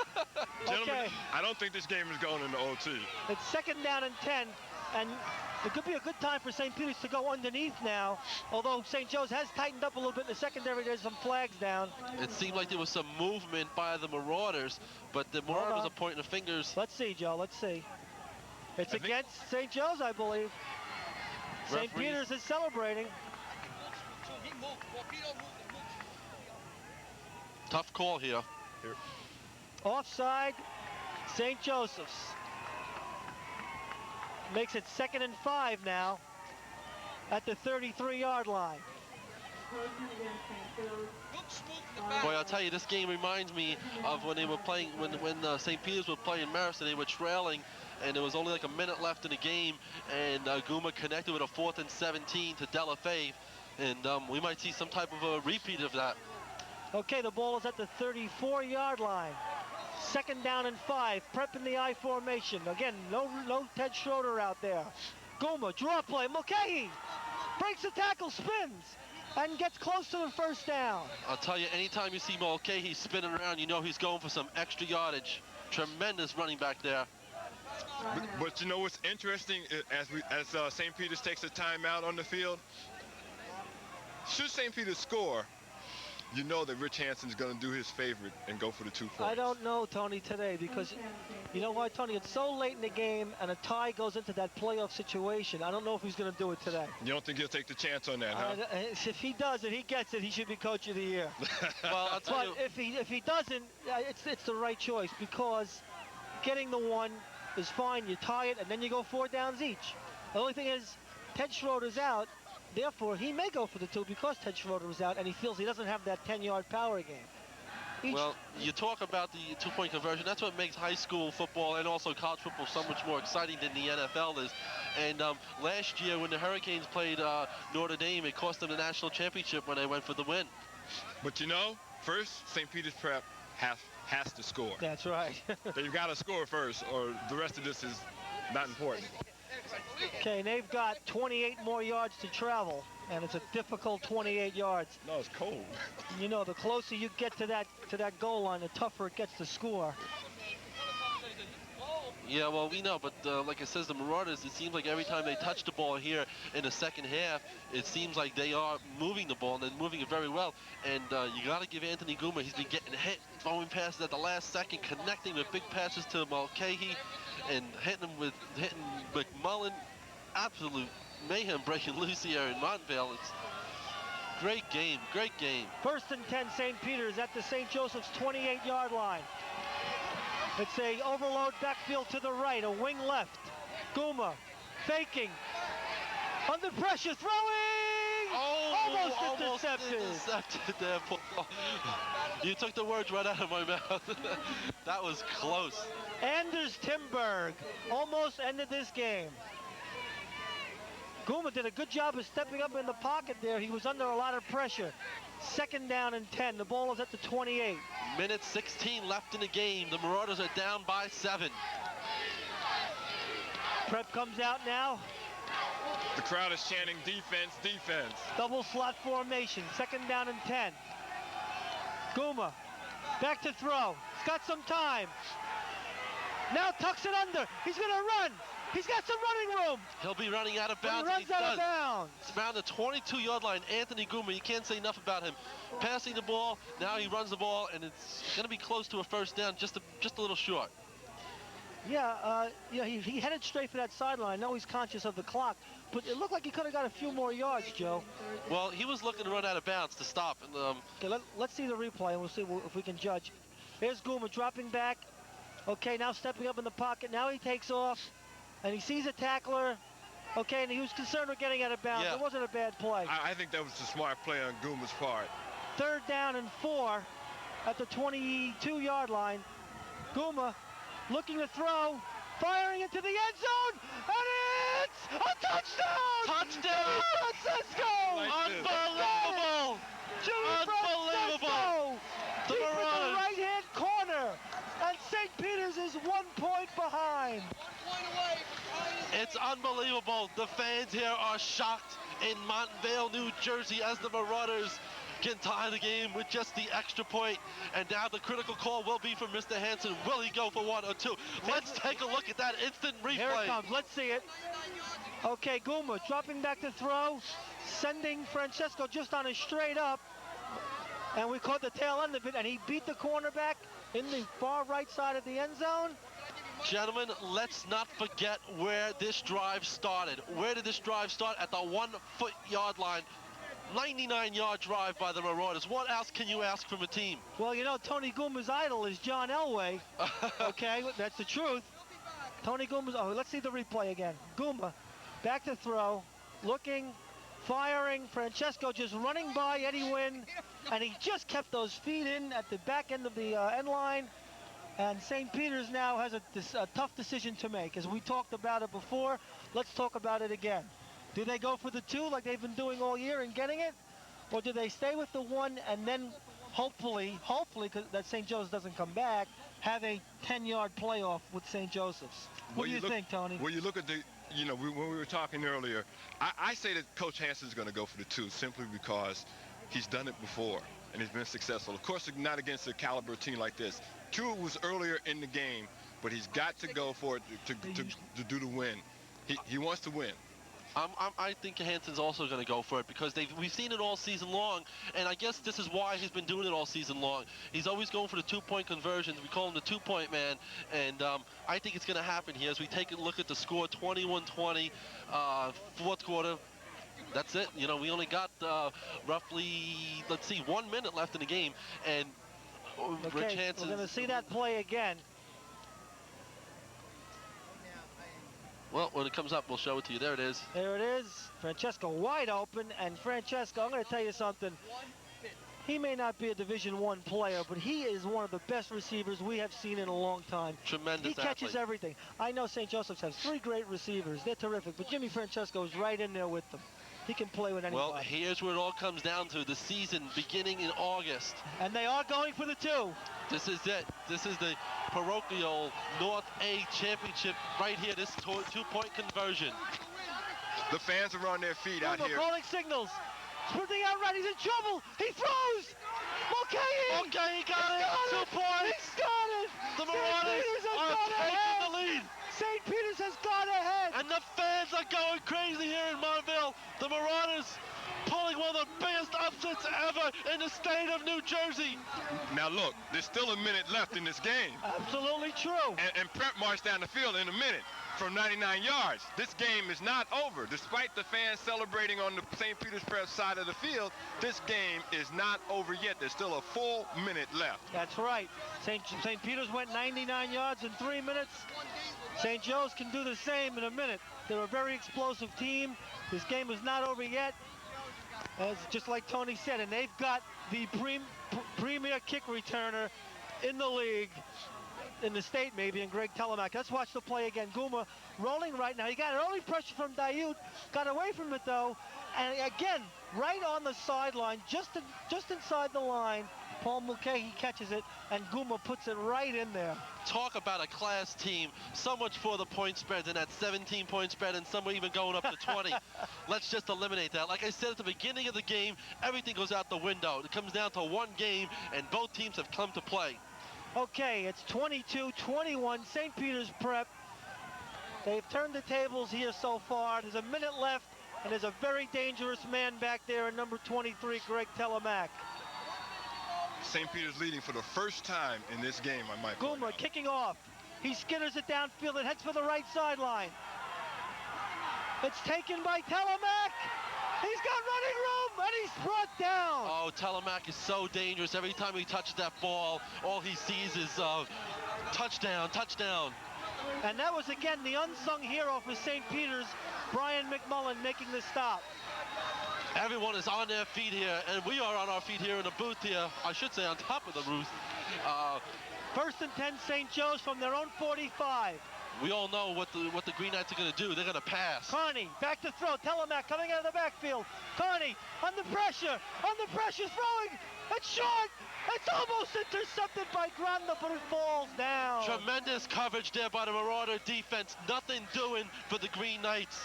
Gentlemen, Okay. I don't think this game is going into OT. It's 2nd down and 10, and it could be a good time for St. Peter's to go underneath now, although St. Joe's has tightened up a little bit in the secondary. There's some flags down. It seemed like there was some movement by the Marauders, but the Marauders are pointing the fingers. Let's see, Joe. Let's see. It's against St. Joe's, I believe. St. Peter's is celebrating. Tough call here. Offside, St. Joseph's. Makes it 2nd and 5 now at the 33-yard line. Boy, I'll tell you, this game reminds me of when they were playing, when St. Peter's were playing Marist, and they were trailing, and there was only like a minute left in the game, and Guma connected with a 4th and 17 to Della Fave, and we might see some type of a repeat of that. Okay, the ball is at the 34-yard line. 2nd down and 5. Prep in the I formation. Again, no Ted Schroeder out there. Guma, draw play. Mulcahy breaks the tackle, spins, and gets close to the 1st down. I'll tell you, anytime you see Mulcahy spinning around, you know he's going for some extra yardage. Tremendous running back there. But you know what's interesting, as St. Peter's takes a timeout on the field, should St. Peter's score, you know that Rich Hanson's going to do his favorite and go for the 2 points. I don't know, Tony, today, because you know why, Tony? It's so late in the game, and a tie goes into that playoff situation. I don't know if he's going to do it today. You don't think he'll take the chance on that, huh? If he does it, he gets it, he should be Coach of the Year. Well, I'll tell you, if he doesn't, it's the right choice, because getting the 1 is fine. You tie it, and then you go 4 downs each. The only thing is, Ted Schroeder's out. Therefore, he may go for the 2 because Ted Schroeder was out, and he feels he doesn't have that 10-yard power game. Well, you talk about the 2-point conversion. That's what makes high school football and also college football so much more exciting than the NFL is. And last year, when the Hurricanes played Notre Dame, it cost them the national championship when they went for the win. But you know, first, St. Peter's Prep has to score. That's right. They've got to score first, or the rest of this is not important. Okay, and they've got 28 more yards to travel, and it's a difficult 28 yards. No, it's cold. You know, the closer you get to that goal line, the tougher it gets to score. Yeah, well, we know, but like it says, the Marauders, it seems like every time they touch the ball here in the 2nd half, it seems like they are moving the ball, and they're moving it very well. And you got to give Anthony Guma, he's been getting hit, throwing passes at the last second, connecting with big passes to Mulcahy, and hitting McMullen. Absolute mayhem breaking loose here in Montvale. It's great game, great game. 1st and 10, St. Peter's at the St. Joseph's 28-yard line. It's a overload backfield to the right, a wing left. Guma faking, under pressure, throwing! Almost intercepted there, Paul. You took the words right out of my mouth. That was close. Anders Timberg almost ended this game. Guma did a good job of stepping up in the pocket there. He was under a lot of pressure. 2nd down and 10. The ball is at the 28. Minute 16 left in the game. The Marauders are down by 7. Prep comes out now. The crowd is chanting defense, defense. Double slot formation. 2nd down and 10. Guma back to throw. He's got some time. Now tucks it under. He's going to run. He's got some running room. He'll be running out of bounds. He runs out of bounds. It's around the 22-yard line. Anthony Guma, you can't say enough about him. Passing the ball, now he runs the ball, and it's going to be close to a 1st down, just a little short. Yeah, he headed straight for that sideline. I know he's conscious of the clock, but it looked like he could have got a few more yards, Joe. Well, he was looking to run out of bounds to stop. And, okay, let's see the replay, and we'll see if we can judge. Here's Guma dropping back. Okay, now stepping up in the pocket. Now he takes off. And he sees a tackler, okay, and he was concerned with getting out of bounds. Yeah. It wasn't a bad play. I think that was a smart play on Guma's part. 3rd down and 4 at the 22-yard line. Guma looking to throw, firing into the end zone, and it's A touchdown! Touchdown! Francisco! Unbelievable! Jimmy Unbelievable! Francisco! The Deep in the Marauders. right-hand corner. And St. Peter's is 1 point behind. It's unbelievable. The fans here are shocked in Montvale, New Jersey, as the Marauders can tie the game with just the extra point. And now the critical call will be from Mr. Hansen. Will he go for 1 or 2? Let's take a look at that instant replay. Here it comes. Let's see it. Okay, Guma dropping back to throw, sending Francesco just on a straight up. And we caught the tail end of it, and he beat the cornerback in the far right side of the end zone. Gentlemen, let's not forget where this drive started. Where did this drive start? At the 1 yard line. 99-yard drive by the Marauders. What else can you ask from a team? Well, you know, Tony Guma's idol is John Elway. Okay, that's the truth. Tony Guma's, oh, let's see the replay again. Guma, back to throw, looking, firing. Francesco just running by Eddie Wynn, and he just kept those feet in at the back end of the end line. And St. Peter's now has a tough decision to make. As we talked about it before, let's talk about it again. Do they go for the 2 like they've been doing all year and getting it? Or do they stay with the 1 and then hopefully, cause that St. Joseph's doesn't come back, have a 10-yard playoff with St. Joseph's? What do you think, Tony? When you look at the, you know, when we were talking earlier, I say that Coach Hansen's going to go for the 2 simply because he's done it before and he's been successful. Of course, not against a caliber team like this. 2 was earlier in the game, but he's got to go for it to do the win. He wants to win. I think Hansen's also going to go for it because we've seen it all season long, and I guess this is why he's been doing it all season long. He's always going for the 2-point conversions. We call him the 2-point man, and I think it's going to happen here as we take a look at the score, 21-20, fourth quarter. That's it. You know, we only got roughly, let's see, 1 minute left in the game, and Rich Hansen. We're going to see that play again. Well, when it comes up, we'll show it to you. There it is. There it is. Francesco wide open, and Francesco, I'm going to tell you something. He may not be a Division I player, but he is one of the best receivers we have seen in a long time. Tremendous He catches athlete. everything. I know St. Joseph's has 3 great receivers. They're terrific, but Jimmy Francesco is right in there with them. He can play with anybody. Well, here's where it all comes down to. The season beginning in August. And they are going for the 2. This is it. This is the Parochial North A Championship right here. This 2-point conversion. The fans are on their feet out here. Calling signals. Sprinting out right. He's in trouble. He throws. Okay, he got it. 2 points. He's got it. The Marauders are taking the lead. St. Peter's has gone ahead. And the fans are going crazy here in Montville. The Marauders pulling one of the biggest upsets ever in the state of New Jersey. Now look, there's still a minute left in this game. Absolutely true. And Prep marched down the field in a minute from 99 yards. This game is not over. Despite the fans celebrating on the St. Peter's Prep side of the field, this game is not over yet. There's still a full minute left. That's right. St. Peter's went 99 yards in 3 minutes. St. Joe's can do the same in a minute. They're a very explosive team. This game is not over yet. As just like Tony said, and they've got the premier kick returner in the league, in the state maybe, and Greg Telemack. Let's watch the play again. Guma rolling right now. He got an early pressure from Dayut, got away from it though, and again, right on the sideline, just inside the line, Paul Mulcahy catches it, and Guma puts it right in there. Talk about a class team. So much for the point spreads and that 17-point spread, and some are even going up to 20. Let's just eliminate that. Like I said at the beginning of the game, everything goes out the window. It comes down to one game, and both teams have come to play. Okay, it's 22-21, St. Peter's Prep. They've turned the tables here so far. There's a minute left, and there's a very dangerous man back there in number 23, Greg Telemack. St. Peter's leading for the first time in this game, I might point Guma out. kicking off. He skitters it downfield and heads for the right sideline. It's taken by Telemack. He's got running room, and he's brought down. Oh, Telemack is so dangerous. Every time he touches that ball, all he sees is touchdown, touchdown. And that was, again, the unsung hero for St. Peter's, Brian McMullen, making the stop. Everyone is on their feet here, and we are on our feet here in the booth here. I should say on top of the roof. First and 10, St. Joe's from their own 45. We all know what the Green Knights are going to do. They're going to pass. Carney, back to throw. Telemac coming out of the backfield. Carney, under pressure, throwing. It's short. It's almost intercepted by Granda, but it falls down. Tremendous coverage there by the Marauder defense. Nothing doing for the Green Knights.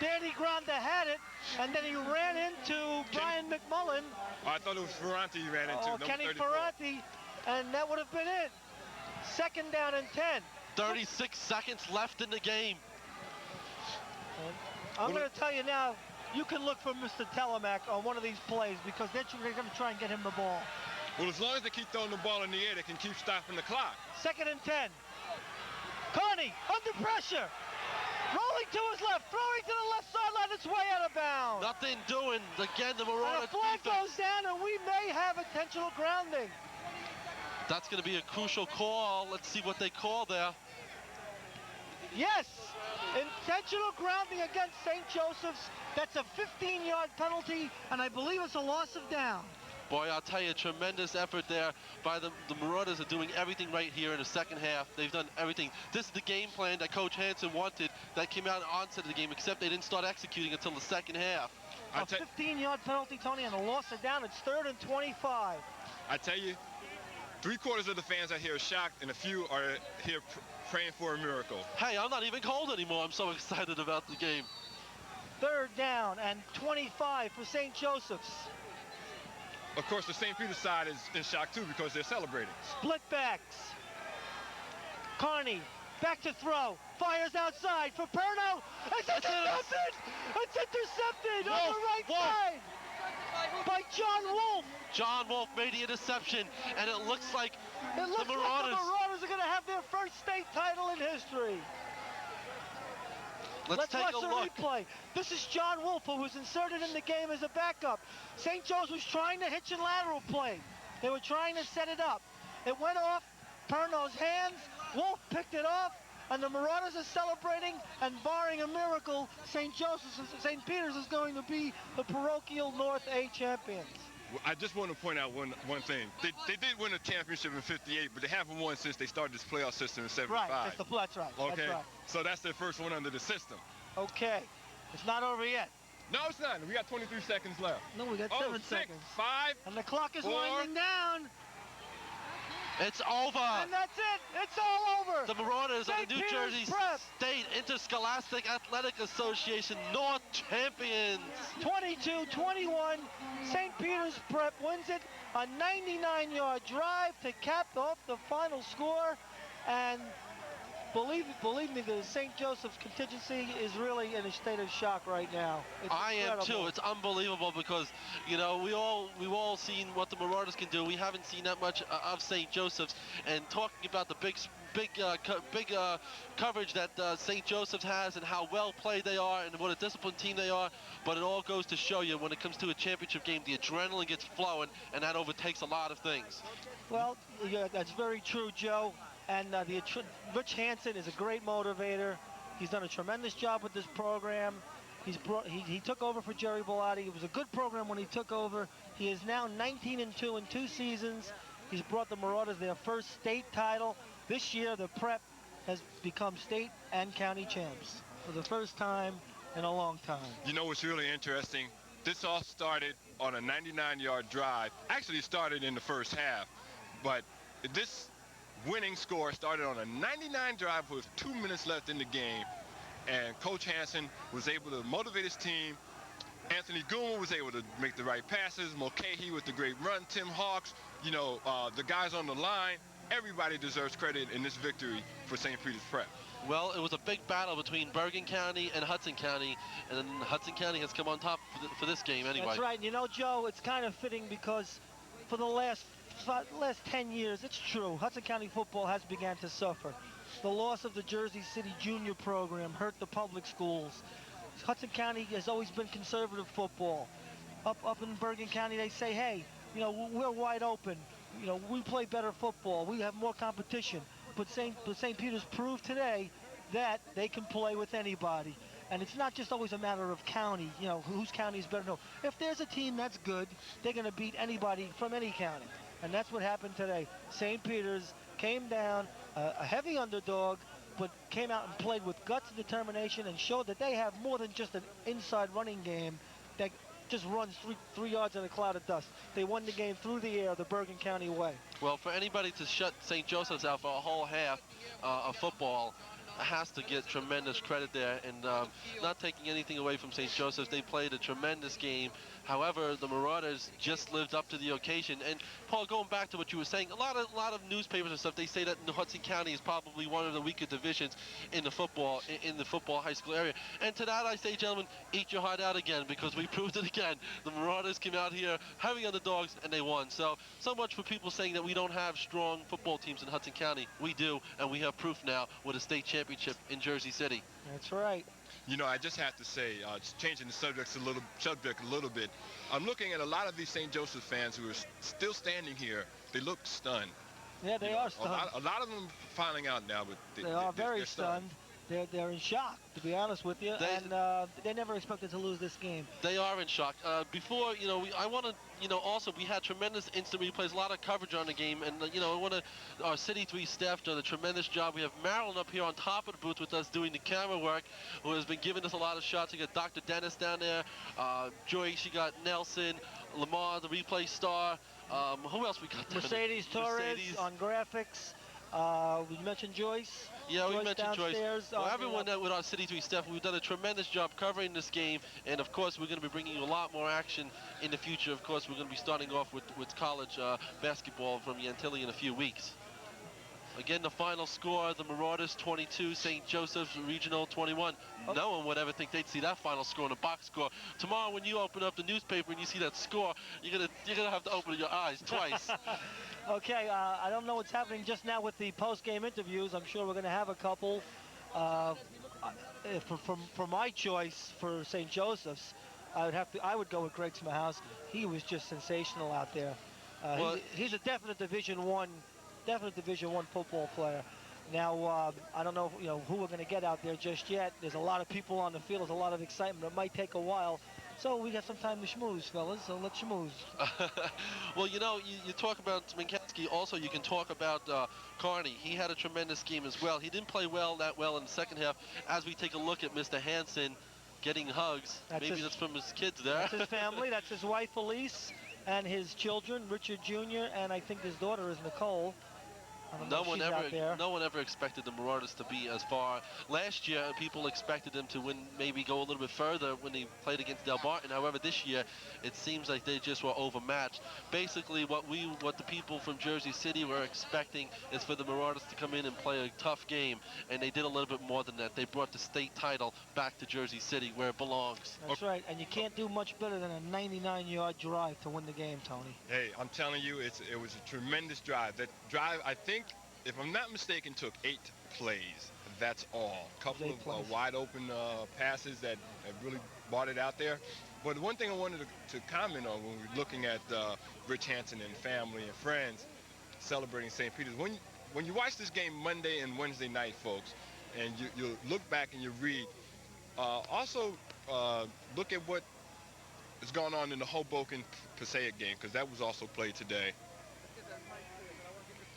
Danny Granda had it, and then he ran into Brian McMullen. Oh, I thought it was Ferranti he ran into. Number Kenny 34. Ferranti, and that would have been it. 2nd down and 10. 36 seconds left in the game. I'm going to tell you now, you can look for Mr. Telemac on one of these plays because they're going to try and get him the ball. Well, as long as they keep throwing the ball in the air, they can keep stopping the clock. 2nd and 10. Carney under pressure. Rolling to his left, throwing to the left sideline. It's way out of bounds. Nothing doing. Again, the Marauder And a flag defense. goes down, and we may have intentional grounding. That's going to be a crucial call. Let's see what they call there. Yes, intentional grounding against St. Joseph's. That's a 15-yard penalty, and I believe it's a loss of down. Boy, I'll tell you, tremendous effort there by the Marauders are doing everything right here in the second half. They've done everything. This is the game plan that Coach Hansen wanted that came out at onset of the game, except they didn't start executing until the second half. A 15-yard penalty, Tony, and a loss of down. It's 3rd and 25. I tell you, 3/4 of the fans out here are shocked, and a few are here praying for a miracle. Hey, I'm not even cold anymore. I'm so excited about the game. 3rd down and 25 for St. Joseph's. Of course, the St. Peter's side is in shock, too, because they're celebrating. Split backs. Carney, back to throw. Fires outside for Perno. It's intercepted! It's intercepted on the right side by John Wolf. John Wolf made the interception, and it looks like the Marauders are going to have their first state title in history. Let's take watch a the look. replay. This is John Wolf, who was inserted in the game as a backup. St. Joe's was trying to hitch and lateral play. They were trying to set it up. It went off Perno's hands. Wolf picked it off, and the Marauders are celebrating, and barring a miracle, St. Peter's is going to be the Parochial North A champions. I just want to point out one thing. They did win a championship in '58, but they haven't won since they started this playoff system in '75. Right, that's right. Okay, That's right. So that's their first one under the system. Okay, it's not over yet. No, it's not. We got 23 seconds left. No, we got 7 seconds. 5, and the clock is 4, winding down. It's over. And that's it. It's all over. The Marauders are the New Jersey Prep. State Interscholastic Athletic Association North champions. 22-21. St. Peter's Prep wins it. A 99-yard drive to cap off the final score. And believe me, the St. Joseph's contingency is really in a state of shock right now. It's incredible. Am too. It's unbelievable because, you know, we've all seen what the Marauders can do. We haven't seen that much of St. Joseph's. And talking about the big coverage that St. Joseph's has and how well played they are and what a disciplined team they are, but it all goes to show you when it comes to a championship game, the adrenaline gets flowing, and that overtakes a lot of things. Well, yeah, that's very true, Joe. And Rich Hansen is a great motivator. He's done a tremendous job with this program. He took over for Jerry Bellotti. It was a good program when he took over. He is now 19-2 in 2 seasons. He's brought the Marauders their first state title. This year, the Prep has become state and county champs for the first time in a long time. You know what's really interesting? This all started on a 99-yard drive. Actually, it started in the first half, but this winning score started on a 99 drive with 2 minutes left in the game, and Coach Hansen was able to motivate his team. Anthony Goon was able to make the right passes. Mulcahy with the great run. Tim Hawks, you know, the guys on the line. Everybody deserves credit in this victory for St. Peter's Prep. Well, it was a big battle between Bergen County and Hudson County, and Hudson County has come on top for this game anyway. That's right. You know, Joe, it's kind of fitting because for the last 10 years, it's true, Hudson County football has begun to suffer. The loss of the Jersey City Junior program hurt the public schools. Hudson County has always been conservative football. Up in Bergen County, they say, hey, you know, we're wide open. You know, we play better football. We have more competition. But St. Peter's proved today that they can play with anybody. And it's not just always a matter of county, you know, whose county is better. No, if there's a team that's good, they're going to beat anybody from any county. And that's what happened today. St. Peter's came down, a heavy underdog, but came out and played with guts and determination and showed that they have more than just an inside running game that just runs three yards in a cloud of dust. They won the game through the air the Bergen County way. Well, for anybody to shut St. Joseph's out for a whole half of football has to get tremendous credit there. And not taking anything away from St. Joseph's, they played a tremendous game. However, the Marauders just lived up to the occasion. And Paul, going back to what you were saying, a lot of newspapers and stuff, they say that Hudson County is probably one of the weaker divisions in the football high school area. And to that I say, gentlemen, eat your heart out again, because we proved it again. The Marauders came out here heavy underdogs and they won. So much for people saying that we don't have strong football teams in Hudson County. We do, and we have proof now with a state championship in Jersey City. That's right. You know, I just have to say, just changing the subject a little bit, I'm looking at a lot of these St. Joseph fans who are still standing here. They look stunned. Yeah, they are stunned. A lot of them finding out now, but they are very stunned. They're in shock, to be honest with you, and they never expected to lose this game. They are in shock. Before, I want to, also we had tremendous instant replays, a lot of coverage on the game, and I want to, our City 3 staff done a tremendous job. We have Marilyn up here on top of the booth with us doing the camera work, who has been giving us a lot of shots. We got Dr. Dennis down there, Joy, she got Nelson, Lamar, the replay star. Who else we got down Mercedes Torres on graphics. We mentioned Joyce. Yeah, we mentioned Joyce. Well, everyone everyone that with our City 3 staff, we've done a tremendous job covering this game, and of course we're going to be bringing you a lot more action in the future. Of course, we're going to be starting off with college basketball from Yantilly in a few weeks. Again, the final score, the Marauders 22, St. Joseph's Regional 21. Oh. No one would ever think they'd see that final score in a box score. Tomorrow when you open up the newspaper and you see that score, you're gonna have to open your eyes twice. Okay, I don't know what's happening just now with the post-game interviews. I'm sure we're going to have a couple. For my choice for St. Joseph's, I would go with Greg Smahowski. He was just sensational out there. He's a definite Division I football player. Now, I don't know who we're going to get out there just yet. There's a lot of people on the field. There's a lot of excitement. It might take a while. So we got some time to schmooze, fellas, so let's schmooze. Well, you talk about Sminkowski. Also, you can talk about Carney. He had a tremendous game as well. He didn't play that well in the second half. As we take a look at Mr. Hansen getting hugs, that's from his kids there. That's his family. That's his wife, Elise, and his children, Richard Jr., and I think his daughter is Nicole. No one ever expected the Marauders to be as far. Last year, people expected them to maybe go a little bit further when they played against Del Barton. However, this year, it seems like they just were overmatched. Basically, what the people from Jersey City were expecting is for the Marauders to come in and play a tough game, and they did a little bit more than that. They brought the state title back to Jersey City, where it belongs. That's right, and you can't do much better than a 99-yard drive to win the game, Tony. Hey, I'm telling you, it was a tremendous drive. That drive, I think, if I'm not mistaken, took 8 plays. That's all. A couple of wide open passes that really brought it out there. But one thing I wanted to comment on when we're looking at Rich Hansen and family and friends celebrating St. Peter's, when you watch this game Monday and Wednesday night, folks, and you look back and you read, also look at what is going on in the Hoboken Passaic game, because that was also played today.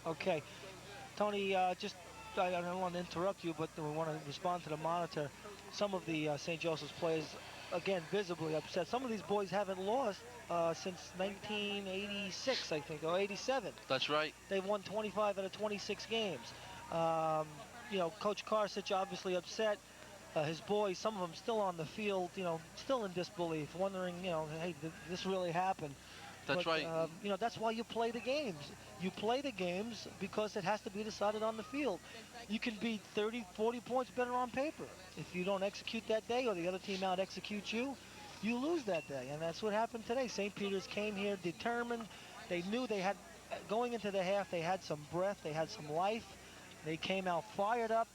Okay. Tony, I don't want to interrupt you, but we want to respond to the monitor. Some of the St. Joseph's players, again, visibly upset. Some of these boys haven't lost since 1986, I think, or 87. That's right. They've won 25 out of 26 games. Coach Karsich obviously upset. His boys, some of them still on the field, still in disbelief, wondering, hey, did this really happen? That's right. That's why you play the games. You play the games because it has to be decided on the field. You can be 30, 40 points better on paper. If you don't execute that day or the other team out executes you, you lose that day. And that's what happened today. St. Peter's came here determined. They knew they had, going into the half, they had some breath, they had some life. They came out fired up.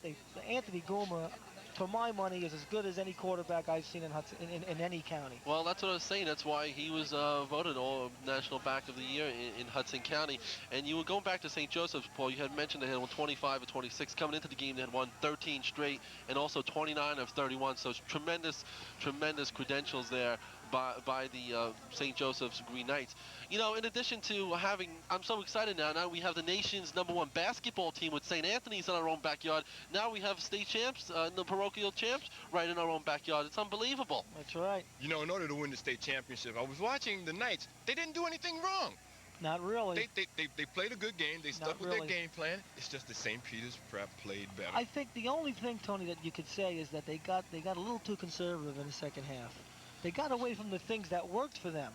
Anthony Goomer, for my money, is as good as any quarterback I've seen in any county. Well, that's what I was saying. That's why he was voted All-National Back of the Year in Hudson County. And you were going back to St. Joseph's, Paul. You had mentioned they had won 25 of 26. Coming into the game, they had won 13 straight and also 29 of 31. So it's tremendous credentials there by the St. Joseph's Green Knights. You know, in addition to having, I'm so excited now. Now we have the nation's #1 basketball team with St. Anthony's in our own backyard. Now we have state champs, the parochial champs, right in our own backyard. It's unbelievable. That's right. You know, in order to win the state championship, I was watching the Knights. They didn't do anything wrong. Not really. They played a good game. They stuck with really. their game plan. It's just the St. Peter's Prep played better. I think the only thing, Tony, that you could say is that they got a little too conservative in the second half. They got away from the things that worked for them.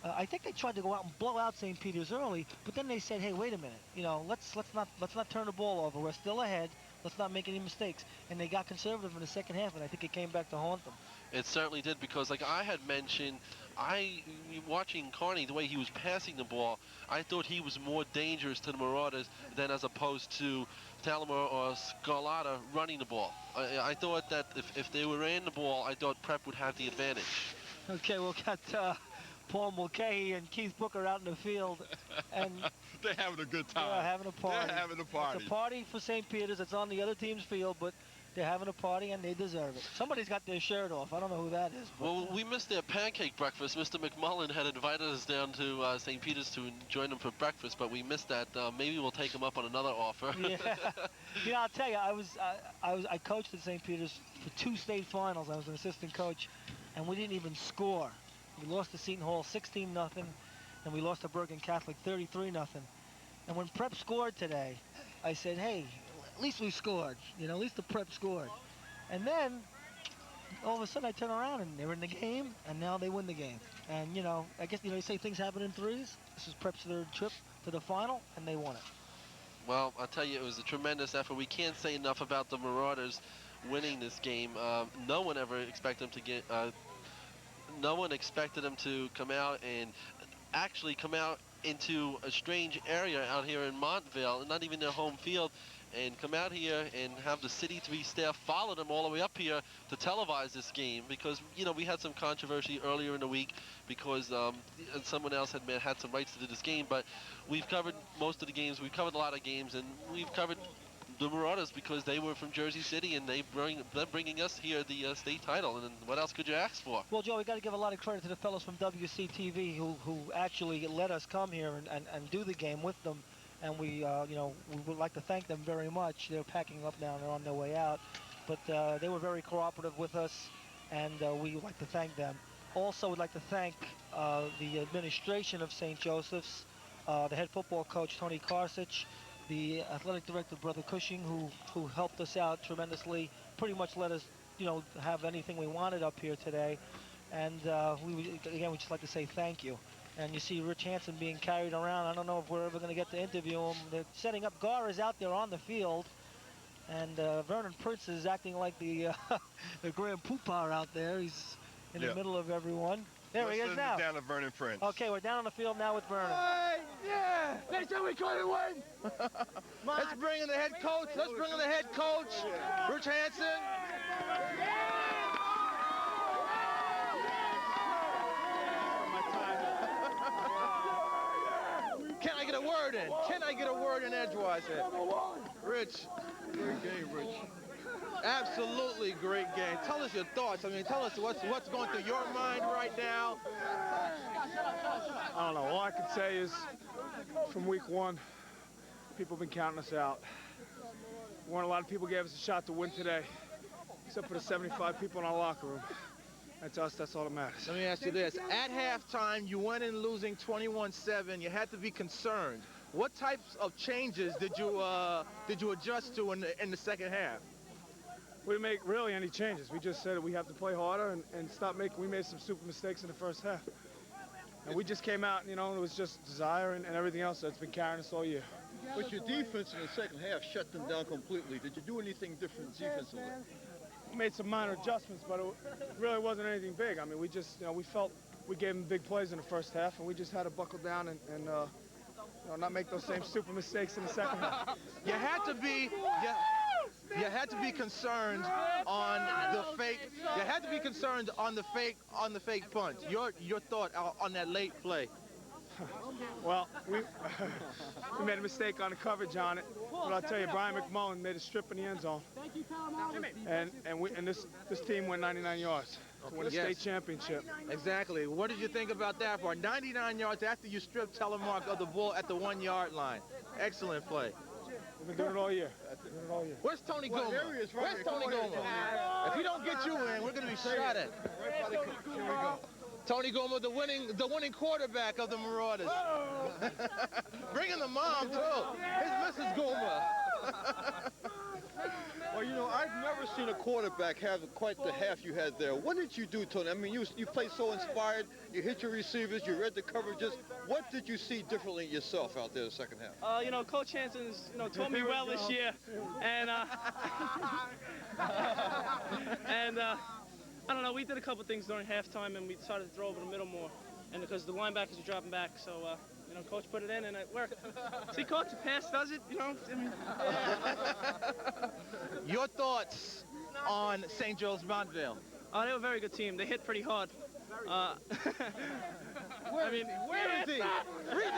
I think they tried to go out and blow out St. Peter's early, but then they said, "Hey, wait a minute. You know, let's not turn the ball over. We're still ahead. Let's not make any mistakes." And they got conservative in the second half, and I think it came back to haunt them. It certainly did, because like I had mentioned, watching Carney, the way he was passing the ball, I thought he was more dangerous to the Marauders than as opposed to Talamar or Scarlata running the ball. I thought that if they were in the ball, I thought Prep would have the advantage. Okay, we'll got Paul Mulcahy and Keith Booker out in the field, and they're having a good time. They're having a party. They're having a party. It's a party for St. Peter's. It's on the other team's field, but they're having a party and they deserve it. Somebody's got their shirt off. I don't know who that is. Well, we missed their pancake breakfast. Mr. McMullen had invited us down to St. Peter's to join them for breakfast, but we missed that. Maybe we'll take them up on another offer. Yeah. You know, I'll tell you, I coached at St. Peter's for 2 state finals. I was an assistant coach, and we didn't even score. We lost to Seton Hall 16-0, and we lost to Bergen Catholic 33-0. And when Prep scored today, I said, "Hey, at least we scored. You know, at least the Prep scored." And then all of a sudden I turn around and they're in the game, and now they win the game. And you know, I guess they say things happen in threes. This is Prep's third trip to the final, and they won it. Well, I'll tell you, it was a tremendous effort. We can't say enough about the Marauders winning this game. No one ever expected them to get. No one expected them to come out and actually come out into a strange area out here in Montville, not even their home field, and come out here and have the City 3 staff follow them all the way up here to televise this game, because you know we had some controversy earlier in the week because someone else had some rights to do this game, but we've covered most of the games. We've covered a lot of games, and we've covered the Marauders because they were from Jersey City, and they're bringing us here the state title. And what else could you ask for? Well, Joe, we got to give a lot of credit to the fellows from WCTV who actually let us come here and do the game with them. And we would like to thank them very much. They're packing up now and they're on their way out. But they were very cooperative with us, and we would like to thank them. Also, we'd like to thank the administration of St. Joseph's, the head football coach, Tony Karsich, the athletic director, Brother Cushing, who helped us out tremendously, pretty much let us, have anything we wanted up here today. And we'd just like to say thank you. And you see Rich Hansen being carried around. I don't know if we're ever going to get to interview him. They're setting up. Gar is out there on the field. And Vernon Prince is acting like the Grand Poopah out there. He's in the middle of everyone. There he is now. Down to Vernon Prince. Okay, we're down on the field now with Vernon. Hey, yeah! They said we couldn't win! Let's bring in the head coach. Let's bring in the head coach, Rich Hansen. Can I get a word in? Can I get a word in edgewise here? Rich. Great game, Rich. Absolutely great game. Tell us your thoughts. I mean, tell us what's going through your mind right now. I don't know. All I can say is from week one, people have been counting us out. A lot of people gave us a shot to win today, except for the 75 people in our locker room. And to us, that's all that matters. Let me ask you this. At halftime, you went in losing 21-7. You had to be concerned. What types of changes did you adjust to in the second half? We didn't make really any changes. We just said we have to play harder and stop making. We made some super mistakes in the first half. And we just came out, and it was just desire and everything else that's been carrying us all year. But your defense in the second half shut them down completely. Did you do anything different defensively? We made some minor adjustments, but it really wasn't anything big. I mean, we just, we felt we gave them big plays in the first half, and we just had to buckle down and not make those same super mistakes in the second half. You had to be. You had to be concerned on the fake. You had to be concerned on the fake punt. Your thought on that late play. Well, we made a mistake on the coverage on it, but I'll tell you, Brian McMullen made a strip in the end zone, and this team went 99 yards. to win a state championship. Exactly. What did you think about that for 99 yards after you stripped telemark of the ball at the 1 yard line? Excellent play. We've been doing it all year. Where's Tony Goma? There he is, right Where's here. Tony Come on in, Goma? If we don't get you in, we're going to be shot at. Right by the Here we go. Tony Goma, the winning quarterback of the Marauders. Bringing the mom, too. It's Mrs. Goma. Well, you know, I've never seen a quarterback have quite the half you had there. What did you do, Tony? I mean, you played so inspired. You hit your receivers. You read the coverages. What did you see differently yourself out there the second half? You know, Coach Hanson's, taught me well this year, and I don't know. We did a couple things during halftime, and we decided to throw over the middle more, and because the linebackers were dropping back, so Coach put it in, and it worked. See, Coach, the pass does it, I mean. Your thoughts on St. Joe's Montville? They were a very good team. They hit pretty hard. Where is he? Read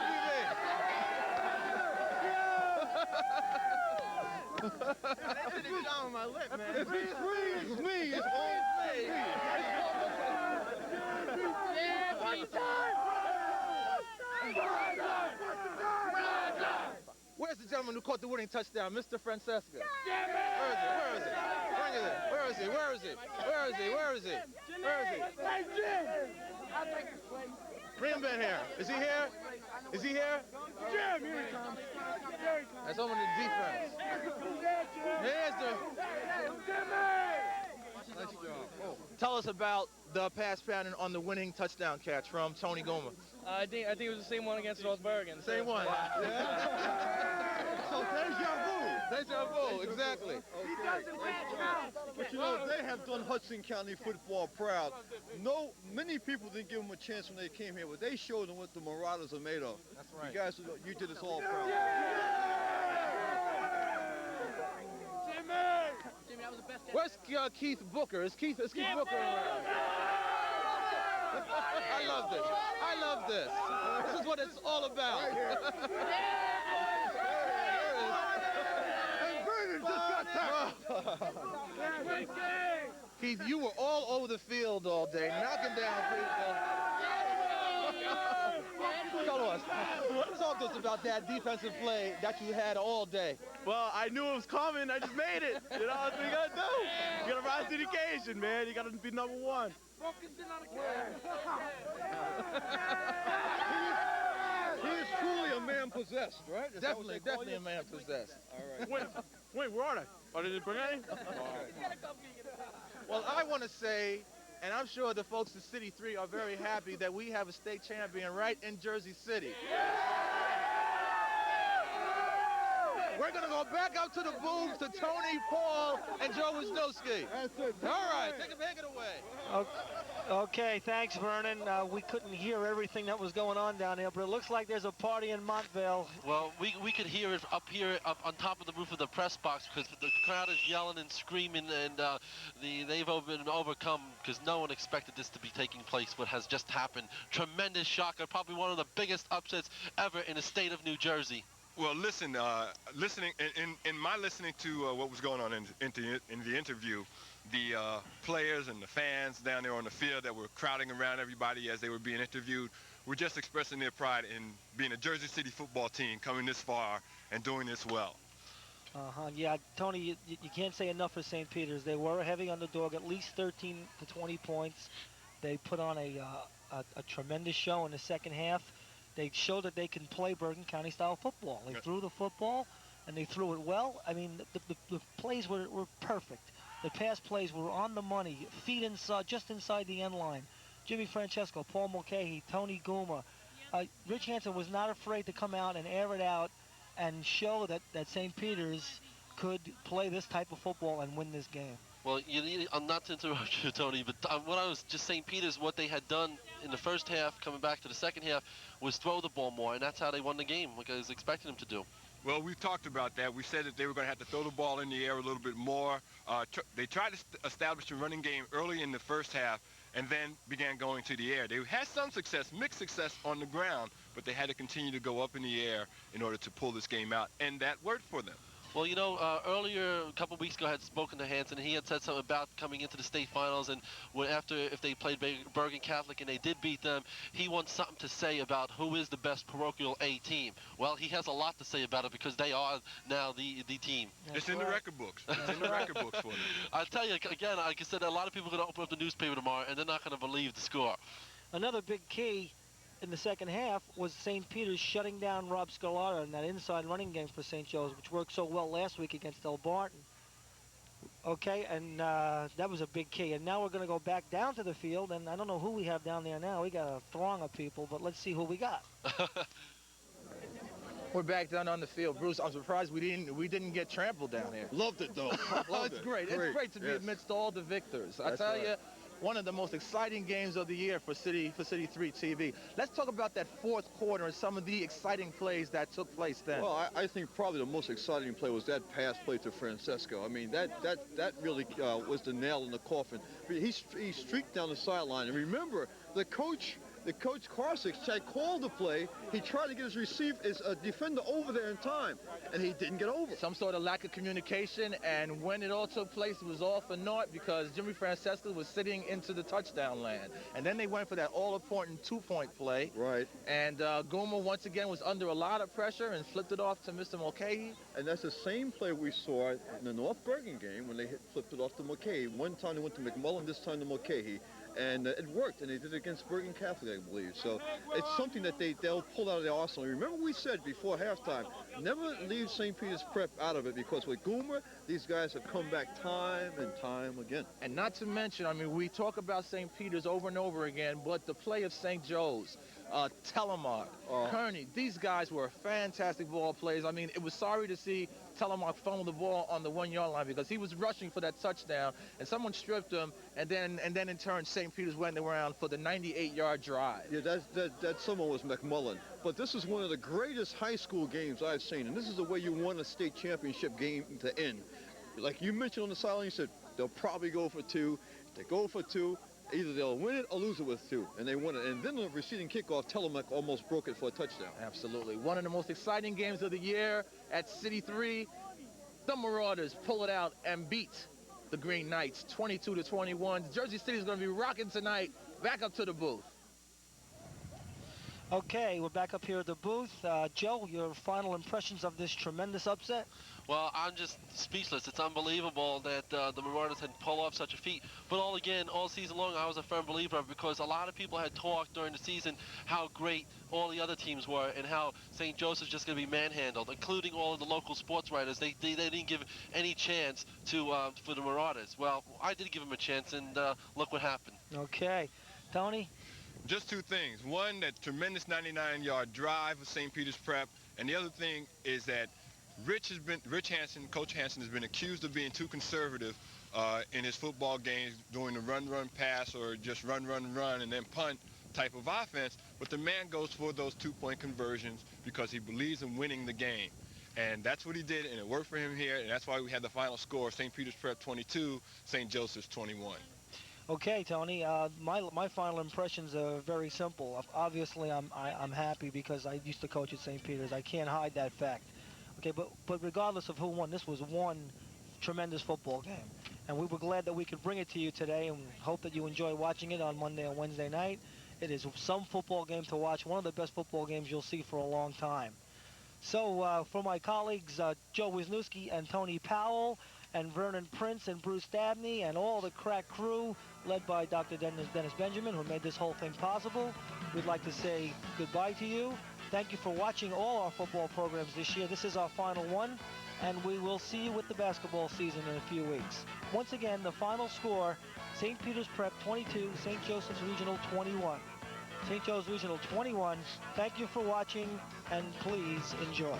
the my lip, man. If he's free, it's me. It's all me. Where's the gentleman who caught the winning touchdown, Mr. Francesca? Where is it? Bring it in. Where is he? Where is he? Where is he? Where is he? Where is he? Bring him in here. Is he here? Is he here? Jim, here he comes. That's over the defense. Here's the... Nice job. Oh. Tell us about the pass pattern on the winning touchdown catch from Tony Goma. I think it was the same one against North Bergen. Same one. So deja vu. Deja vu, exactly. But you know, they have done Hudson County football proud. Many people didn't give them a chance when they came here, but they showed them what the Marauders are made of. That's right. You guys, you did us all proud. Where's Keith Booker? Is Keith Booker around? I love this. I love this. This is what it's all about. Keith, you were all over the field all day, knocking down people. Talk to us about that defensive play that you had all day. Well, I knew it was coming. I just made it. You know, that's what you got to do. You got to rise to the occasion, man. You got to be number one. He is truly a man possessed, right? Is Definitely a man possessed. All right. Wait, where are they? Oh, they didn't bring any? Well, I want to say, and I'm sure the folks in City 3 are very happy that we have a state champion right in Jersey City. We're going to go back up to the booth to Tony, Paul, and Joe Wisnowski. That's it. All right, take it away. Okay, thanks, Vernon. We couldn't hear everything that was going on down there, but it looks like there's a party in Montville. Well, we could hear it up here, up on top of the roof of the press box, because the crowd is yelling and screaming, and they've been overcome because no one expected this to be taking place. What has just happened? Tremendous shocker, probably one of the biggest upsets ever in the state of New Jersey. Well, listen, in my listening to what was going on in the interview, the players and the fans down there on the field that were crowding around everybody as they were being interviewed were just expressing their pride in being a Jersey City football team coming this far and doing this well. Yeah, Tony, you can't say enough for St. Peter's. They were a heavy underdog, at least 13 to 20 points. They put on a tremendous show in the second half. They showed that they can play Bergen County style football. They threw the football, and they threw it well. I mean, the plays were perfect. The pass plays were on the money, feet inside, just inside the end line. Jimmy Francesco, Paul Mulcahy, Tony Guma. Rich Hansen was not afraid to come out and air it out and show that St. Peter's could play this type of football and win this game. Well, I'm not to interrupt you, Tony, but what I was just St. Peter's, what they had done in the first half, coming back to the second half, was throw the ball more, and that's how they won the game, like I was expecting them to do. Well, we've talked about that. We said that they were going to have to throw the ball in the air a little bit more. They tried to establish a running game early in the first half and then began going to the air. They had some success, mixed success on the ground, but they had to continue to go up in the air in order to pull this game out, and that worked for them. Well, earlier, a couple weeks ago, I had spoken to Hanson, and he had said something about coming into the state finals, and if they played Bergen Catholic and they did beat them, he wants something to say about who is the best parochial A team. Well, he has a lot to say about it because they are now the team. It's in the record books. It's in the record books for them. I'll tell you, again, like I said, a lot of people are going to open up the newspaper tomorrow, and they're not going to believe the score. Another big key in the second half was St. Peter's shutting down Rob Scalara in that inside running game for St. Joe's, which worked so well last week against Del Barton. Okay, and that was a big key. And now we're going to go back down to the field, and I don't know who we have down there now. We got a throng of people, but let's see who we got. We're back down on the field. Bruce, I'm surprised we didn't get trampled down here. Loved it, though. It's great. It's great to be amidst all the victors. I tell you, one of the most exciting games of the year for City 3 TV. Let's talk about that fourth quarter and some of the exciting plays that took place then. Well, I think probably the most exciting play was that pass play to Francesco. I mean, that really was the nail in the coffin. He streaked down the sideline, and remember, the coach Karsic had called the play. He tried to get his defender over there in time, and he didn't get over. Some sort of lack of communication, and when it all took place, it was all for naught because Jimmy Francesco was sitting into the touchdown land. And then they went for that all-important two-point play. Right. And Goomer, once again, was under a lot of pressure and flipped it off to Mr. Mulcahy. And that's the same play we saw in the North Bergen game when they flipped it off to Mulcahy. One time they went to McMullen, this time to Mulcahy. And it worked, and they did it against Bergen Catholic, I believe. So it's something that they'll pull out of their arsenal. Remember we said before halftime, never leave St. Peter's Prep out of it, because with Goomer, these guys have come back time and time again. And not to mention, I mean, we talk about St. Peter's over and over again, but the play of St. Joe's, Telemark, Kearney, these guys were fantastic ball players. I mean, it was sorry to see Telemark fumble the ball on the 1 yard line because he was rushing for that touchdown, and someone stripped him, and then in turn St. Peter's went around for the 98-yard drive. Yeah, that someone was McMullen. But this is one of the greatest high school games I've seen, and this is the way you want a state championship game to end. Like you mentioned on the sideline, you said they'll probably go for two. If they go for two, either they'll win it or lose it with two, and they won it. And then the preceding kickoff, Telemark almost broke it for a touchdown. Absolutely. One of the most exciting games of the year at City 3. The Marauders pull it out and beat the Green Knights 22-21. Jersey City is going to be rocking tonight. Back up to the booth. Okay, we're back up here at the booth. Joe, your final impressions of this tremendous upset? Well, I'm just speechless. It's unbelievable that the Marauders had pulled off such a feat. But all season long, I was a firm believer of it because a lot of people had talked during the season how great all the other teams were and how St. Joseph's just going to be manhandled, including all of the local sports writers. They didn't give any chance for the Marauders. Well, I did give them a chance, and look what happened. Okay. Tony? Just two things. One, that tremendous 99-yard drive of St. Peter's Prep, and the other thing is that Coach Hanson has been accused of being too conservative in his football games, doing the run, pass, or just run, and then punt type of offense. But the man goes for those two-point conversions because he believes in winning the game. And that's what he did, and it worked for him here, and that's why we had the final score, St. Peter's Prep 22, St. Joseph's 21. Okay, Tony. My final impressions are very simple. Obviously, I'm happy because I used to coach at St. Peter's. I can't hide that fact. Okay, but regardless of who won, this was one tremendous football game, and we were glad that we could bring it to you today, and hope that you enjoy watching it on Monday and Wednesday night. It is some football game to watch, one of the best football games you'll see for a long time. So for my colleagues Joe Wisniewski and Tony Powell and Vernon Prince and Bruce Dabney and all the crack crew led by Dr. Dennis Benjamin, who made this whole thing possible, we'd like to say goodbye to you. Thank you for watching all our football programs this year. This is our final one, and we will see you with the basketball season in a few weeks. Once again, the final score, St. Peter's Prep 22, St. Joseph's Regional 21. St. Joe's Regional 21. Thank you for watching, and please enjoy.